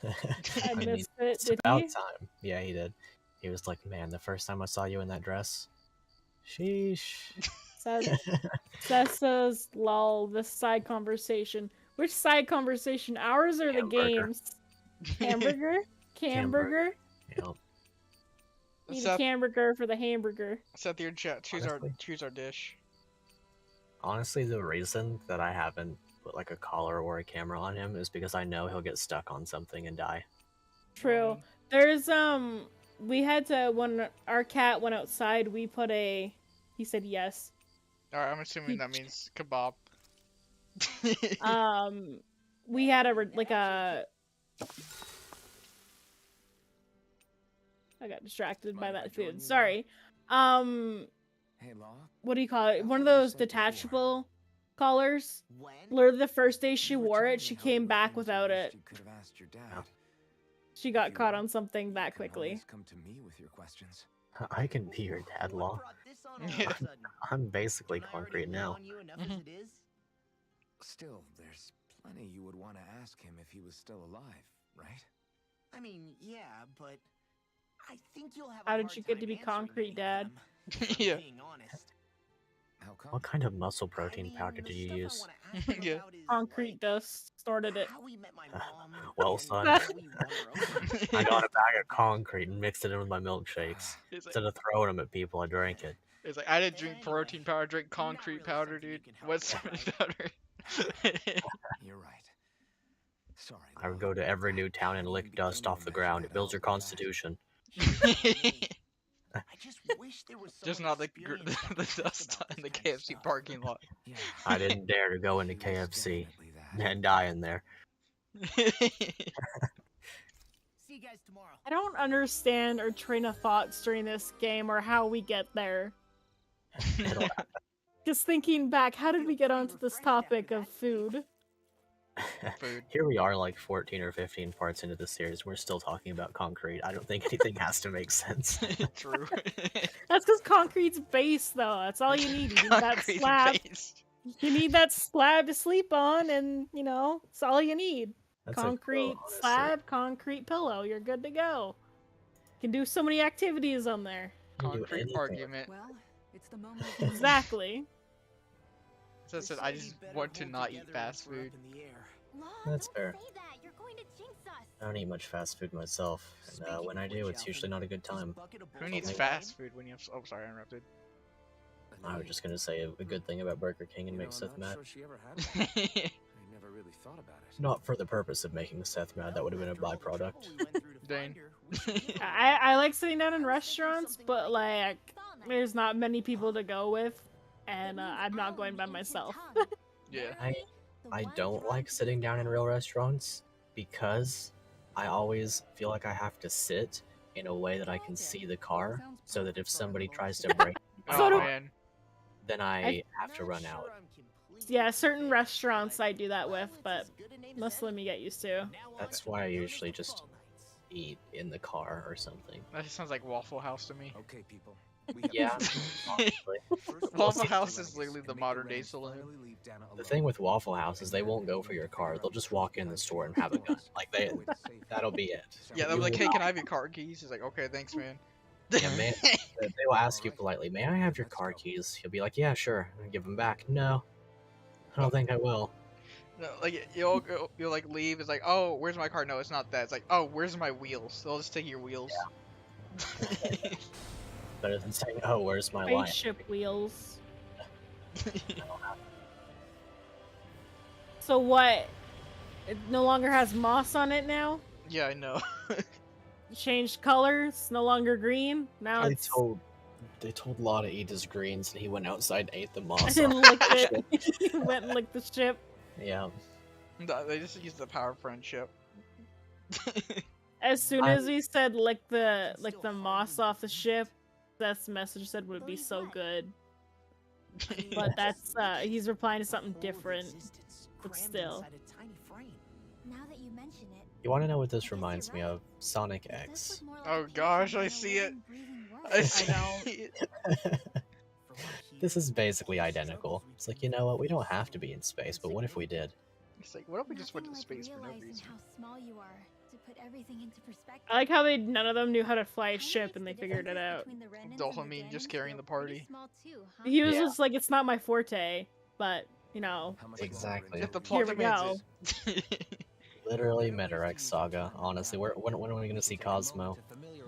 I mean, missed it. it's Did about he? time. Yeah, he did. He was like, man, the first time I saw you in that dress. Sheesh. Seth says, lol, this side conversation. Which side conversation? Ours or the Hamburger. games? Hamburger? Camburger? Yep. Need a Seth, camburger for the hamburger. Seth, your chat. Honestly. Choose our dish. Honestly, the reason that I haven't put like a collar or a camera on him is because I know he'll get stuck on something and die. True. There's we had to, when our cat went outside, we put a, he said yes. Alright, I'm assuming that means kebab. We had like a, I got distracted by that food. Sorry. Hey, Law. What do you call it? One of those detachable collars. Literally the first day she wore it, she came back without it. You could have asked your dad. She got caught on something that You can quickly. always come to me with your questions. I can be your dad, Law. I'm basically concrete now. Still, there's plenty you would want to ask him if he was still alive, right? I mean, yeah, but I think you'll have How a did hard you get time to be answering concrete, any of Dad? them, if I'm Yeah. being honest. How come? What kind of muscle I protein mean, powder the did you stuff I use? wanna ask him Yeah. about is, Concrete like, dust. Snorted it. how we met my mom, Well, and son. how we won our own. I got a bag of concrete and mixed it in with my milkshakes. He's like, Instead of throwing them at people, I drank it. It's like I didn't drink protein powder, I drank concrete powder, dude. What's powder? You're right. Sorry. I would go to every new town and lick dust off the ground. It builds your constitution. I just wish there was Just someone not the experienced that the could talk dust about in the this kind of KFC stuff. parking lot. Yeah. I didn't dare to go into KFC Definitely that. and die in there. See you guys tomorrow. I don't understand our train of thoughts during this game or how we get there. Just thinking back, how did we get onto this topic of food? Food. Here we are like 14 or 15 parts into the series. We're still talking about concrete. I don't think anything has to make sense. True. That's because concrete's base, though. That's all you need. You need that Concrete slab. based. You need that slab to sleep on, and, you know, it's all you need. That's a Concrete quote, honestly. slab, concrete pillow. You're good to go. You can do so many activities on there. You can do Concrete anything. argument. Well, it's the moment of Exactly. So I said I just want to not eat fast food. That's Don't fair. say that. You're going to jinx us. I don't eat much fast food myself, and when I do, it's usually not a good time. Who needs Like- fast food when you have? Oh, sorry, I interrupted. I was just gonna say a good thing about Burger King and make Seth mad. Sure she ever had one. I never really thought about it. Not for the purpose of making Seth mad, that would have been a byproduct. Dane. I like sitting down in restaurants, but, like, there's not many people to go with, and I'm not going by myself. Yeah. I don't like sitting down in real restaurants because I always feel like I have to sit in a way that I can see the car, so that if somebody tries to break So do- Oh man. then I have to run out. Yeah, certain restaurants I do that with, but most of them you get used to. That's why I usually just eat in the car or something. That just sounds like Waffle House to me. Okay, people. We have Yeah, two honestly. First, Waffle we'll House see is the literally Lennox the and make modern day arrangements saloon. finally leave Dana The alone. thing with Waffle House is they won't go for your car. They'll just walk in the store and have a gun. Like that'll be it. Yeah, they'll You be like, will hey, not- can I have your car keys? He's like, okay, thanks, man. Yeah, man. They will ask you politely, "May I have your car keys?" You'll be like, "Yeah, sure." And give them back. No, I don't think I will. No, like you'll like leave. It's like, oh, where's my car? No, it's not that. It's like, oh, where's my wheels? They'll just take your wheels. Better than saying, "Oh, where's my line?" Spaceship wheels. So what? It no longer has moss on it now? Yeah, I know. Changed colors? No longer green? Now They it's... told Law to eat his greens, and he went outside and ate the moss. and off licked the it. ship. He went and licked the ship. Yeah. No, they just use the power friendship. As soon as we said lick the moss off the ship, Seth's message said would be so good. But that's he's replying to something different. But still. Now that you mention it, You want to know what this reminds me of? Sonic X. Oh gosh, I see it. I see know. it. This is basically identical. It's like, you know what? We don't have to be in space, but what if we did? It's like, what if we just went to Nothing like space for no realizing reason? how small you are to put everything into perspective. I like how none of them knew how to fly a ship and they figured it out. Dopamine just carrying the party. He was Yeah. just like, it's not my forte, but, you know, Exactly. If the here plot we demands go. it. Literally Metarex Saga. Honestly, when are we gonna see Cosmo?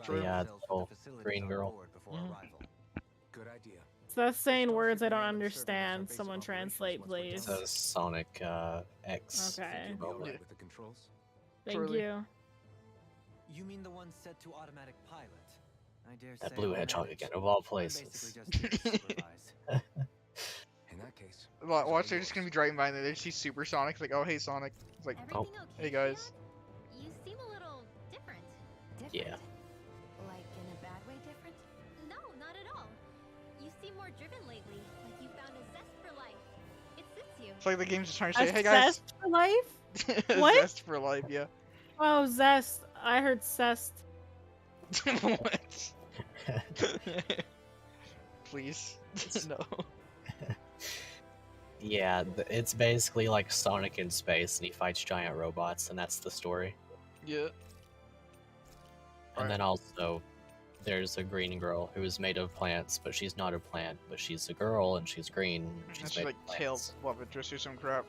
True. The little green girl. Good idea. So that's saying words I don't understand. Someone translate, It please. says Sonic X. Okay. You'll be all right Yeah. with the controls. Thank Truly. you. You mean the one set to automatic pilot? I dare That say blue I'll hedgehog manage. again, of all I'm places. basically just here to supervise. In that case, Watch, they're just gonna be driving by and they see Supersonic. It's like, oh, hey, Sonic. It's like, Everything okay, hey guys. Leon? You seem a little different. Yeah. Like in a bad way different? No, not at all. You seem more driven lately, like you found a zest for life. It suits you. It's like the game's just trying to say, A hey guys. zest for life? A What? Zest for life, yeah. Oh, zest. I heard cest. What? Please. No. Yeah, it's basically like Sonic in space, and he fights giant robots, and that's the story. Yeah. And then also, there's a green girl who is made of plants, but she's not a plant, but she's a girl, and she's green. And she's That's made like of plants. Tails love interest or some crap.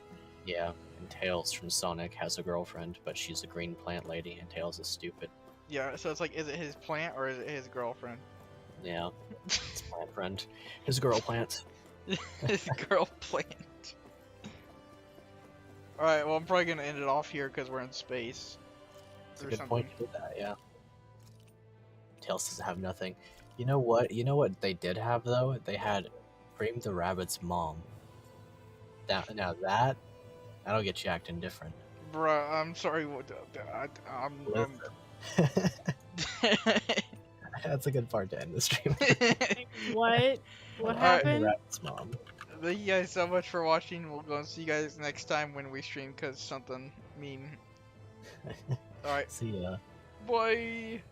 Yeah, and Tails from Sonic has a girlfriend, but she's a green plant lady, and Tails is stupid. Yeah, so it's like, is it his plant or is it his girlfriend? Yeah. his plant friend, his girl plant. His girl plant. Alright, well, I'm probably gonna end it off here because we're in space. It's a good point to do that, yeah. Tails doesn't have nothing. You know what? You know what they did have though? They had Frame the Rabbit's mom. Now that'll get you acting different. Bruh, I'm sorry. I'm That's a good part to end the stream. What? What happened? Rabbit's mom. Thank you guys so much for watching. We'll go and see you guys next time when we stream because something mean. Alright. See ya. Bye.